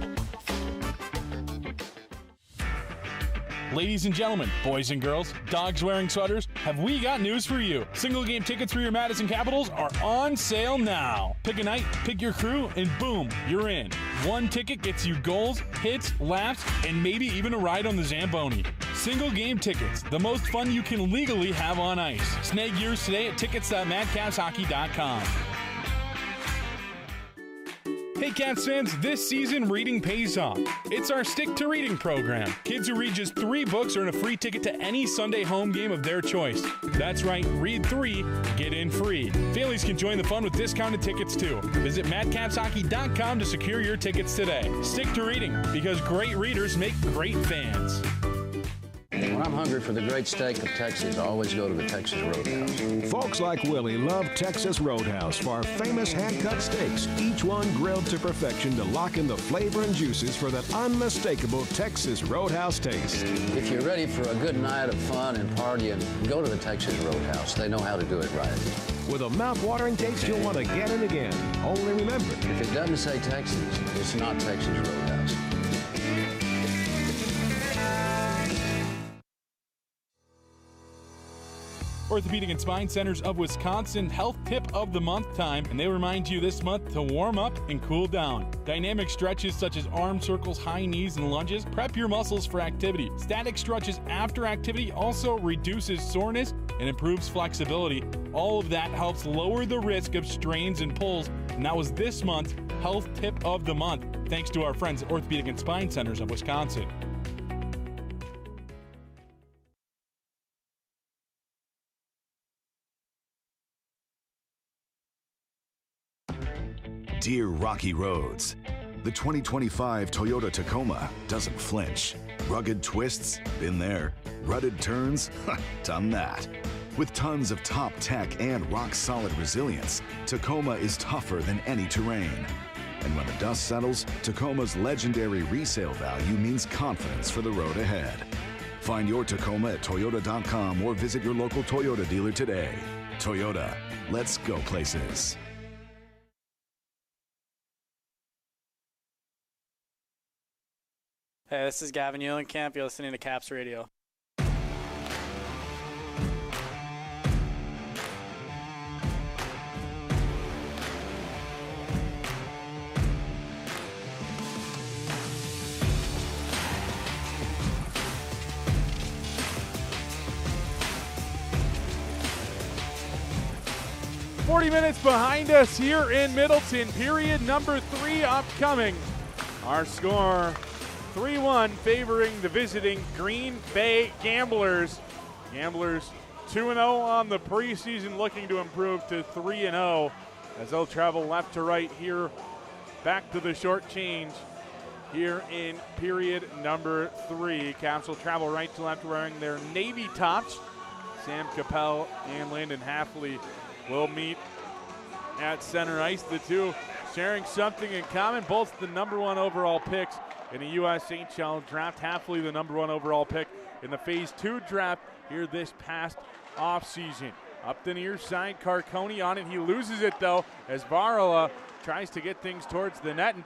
Ladies and gentlemen, boys and girls, dogs wearing sweaters, have we got news for you. Single game tickets for your Madison Capitals are on sale now. Pick a night, pick your crew, and boom, you're in. One ticket gets you goals, hits, laps, and maybe even a ride on the Zamboni. Single game tickets, the most fun you can legally have on ice. Snag yours today at tickets.madcapshockey.com. Hey Caps fans, this season reading pays off. It's our Stick to Reading program. Kids who read just 3 books earn a free ticket to any Sunday home game of their choice. That's right, read 3, get in free. Families can join the fun with discounted tickets too. Visit madcapshockey.com to secure your tickets today. Stick to reading, because great readers make great fans. When I'm hungry for the great steak of Texas, I always go to the Texas Roadhouse. Folks like Willie love Texas Roadhouse for our famous hand-cut steaks, each one grilled to perfection to lock in the flavor and juices for that unmistakable Texas Roadhouse taste. If you're ready for a good night of fun and partying, go to the Texas Roadhouse. They know how to do it right. With a mouth-watering taste you'll want again and again. Only remember, if it doesn't say Texas, it's not Texas Roadhouse. Orthopedic and Spine Centers of Wisconsin Health Tip of the Month time, and they remind you this month to warm up and cool down. Dynamic stretches such as arm circles, high knees, and lunges prep your muscles for activity. Static stretches after activity also reduces soreness and improves flexibility. All of that helps lower the risk of strains and pulls, and that was this month's Health Tip of the Month, thanks to our friends at Orthopedic and Spine Centers of Wisconsin. Dear Rocky Roads, the 2025 Toyota Tacoma doesn't flinch. Rugged twists? Been there. Rutted turns? Done that. With tons of top tech and rock-solid resilience, Tacoma is tougher than any terrain. And when the dust settles, Tacoma's legendary resale value means confidence for the road ahead. Find your Tacoma at Toyota.com or visit your local Toyota dealer today. Toyota, let's go places. Hey, this is Gavin Eulenkamp. You're listening to Caps Radio. Minutes behind us here in Middleton. Period number 3 upcoming. Our score 3-1 favoring the visiting Green Bay Gamblers. Gamblers 2-0 on the preseason, looking to improve to 3-0 as they'll travel left to right here, back to the short change here in period number 3. Caps will travel right to left wearing their navy tops. Sam Capel and Landon Hafley will meet at center ice. The two sharing something in common, both the #1 overall picks in the USHL draft. Hafley, the #1 overall pick in the Phase 2 draft here this past offseason. Up the near side, Carcone on it. He loses it, though, as Varela tries to get things towards the net, and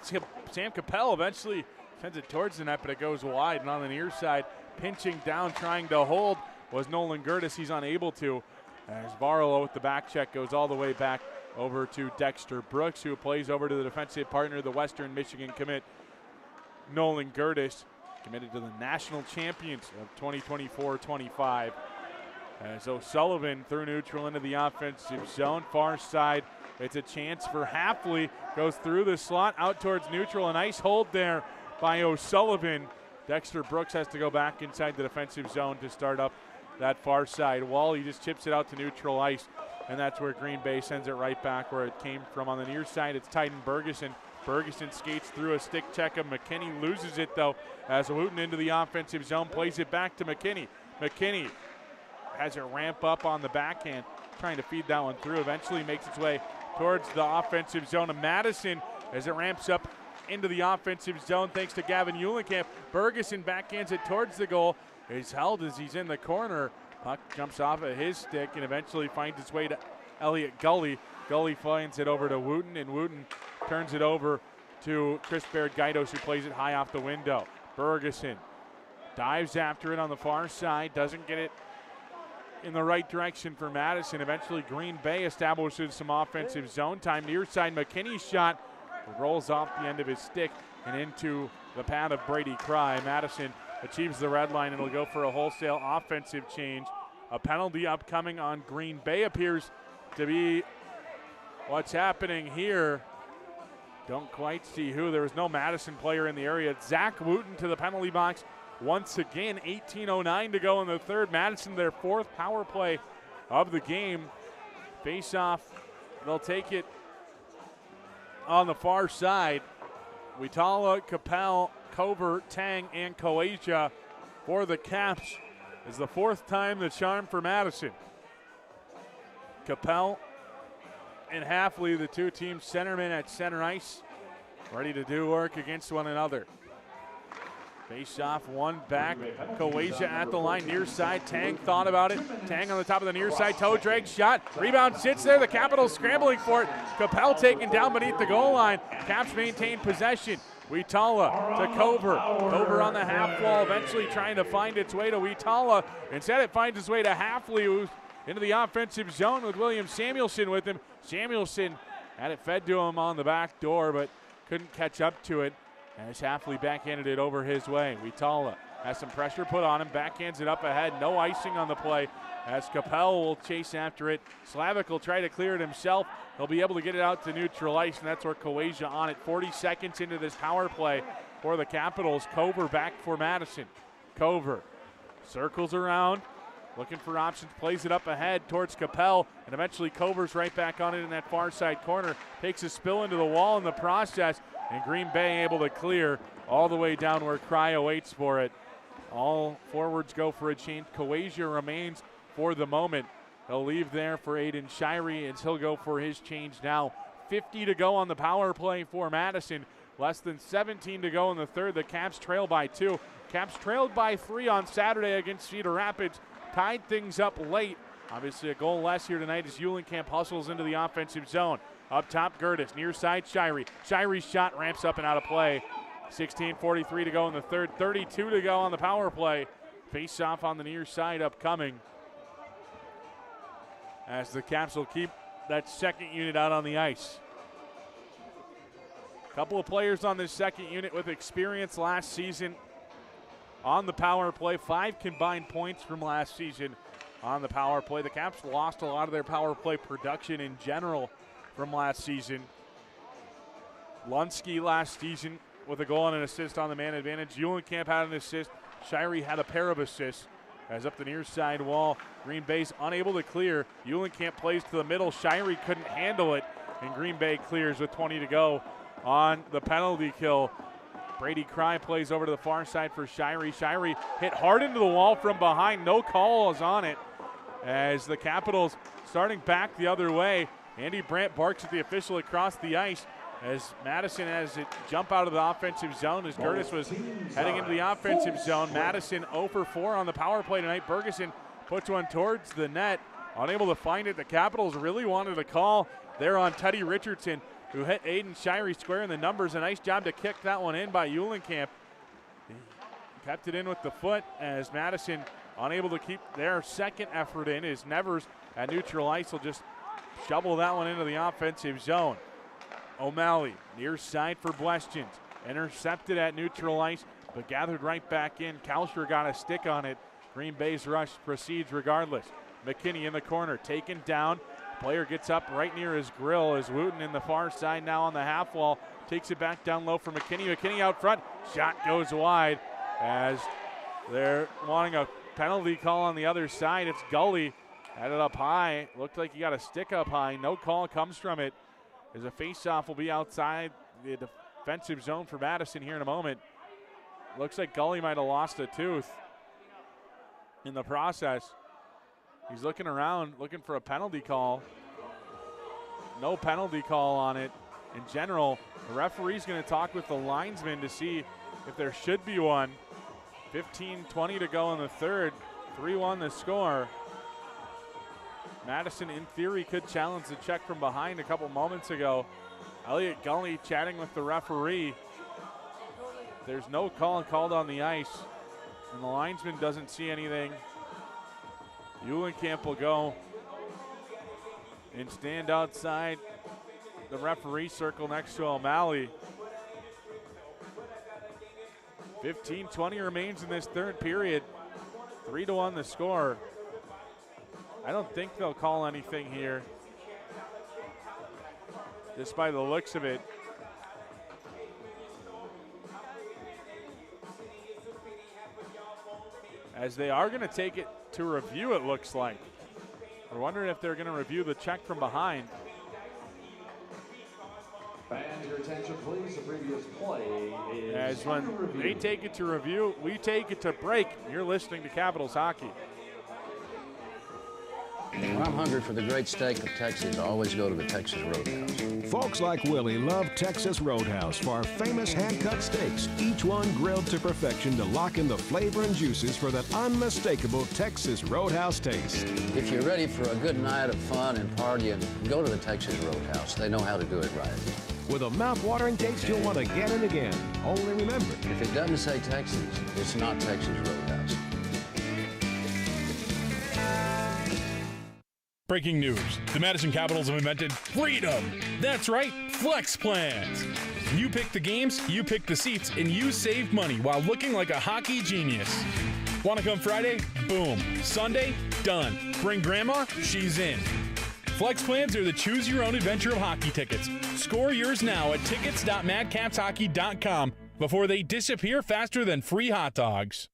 Sam Capel eventually sends it towards the net, but it goes wide. And on the near side, pinching down, trying to hold, was Nolan Gertis. He's unable to, as Varela with the back check goes all the way back over to Dexter Brooks, who plays over to the defensive partner, the Western Michigan commit, Nolan Gertis, committed to the national champions of 2024-25. As O'Sullivan through neutral into the offensive zone, far side, it's a chance for Hafley, goes through the slot, out towards neutral, a nice hold there by O'Sullivan. Dexter Brooks has to go back inside the defensive zone to start up that far side wall. He just chips it out to neutral ice, and that's where Green Bay sends it right back where it came from. On the near side, it's Titan Bergeson. Bergeson skates through a stick check of McKinney, loses it though, as Wooten into the offensive zone, plays it back to McKinney. McKinney has it ramp up on the backhand, trying to feed that one through, eventually makes its way towards the offensive zone of Madison as it ramps up into the offensive zone thanks to Gavin Eulenkamp. Bergeson backhands it towards the goal, is held as he's in the corner. Puck jumps off of his stick and eventually finds its way to Elliot Gully. Gully finds it over to Wooten, and Wooten turns it over to Chris Baird-Gaidos, who plays it high off the window. Bergeson dives after it on the far side, doesn't get it in the right direction for Madison. Eventually Green Bay establishes some offensive zone time. Near side, McKinney's shot rolls off the end of his stick and into the pad of Brady Cry. Madison achieves the red line and will go for a wholesale offensive change. A penalty upcoming on Green Bay appears to be what's happening here. Don't quite see who. There was no Madison player in the area. Zach Wooten to the penalty box once again. 18:09 to go in the third. Madison, their 4th power play of the game. Face off. They'll take it on the far side. Witala, Capel, Cover, Tang, and Koasia for the Caps is the 4th time the charm for Madison. Capel and Hafley, the two team centermen at center ice, ready to do work against one another. Face off, one back. Koasia at the line, near side. Tang thought about it. Tang on the top of the near side, toe drag shot. Rebound sits there. The Capitals scrambling for it. Capel taken down beneath the goal line. Caps maintain possession. Witala to Cover. Cover on the half wall, eventually trying to find its way to Witala. Instead, it finds its way to Hafley, who's into the offensive zone with William Samuelson with him. Samuelson had it fed to him on the back door, but couldn't catch up to it as Hafley backhanded it over his way. Witala has some pressure put on him, backhands it up ahead. No icing on the play as Capel will chase after it. Slavic will try to clear it himself. He'll be able to get it out to neutral ice, and that's where Koasia on it. 40 seconds into this power play for the Capitals. Cover back for Madison. Cover circles around, looking for options, plays it up ahead towards Capel, and eventually Cover's right back on it in that far side corner. Takes a spill into the wall in the process, and Green Bay able to clear all the way down where Cryo waits for it. All forwards go for a change. Koasia remains for the moment He'll leave there for Aiden Shirey as he'll go for his change now. 50 to go on the power play for Madison. Less than 17 to go in the third. The Caps trail by 2. Caps trailed by 3 on Saturday against Cedar Rapids. Tied things up late. Obviously a goal less here tonight as Eulenkamp hustles into the offensive zone. Up top, Gertis. Near side, Shirey. Shire's shot ramps up and out of play. 16:43 to go in the third. 32 to go on the power play. Face off on the near side upcoming. As the Caps will keep that second unit out on the ice. A couple of players on this second unit with experience last season on the power play. 5 combined points from last season on the power play. The Caps lost a lot of their power play production in general from last season. Lunsky last season with a goal and an assist on the man advantage. Eulenkamp had an assist. Shirey had a pair of assists. As up the near side wall, Green Bay's unable to clear. Eulenkamp plays to the middle. Shirey couldn't handle it, and Green Bay clears with 20 to go on the penalty kill. Brady Cry plays over to the far side for Shirey. Shirey hit hard into the wall from behind. No call is on it as the Capitals starting back the other way. Andy Brandt barks at the official across the ice as Madison has it jump out of the offensive zone as Gertis was heading into the offensive zone. Madison 0 for 4 on the power play tonight. Bergeson puts one towards the net. Unable to find it. The Capitals really wanted a call there on Teddy Richardson, who hit Aiden Shirey square in the numbers. A nice job to kick that one in by Eulenkamp. He kept it in with the foot as Madison unable to keep their second effort in as Nevers at neutral ice will just shovel that one into the offensive zone. O'Malley near side for Blestjens. Intercepted at neutral ice, but gathered right back in. Kalsher got a stick on it. Green Bay's rush proceeds regardless. McKinney in the corner, taken down. Player gets up right near his grill as Wooten in the far side now on the half wall. Takes it back down low for McKinney. McKinney out front. Shot goes wide as they're wanting a penalty call on the other side. It's Gully. Had it up high. Looked like he got a stick up high. No call comes from it. As a face-off will be outside the defensive zone for Madison here in a moment. Looks like Gully might have lost a tooth in the process. He's looking around, looking for a penalty call. No penalty call on it. In general, the referee's going to talk with the linesman to see if there should be one. 15:20 to go in the third. 3-1 the score. Madison, in theory, could challenge the check from behind a couple moments ago. Elliot Gully chatting with the referee. There's no call called on the ice, and the linesman doesn't see anything. Eulenkamp will go and stand outside the referee circle next to O'Malley. 15:20 remains in this third period. 3-1 the score. I don't think they'll call anything here, just by the looks of it. As they are going to take it to review, it looks like. We're wondering if they're going to review the check from behind. Fans, your attention please. The previous play is as when they take it to review, we take it to break. You're listening to Capitals Hockey. When I'm hungry for the great steak of Texas, I always go to the Texas Roadhouse. Folks like Willie love Texas Roadhouse for our famous hand-cut steaks, each one grilled to perfection to lock in the flavor and juices for that unmistakable Texas Roadhouse taste. If you're ready for a good night of fun and partying, go to the Texas Roadhouse. They know how to do it right. With a mouth-watering taste you'll want again and again. Only remember, if it doesn't say Texas, it's not Texas Roadhouse. Breaking news. The Madison Capitals have invented freedom. That's right, Flex Plans. You pick the games, you pick the seats, and you save money while looking like a hockey genius. Want to come Friday? Boom. Sunday? Done. Bring grandma? She's in. Flex Plans are the choose-your-own-adventure of hockey tickets. Score yours now at tickets.madcapshockey.com before they disappear faster than free hot dogs.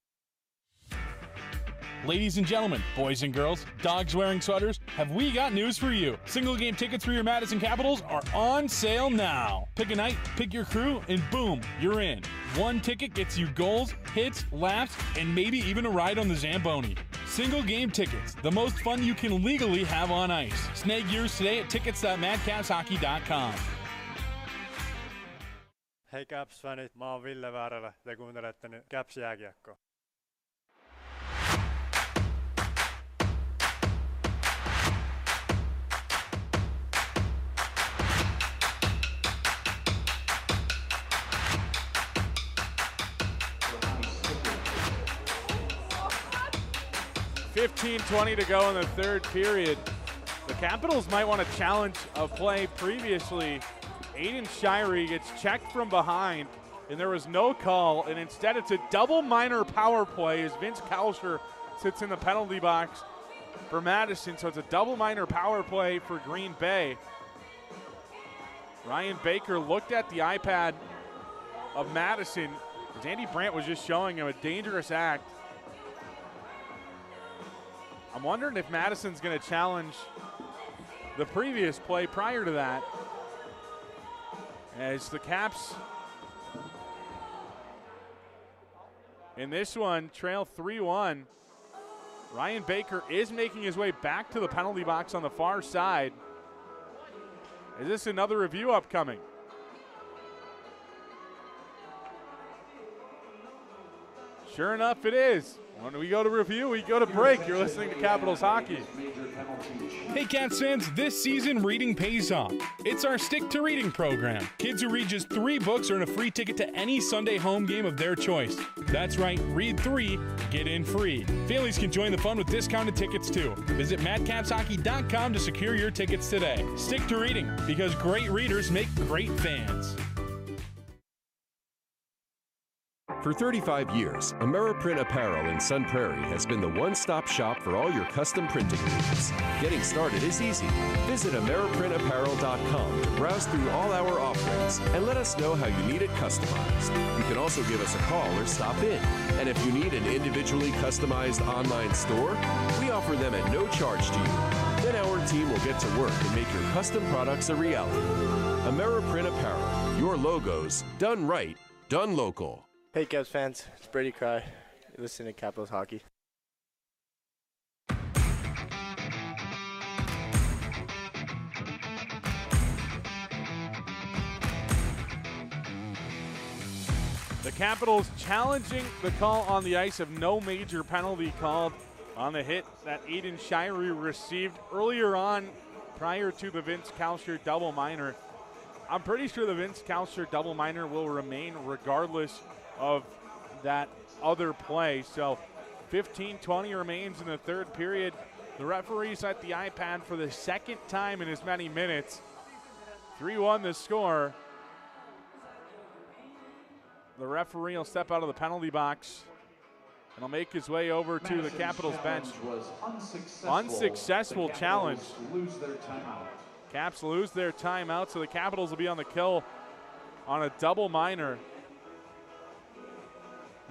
Ladies and gentlemen, boys and girls, dogs wearing sweaters, have we got news for you. Single game tickets for your Madison Capitals are on sale now. Pick a night, pick your crew, and boom, you're in. One ticket gets you goals, hits, laughs, and maybe even a ride on the Zamboni. Single game tickets, the most fun you can legally have on ice. Snag yours today at tickets.madcapshockey.com. Hei Caps-fanit, mä oon Ville Väärälä. Te kuuntelette nyt Caps-jääkiekkoa. $15:20 to go in the third period. The Capitals might want to challenge a play previously. Aiden Shirey gets checked from behind, and there was no call, and instead it's a double minor power play as Vince Kalsher sits in the penalty box for Madison, so it's a double minor power play for Green Bay. Ryan Baker looked at the iPad of Madison as Andy Brandt was just showing him a dangerous act. I'm wondering if Madison's going to challenge the previous play prior to that, as the Caps in this one trail 3-1. Ryan Baker is making his way back to the penalty box on the far side. Is this another review upcoming? Sure enough, it is. When we go to review, we go to break. You're listening to Capitals Hockey. Hey Caps fans, this season reading pays off. It's our Stick to Reading program. Kids who read just 3 books earn a free ticket to any Sunday home game of their choice. That's right, read 3, get in free. Families can join the fun with discounted tickets too. Visit madcapshockey.com to secure your tickets today. Stick to reading, because great readers make great fans. For 35 years, Ameriprint Apparel in Sun Prairie has been the one-stop shop for all your custom printing needs. Getting started is easy. Visit AmeriprinApparel.com to browse through all our offerings and let us know how you need it customized. You can also give us a call or stop in. And if you need an individually customized online store, we offer them at no charge to you. Then our team will get to work and make your custom products a reality. Ameriprint Apparel, your logos, done right, done local. Hey Caps fans, it's Brady Cry. You're listening to Capitals Hockey. The Capitals challenging the call on the ice of no major penalty called on the hit that Aiden Shirey received earlier on prior to the Vince Kalsher double minor. I'm pretty sure the Vince Kalsher double minor will remain regardless of that other play. So 15:20 remains in the third period. The referee's at the iPad for the second time in as many minutes. 3-1 the score. The referee will step out of the penalty box and he'll make his way over to the Capitals bench. Unsuccessful challenge. Caps lose their timeout, so the Capitals will be on the kill on a double minor.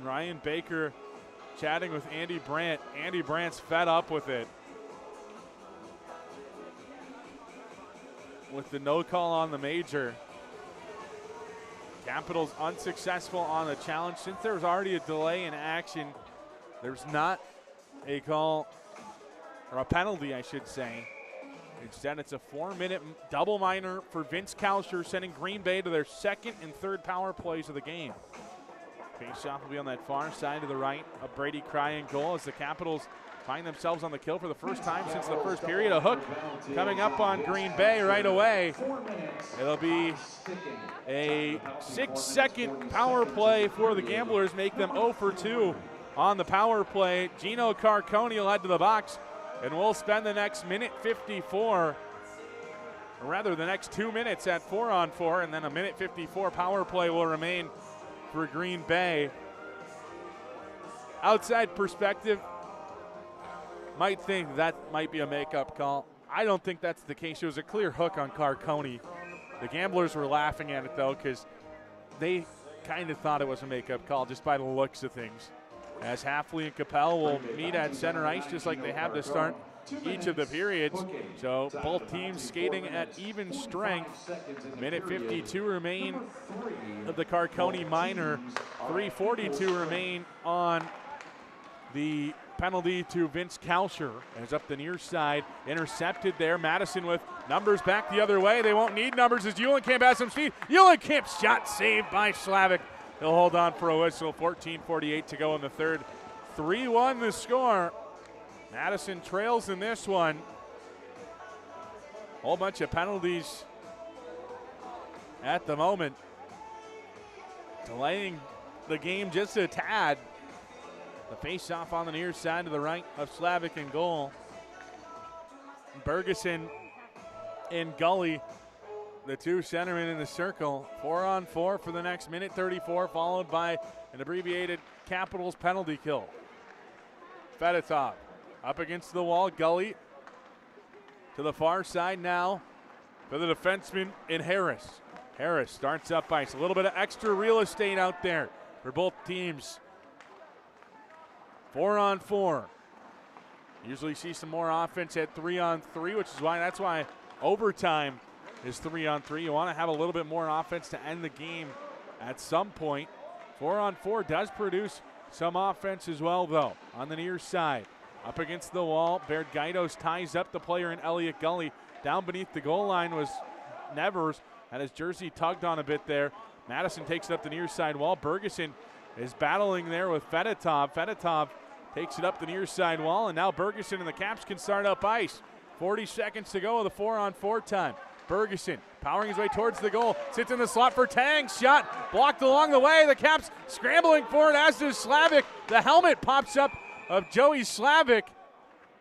Ryan Baker chatting with Andy Brandt. Andy Brandt's fed up with it. With the no call on the major. Capitals unsuccessful on the challenge. Since there was already a delay in action, there's not a call, or a penalty, I should say. Instead, it's a 4-minute double minor for Vince Kalsher, sending Green Bay to their second and third power plays of the game. Faceoff will be on that far side to the right of Brady Cry in goal as the Capitals find themselves on the kill for the first time since the first period. A hook coming up on Green Bay right away. It'll be a 6-second power play for the Gamblers, make them 0 for 2 on the power play. Gino Carcone will head to the box, and we'll spend the next minute 54, or rather the next 2 minutes at 4-on-4, and then a minute 54 power play will remain for Green Bay. Outside perspective, might think that might be a makeup call. I don't think that's the case. It was a clear hook on Carcone. The Gamblers were laughing at it, though, because they kind of thought it was a makeup call just by the looks of things. As Hafley and Capel will meet at center ice just like they have to start each of the periods. So both teams skating at even strength. Minute 52 remain of the Carcone minor. 3:42 remain on the penalty to Vince Kalscher. As up the near side, intercepted there. Madison with numbers back the other way. They won't need numbers as Eulenkamp has some speed. Eulenkamp's shot saved by Slavik. He'll hold on for a whistle. 14:48 to go in the third. 3-1 the score. Madison trails in this one. Whole bunch of penalties at the moment, delaying the game just a tad. The face-off on the near side to the right of Slavik in goal. Bergeson and Gully, the two centermen in the circle. 4-on-4 for the next minute 34, followed by an abbreviated Capitals penalty kill. Fedotov up against the wall. Gully to the far side now for the defenseman in Harris. Harris starts up ice. A little bit of extra real estate out there for both teams. 4-on-4. Usually see some more offense at 3-on-3, which is why overtime is 3-on-3. You want to have a little bit more offense to end the game at some point. 4-on-4 does produce some offense as well, though. On the near side, up against the wall, Bergaitos ties up the player in Elliot Gully. Down beneath the goal line was Nevers. Had his jersey tugged on a bit there. Madison takes it up the near side wall. Bergeson is battling there with Fedotov. Fedotov takes it up the near side wall, and now Bergeson and the Caps can start up ice. 40 seconds to go of the 4-on-4 time. Bergeson powering his way towards the goal. Sits in the slot for Tang. Shot blocked along the way. The Caps scrambling for it, as does Slavik. The helmet pops up of Joey Slavik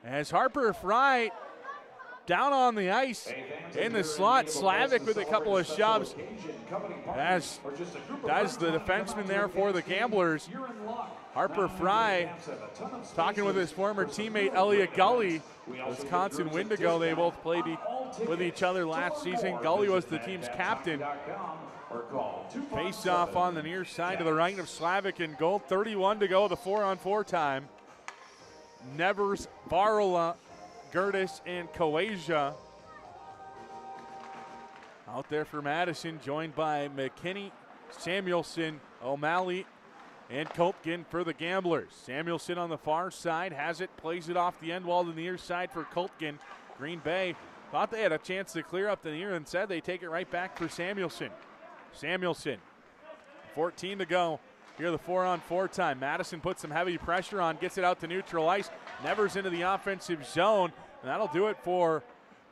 as Harper Fry down on the ice in the slot. Slavik with a couple of shoves, as does the defenseman there for the Gamblers. Harper Fry talking with his former teammate Elliot Gully. Wisconsin Wendigo, they both played with each other last season. Gully was the team's captain. Face off on the near side to the right of Slavik in goal. 31 to go, the 4-on-4 time. Nevers, Barola, Gertis, and Kowasia out there for Madison, joined by McKinney, Samuelson, O'Malley, and Koltgen for the Gamblers. Samuelson on the far side has it, plays it off the end wall to the near side for Koltgen. Green Bay thought they had a chance to clear up the near, and said they take it right back for Samuelson. Samuelson, 14 to go. Here the 4-on-4 time. Madison puts some heavy pressure on, gets it out to neutral ice. Nevers into the offensive zone, and that'll do it for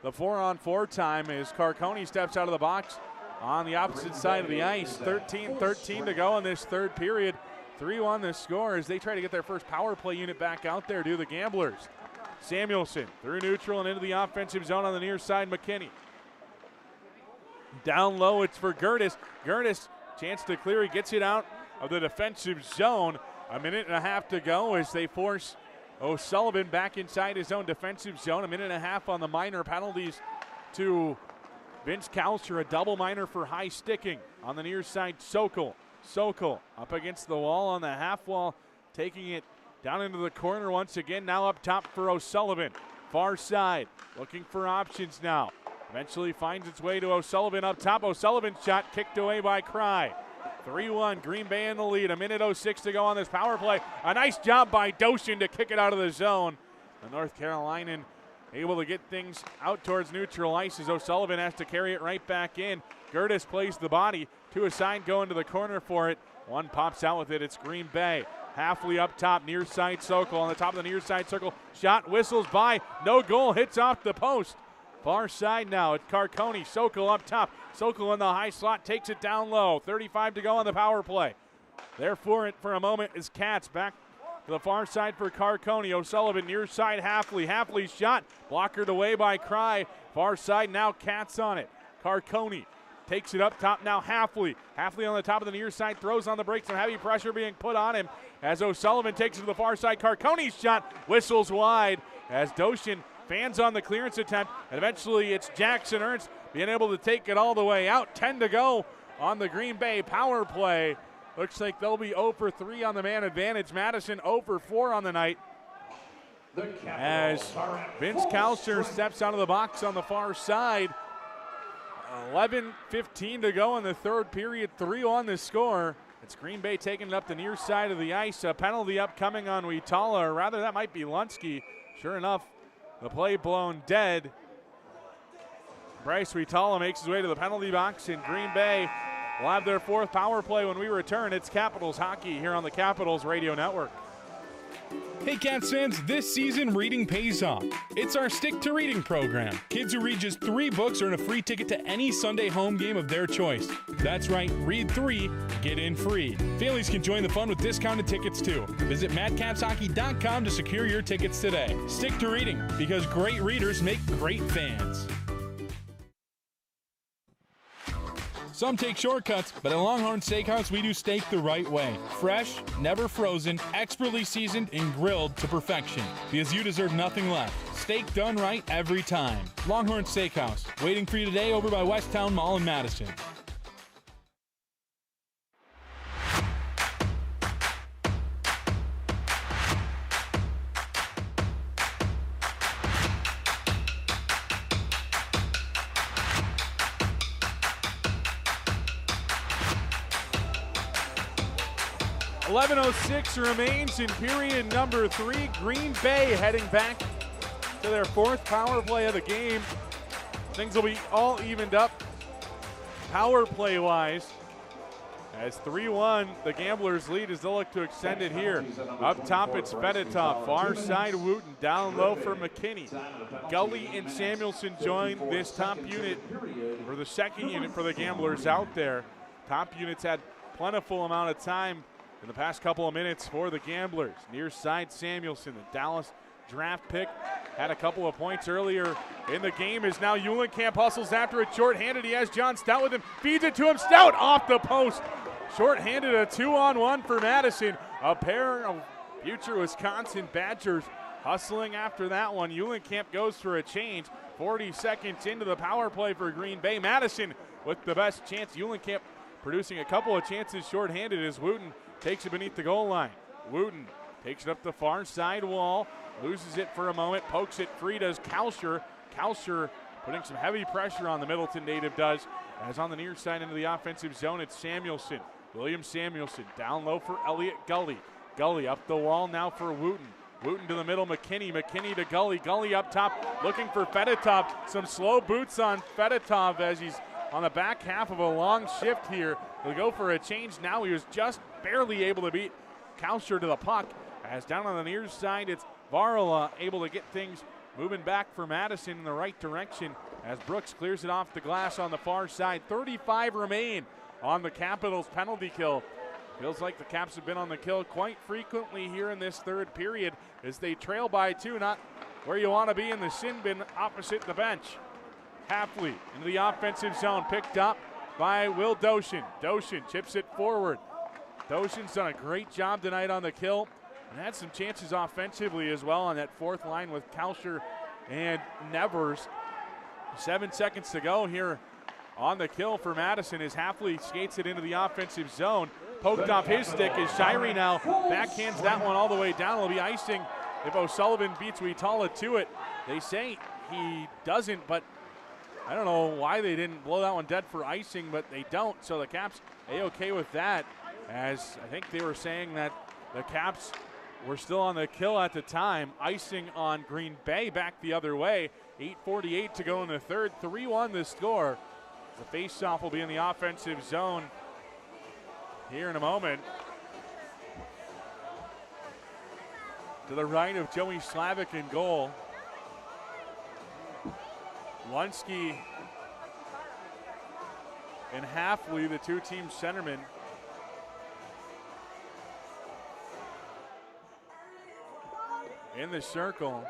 the 4-on-4 time as Carconi steps out of the box on the opposite side of the ice. 13 to go in this third period. 3-1 the score as they try to get their first power play unit back out there, do the Gamblers. Samuelson through neutral and into the offensive zone on the near side, McKinney. Down low, it's for Gertis. Gertis, chance to clear, he gets it out of the defensive zone. A minute and a half to go as they force O'Sullivan back inside his own defensive zone. A minute and a half on the minor penalties to Vince Kalscher, a double minor for high sticking. On the near side, Sokol up against the wall on the half wall, taking it down into the corner once again. Now up top for O'Sullivan. Far side, looking for options now. Eventually finds its way to O'Sullivan up top. O'Sullivan's shot kicked away by Cry. 3-1, Green Bay in the lead. A minute 06 to go on this power play. A nice job by Doshin to kick it out of the zone. The North Carolinian able to get things out towards neutral ice as O'Sullivan has to carry it right back in. Gertis plays the body. Two aside going to the corner for it. One pops out with it. It's Green Bay. Halfley up top, near side Sokol on the top of the near side circle. Shot whistles by. No goal. Hits off the post. Far side now, it's Carconi. Sokol up top. Sokol in the high slot, takes it down low. 35 to go on the power play. There for it for a moment is Katz. Back to the far side for Carconi. O'Sullivan near side, Halfley. Halfley's shot blockered away by Cry. Far side now, Katz on it. Carconi takes it up top now, Halfley. Halfley on the top of the near side, throws on the brakes. Some heavy pressure being put on him as O'Sullivan takes it to the far side. Carconi's shot whistles wide as Doshin fans on the clearance attempt, and eventually it's Jackson Ernst being able to take it all the way out. 10 to go on the Green Bay power play. Looks like they'll be 0 for 3 on the man advantage. Madison 0 for 4 on the night as Vince Kalscher steps out of the box on the far side. 11:15 to go in the third period. 3-1 the score It's Green Bay taking it up the near side of the ice. A penalty upcoming on Witala, or rather that might be Lunsky. Sure enough, the play blown dead. Bryce Witala makes his way to the penalty box, and Green Bay will have their 4th power play when we return. It's Capitals hockey here on the Capitals Radio Network. Hey Caps fans, this season reading pays off. It's our Stick to Reading program. Kids who read just 3 books earn a free ticket to any Sunday home game of their choice. That's right, read 3, get in free. Families can join the fun with discounted tickets too. Visit madcapshockey.com to secure your tickets today. Stick to reading, because great readers make great fans. Some take shortcuts, but at Longhorn Steakhouse, we do steak the right way. Fresh, never frozen, expertly seasoned, and grilled to perfection. Because you deserve nothing less. Steak done right every time. Longhorn Steakhouse, waiting for you today over by Westtown Mall in Madison. .11:06 remains in period number 3. Green Bay heading back to their 4th power play of the game. Things will be all evened up power play wise. As 3-1, the Gamblers lead as they'll look to extend it here. Up top, it's Fedotov. Far side, Wooten. Down low for McKinney. Gully and Samuelson join this top unit, or the second unit for the Gamblers out there. Top units had plentiful amount of time in the past couple of minutes for the Gamblers. Near side, Samuelson, the Dallas draft pick, had a couple of points earlier in the game. Is now Eulenkamp hustles after it shorthanded. He has John Stout with him, feeds it to him. Stout off the post. Shorthanded, a 2-on-1 for Madison. A pair of future Wisconsin Badgers hustling after that one. Eulenkamp goes for a change. 40 seconds into the power play for Green Bay. Madison with the best chance. Eulenkamp producing a couple of chances shorthanded as Wooten takes it beneath the goal line. Wooten takes it up the far side wall, loses it for a moment, pokes it free, does Kalsher. Kalsher putting some heavy pressure on the Middleton native does, as on the near side into the offensive zone, it's Samuelson. William Samuelson down low for Elliott Gully. Gully up the wall now for Wooten. Wooten to the middle, McKinney. McKinney to Gully. Gully up top looking for Fedotov. Some slow boots on Fedotov as he's on the back half of a long shift here. He'll go for a change now. He was just barely able to beat Kalsher to the puck. As down on the near side, it's Varela able to get things moving back for Madison in the right direction as Brooks clears it off the glass on the far side. 35 remain on the Capitals penalty kill. Feels like the Caps have been on the kill quite frequently here in this 3rd period as they trail by 2, not where you want to be in the sin bin opposite the bench. Hafley into the offensive zone, picked up by Will Doshin. Doshin chips it forward. Doshin's done a great job tonight on the kill and had some chances offensively as well on that 4th line with Kalsher and Nevers. 7 seconds to go here on the kill for Madison as Hafley skates it into the offensive zone. Poked off his stick as Shirey now backhands that one all the way down. It'll be icing if O'Sullivan beats Witala to it. They say he doesn't, but I don't know why they didn't blow that one dead for icing, but they don't. So the Caps A-okay with that, as I think they were saying that the Caps were still on the kill at the time. Icing on Green Bay back the other way. 8:48 to go in the 3rd. 3-1 the score. The face-off will be in the offensive zone here in a moment. To the right of Joey Slavic in goal. Lunsky and Hafley, the 2-team centermen. In the circle.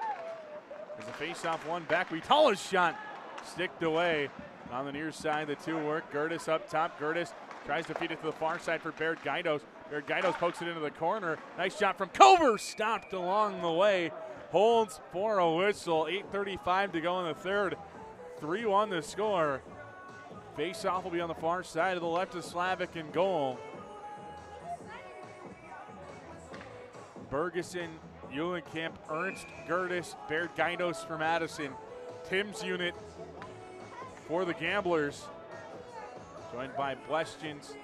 As the face-off one back. Witala's shot sticked away. On the near side, the 2 work. Gertis up top. Gertis tries to feed it to the far side for Baird Gaidos. Baird Gaidos pokes it into the corner. Nice shot from Cover. Stopped along the way. Holds for a whistle. 8:35 to go in the 3rd. 3-1 the score. Face-off will be on the far side. To the left of Slavic in goal. Bergeson, Eulenkamp, Ernst, Gertis, Baird Gaidos for Madison. Tim's unit for the Gamblers, joined by Blestjens,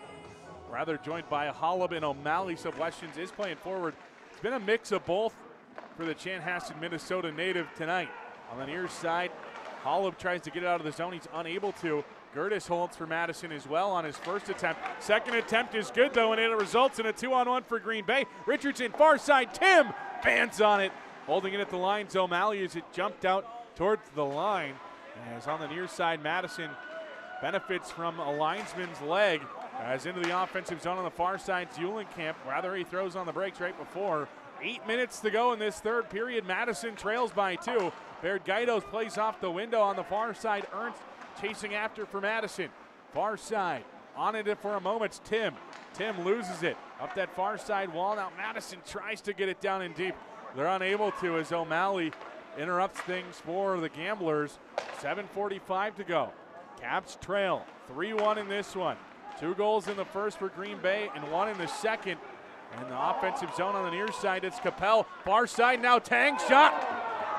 rather joined by Holub and O'Malley. So Westchans is playing forward. It's been a mix of both for the Chanhassen, Minnesota native tonight. On the near side, Holub tries to get it out of the zone. He's unable to. Gertis holds for Madison as well on his first attempt. Second attempt is good, though, and it results in a 2-on-1 for Green Bay. Richardson, far side, Tim bands on it. Holding it at the lines, O'Malley as it jumped out towards the line. As on the near side, Madison benefits from a linesman's leg. As into the offensive zone on the far side, Zuhlenkamp. Rather, he throws on the brakes right before. 8 minutes to go in this third period. Madison trails by 2. Baird Gaidos plays off the window on the far side. Ernst chasing after for Madison. Far side, on it for a moment, Tim. Tim loses it up that far side wall. Now Madison tries to get it down in deep. They're unable to as O'Malley interrupts things for the Gamblers. 7:45 to go. Caps trail 3-1 in this one. 2 goals in the first for Green Bay and 1 in the second. In the offensive zone on the near side, it's Capel. Far side now, Tang shot.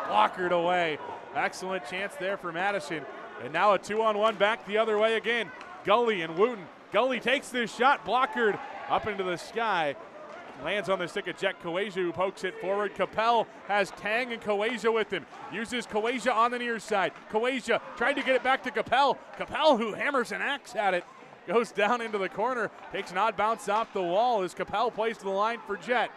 Blockered away. Excellent chance there for Madison. And now a 2-on-1 back the other way again. Gully and Wooten. Gully takes this shot, blockered up into the sky. Lands on the stick of Jet Kawaja, who pokes it forward. Capel has Tang and Kawaja with him. Uses Kawaja on the near side. Kawaja tried to get it back to Capel. Capel, who hammers an axe at it, goes down into the corner. Takes an odd bounce off the wall as Capel plays to the line for Jet.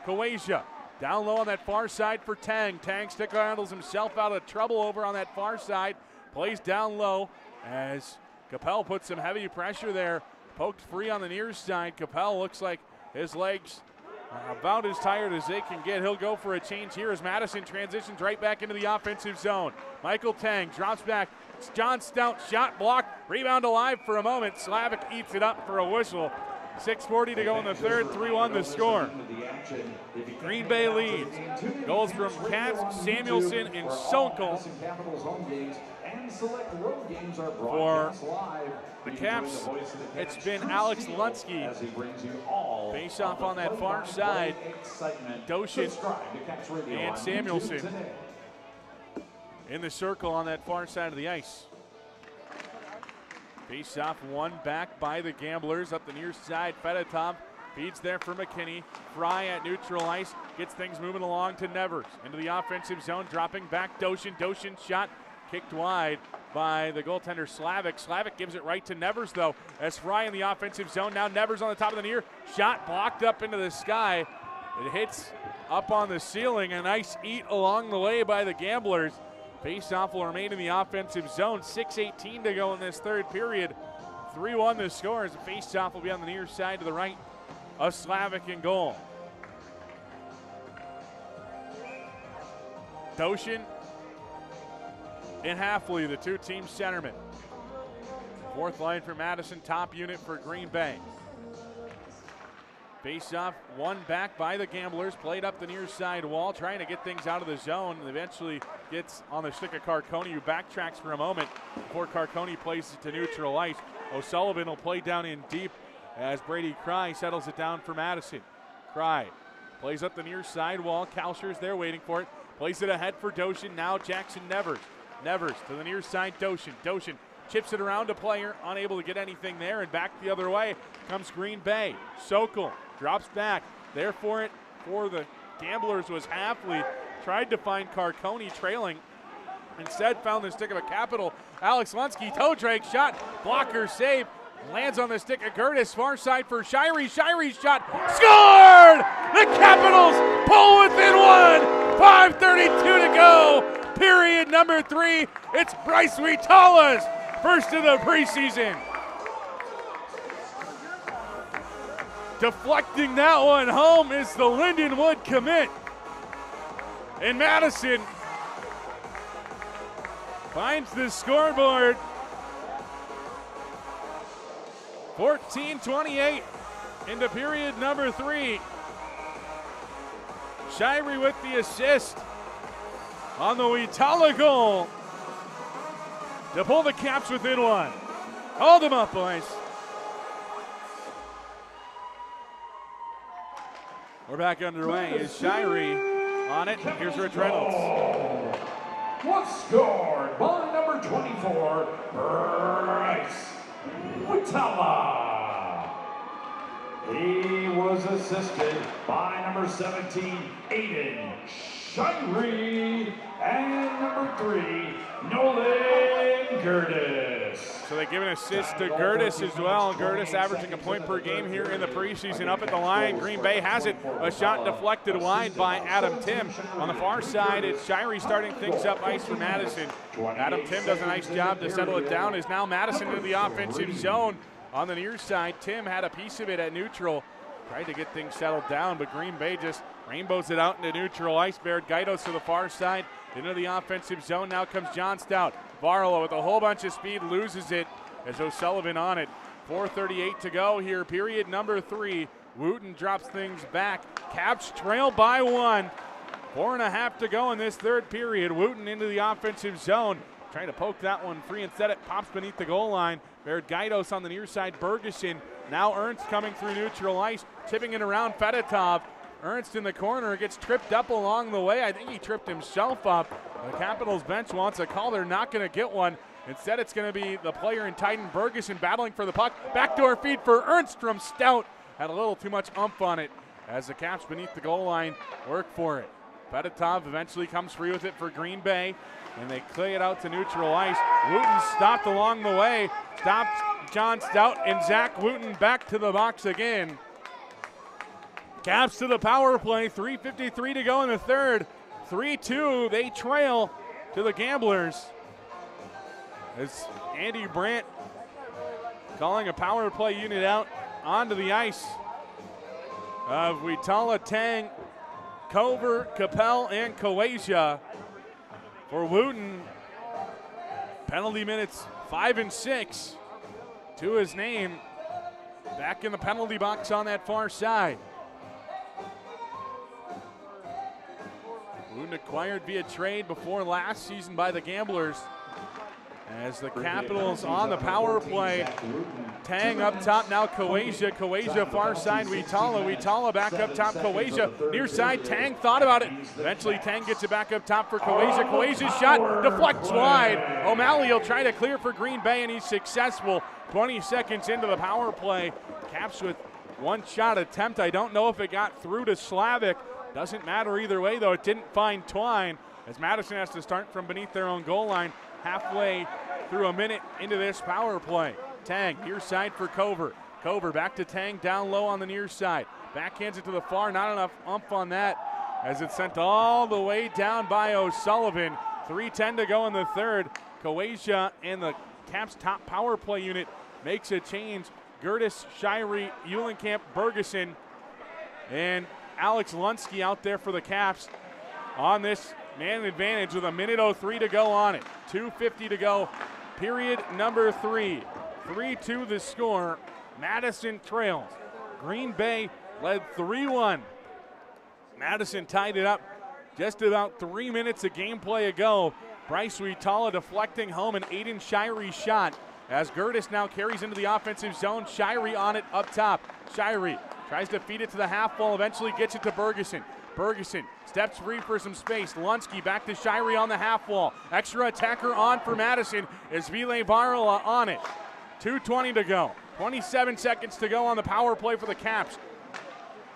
Kawaja down low on that far side for Tang. Tang stick handles himself out of trouble over on that far side. Plays down low as Capel puts some heavy pressure there. Poked free on the near side. Capel looks like his legs are about as tired as they can get. He'll go for a change here as Madison transitions right back into the offensive zone. Michael Tang drops back. It's John Stout, shot blocked. Rebound alive for a moment. Slavik eats it up for a whistle. 6:40 to go in the third, 3-1 the score. Green Bay leads. Goals from Katz, Samuelson, and Sonkel. For the Caps, it's been Alex Lunsky. Face off on that far side. Doshin and Samuelson in the circle on that far side of the ice. Face off one back by the Gamblers up the near side. Fedotov feeds there for McKinney. Fry at neutral ice gets things moving along to Nevers. Into the offensive zone, dropping back Doshin. Doshin shot kicked wide by the goaltender Slavik. Slavik gives it right to Nevers though as Fry in the offensive zone. Now Nevers on the top of the near. Shot blocked up into the sky. It hits up on the ceiling. A nice eat along the way by the Gamblers. Faceoff will remain in the offensive zone. 6:18 to go in this third period. 3-1 the score as the faceoff will be on the near side to the right of Slavik in goal. Doshin and Halfley, the two team centermen. Fourth line for Madison, top unit for Green Bay. Face-off, one back by the Gamblers, played up the near side wall, trying to get things out of the zone. And eventually gets on the stick of Carcone, who backtracks for a moment before Carcone plays it to neutral ice. O'Sullivan will play down in deep as Brady Cry settles it down for Madison. Cry plays up the near side wall. Kalsher's there waiting for it. Plays it ahead for Doshin. Now Jackson Nevers. Nevers to the near side, Doshin. Doshin chips it around a player, unable to get anything there, and back the other way comes Green Bay. Sokol drops back. There for it for the Gamblers was Halfley. Tried to find Carcone trailing. Instead found the stick of a capital. Alex Lunsky, toe drag shot, blocker save. Lands on the stick of Gertis, far side for Shirey. Shirey's shot, scored! The Capitals pull within one. 5:32 to go. Period number 3. It's Bryce Vitala's first of the preseason. Deflecting that one home is the Lindenwood commit. And Madison finds the scoreboard. 14:28 into period number 3. Shirey with the assist on the Vitala goal to pull the Caps within one. Hold them up, boys. We're back underway. Is Shirey on it? Here's Rich Reynolds. Was scored by number 24, Bryce Vitala. He was assisted by number 17, Aiden Shirey, and number 3, Nolan Curtis. So they give an assist to Gertis as well. Gertis averaging a point per game here in the preseason. Up at the line, Green Bay has it. A shot deflected wide by Adam Tim. On the far side, it's Shirey starting things up ice for Madison. Adam Tim does a nice job to settle it down. Is now Madison into the offensive zone. On the near side, Tim had a piece of it at neutral. Tried to get things settled down, but Green Bay just rainbows it out into neutral ice. Baird Gaidos to the far side. Into the offensive zone. Now comes John Stout. Varla with a whole bunch of speed loses it as O'Sullivan on it. 4:38 to go here, period number 3. Wooten drops things back. Caps trail by 1. 4.5 to go in this third period. Wooten into the offensive zone. Trying to poke that one free. Instead, it pops beneath the goal line. Baird Gaidos on the near side. Bergeson. Now Ernst coming through neutral ice. Tipping it around Fedotov. Ernst in the corner gets tripped up along the way. I think he tripped himself up. The Capitals bench wants a call. They're not going to get one. Instead, it's going to be the player in Titan Bergeson battling for the puck. Backdoor feed for Ernst from Stout. Had a little too much umph on it as the Caps beneath the goal line work for it. Fedotov eventually comes free with it for Green Bay, and they clear it out to neutral ice. Wooten stopped along the way. Stopped John Stout, and Zach Wooten back to the box again. Caps to the power play, 3:53 to go in the third. 3-2, they trail to the Gamblers. As Andy Brandt calling a power play unit out onto the ice of Vitala, Tang, Cover, Capel, and Kowasia. For Wooten, penalty minutes 5 and 6 to his name. Back in the penalty box on that far side. Wooten acquired via trade before last season by the Gamblers. As the Capitals on the power play. Tang up top, now Kowasia far side, Vitala back up top, Kowasia near side, Tang thought about it. Eventually Tang gets it back up top for Kowasia's shot deflects wide. O'Malley will try to clear for Green Bay, and he's successful. 20 seconds into the power play. Caps with one shot attempt. I don't know if it got through to Slavic. Doesn't matter either way, though. It didn't find Twine, as Madison has to start from beneath their own goal line. Halfway through a minute into this power play. Tang, near side for Cover. Cover back to Tang, down low on the near side. Backhands it to the far, not enough umph on that, as it's sent all the way down by O'Sullivan. 3:10 to go in the third. Kowasia and the Caps top power play unit makes a change. Gertis, Shirey, Eulenkamp, Bergeson, and Alex Lunsky out there for the Caps on this man advantage with 1:03 to go on it. 2:50 to go, period number 3. 3-2 the score. Madison trails. Green Bay led 3-1. Madison tied it up just about 3 minutes of gameplay ago. Bryce Vitala deflecting home an Aiden Shirey shot as Gertis now carries into the offensive zone. Shirey on it up top. Shirey tries to feed it to the half wall, eventually gets it to Bergeson. Bergeson steps free for some space. Lunsky back to Shirey on the half wall. Extra attacker on for Madison is Ville Varla on it. 2:20 to go. 27 seconds to go on the power play for the Caps.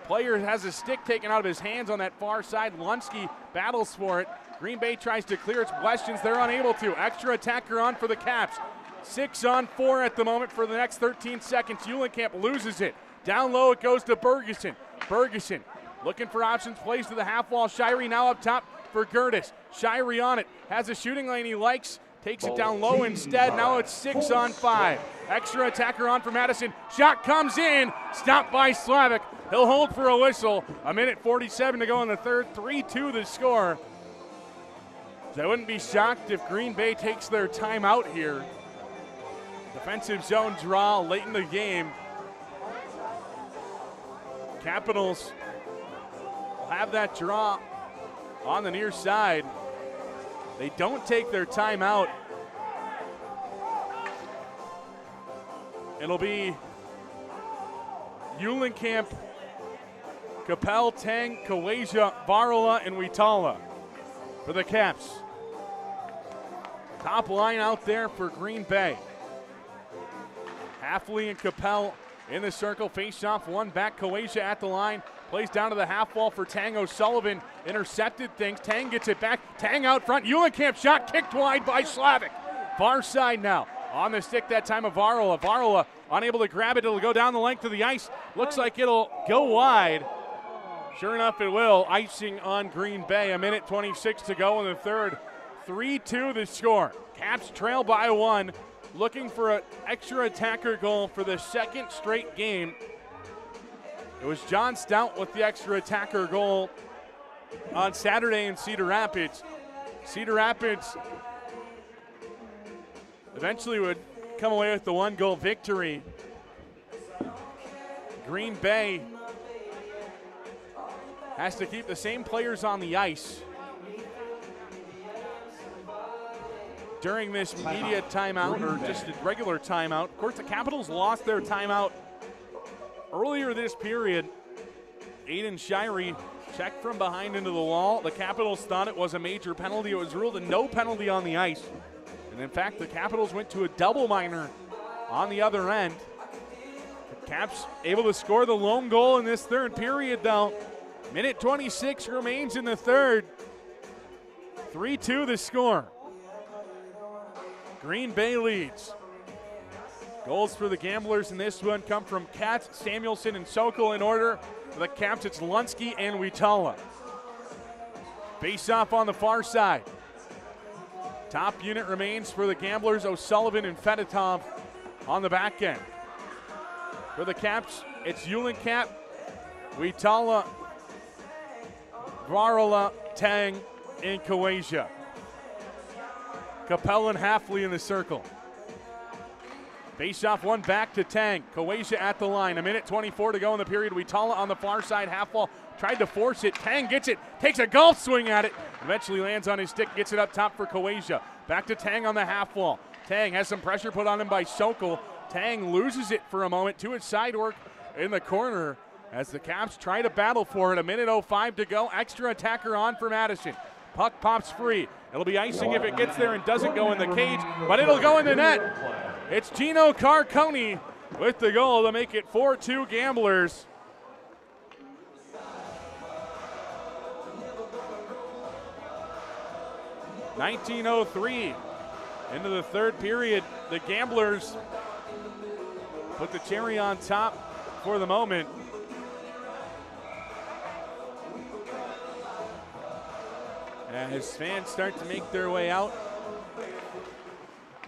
Player has a stick taken out of his hands on that far side. Lunsky battles for it. Green Bay tries to clear its questions. They're unable to. Extra attacker on for the Caps. 6-on-4 at the moment for the next 13 seconds. Eulenkamp loses it. Down low it goes to Bergeson. Bergeson looking for options, plays to the half wall. Shirey now up top for Gertis. Shirey on it, has a shooting lane he likes, takes it down low instead. Now it's 6-on-5. Extra attacker on for Madison. Shot comes in, stopped by Slavic. He'll hold for a whistle. 1:47 to go in the third. 3-2 the score. I wouldn't be shocked if Green Bay takes their timeout here. Defensive zone draw late in the game. Capitals will have that draw on the near side. They don't take their timeout. It'll be Eulenkamp, Capel, Tang, Kowasia, Varla, and Vitala for the Caps. Top line out there for Green Bay. Halfley and Capel in the circle. Face off one back. Kowasia at the line. Plays down to the half wall for Tang O'Sullivan. Intercepted things. Tang gets it back. Tang out front. Eulenkamp shot kicked wide by Slavic. Far side now. On the stick that time of Varola. Varola unable to grab it. It'll go down the length of the ice. Looks like it'll go wide. Sure enough, it will. Icing on Green Bay. 1:26 to go in the third. 3-2 the score. Caps trail by 1. Looking for an extra attacker goal for the second straight game. It was John Stout with the extra attacker goal on Saturday in Cedar Rapids. Cedar Rapids eventually would come away with the 1-goal victory. Green Bay has to keep the same players on the ice during this media timeout, or just a regular timeout. Of course, the Capitals lost their timeout earlier this period. Aiden Shirey checked from behind into the wall. The Capitals thought it was a major penalty. It was ruled a no penalty on the ice. And in fact, the Capitals went to a double minor on the other end. The Caps able to score the lone goal in this third period, though. 1:26 remains in the third. 3-2 the score. Green Bay leads. Goals for the Gamblers in this one come from Katz, Samuelson, and Sokol. In order for the Caps, it's Lunsky and Witala. Face off on the far side. Top unit remains for the Gamblers, O'Sullivan and Fedotov on the back end. For the Caps, it's Eulenkamp, Witala, Varola, Tang, and Kowasia. Capella and Halfley in the circle. Face off one back to Tang. Kowasia at the line. 1:24 to go in the period. Witala on the far side, half wall. Tried to force it. Tang gets it. Takes a golf swing at it. Eventually lands on his stick. Gets it up top for Kowasia. Back to Tang on the half wall. Tang has some pressure put on him by Sokol. Tang loses it for a moment to his side work in the corner as the Caps try to battle for it. 1:05 to go. Extra attacker on for Madison. Puck pops free. It'll be icing if it gets there and doesn't go in the cage, but it'll go in the net. It's Gino Carconi with the goal to make it 4-2 Gamblers. .1903 into the third period. The Gamblers put the cherry on top for the moment. As fans start to make their way out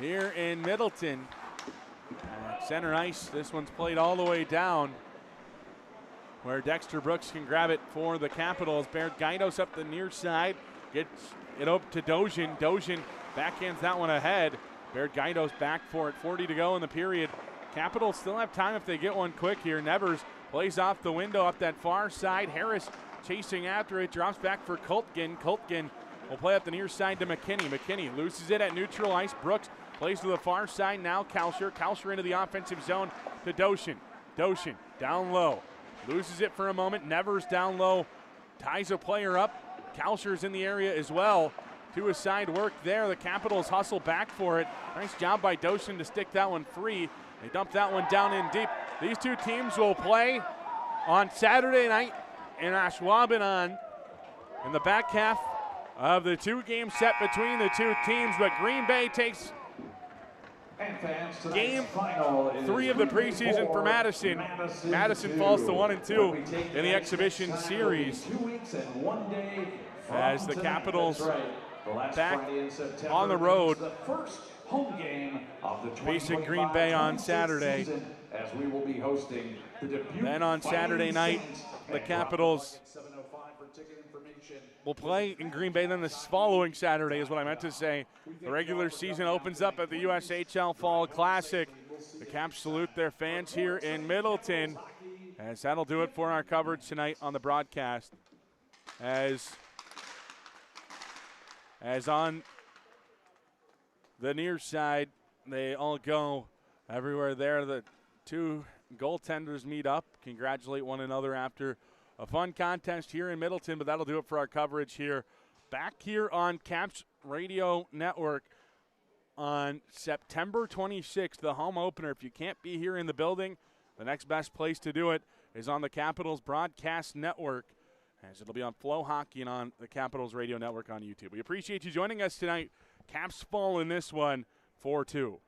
here in Middleton. Center ice, this one's played all the way down where Dexter Brooks can grab it for the Capitals. Baird Gaidos up the near side, gets it up to Dozhin. Dozhin backhands that one ahead. Baird Gaidos back for it, 40 to go in the period. Capitals still have time if they get one quick here. Nevers plays off the window up that far side. Harris chasing after it, drops back for Kultgen. Kultgen will play up the near side to McKinney. McKinney loses it at neutral ice. Brooks plays to the far side now. Kalsher. Kalsher into the offensive zone to Doshin. Doshin down low. Loses it for a moment. Nevers down low. Ties a player up. Kalsher's in the area as well. To his side work there. The Capitals hustle back for it. Nice job by Doshin to stick that one free. They dump that one down in deep. These two teams will play on Saturday night in Ashwaubenon in the back half of the two-game set between the two teams, but Green Bay takes game 3 of the preseason for Madison. Madison falls to 1-2 in the exhibition series as the Capitals back on the road facing Green Bay on Saturday. Then on Saturday night, the Capitals will play in Green Bay. Then this following Saturday is what I meant to say. The regular season opens up at the USHL Fall Classic. The Caps salute their fans here in Middleton, as that'll do it for our coverage tonight on the broadcast. As on the near side, they all go everywhere there. The two goaltenders meet up, congratulate one another after a fun contest here in Middleton, but that'll do it for our coverage here. Back here on Caps Radio Network on September 26th, the home opener. If you can't be here in the building, The next best place to do it is on the Capitals Broadcast Network, as it'll be on Flow Hockey and on the Capitals Radio Network on YouTube. We appreciate you joining us tonight. Caps fall in this one 4-2.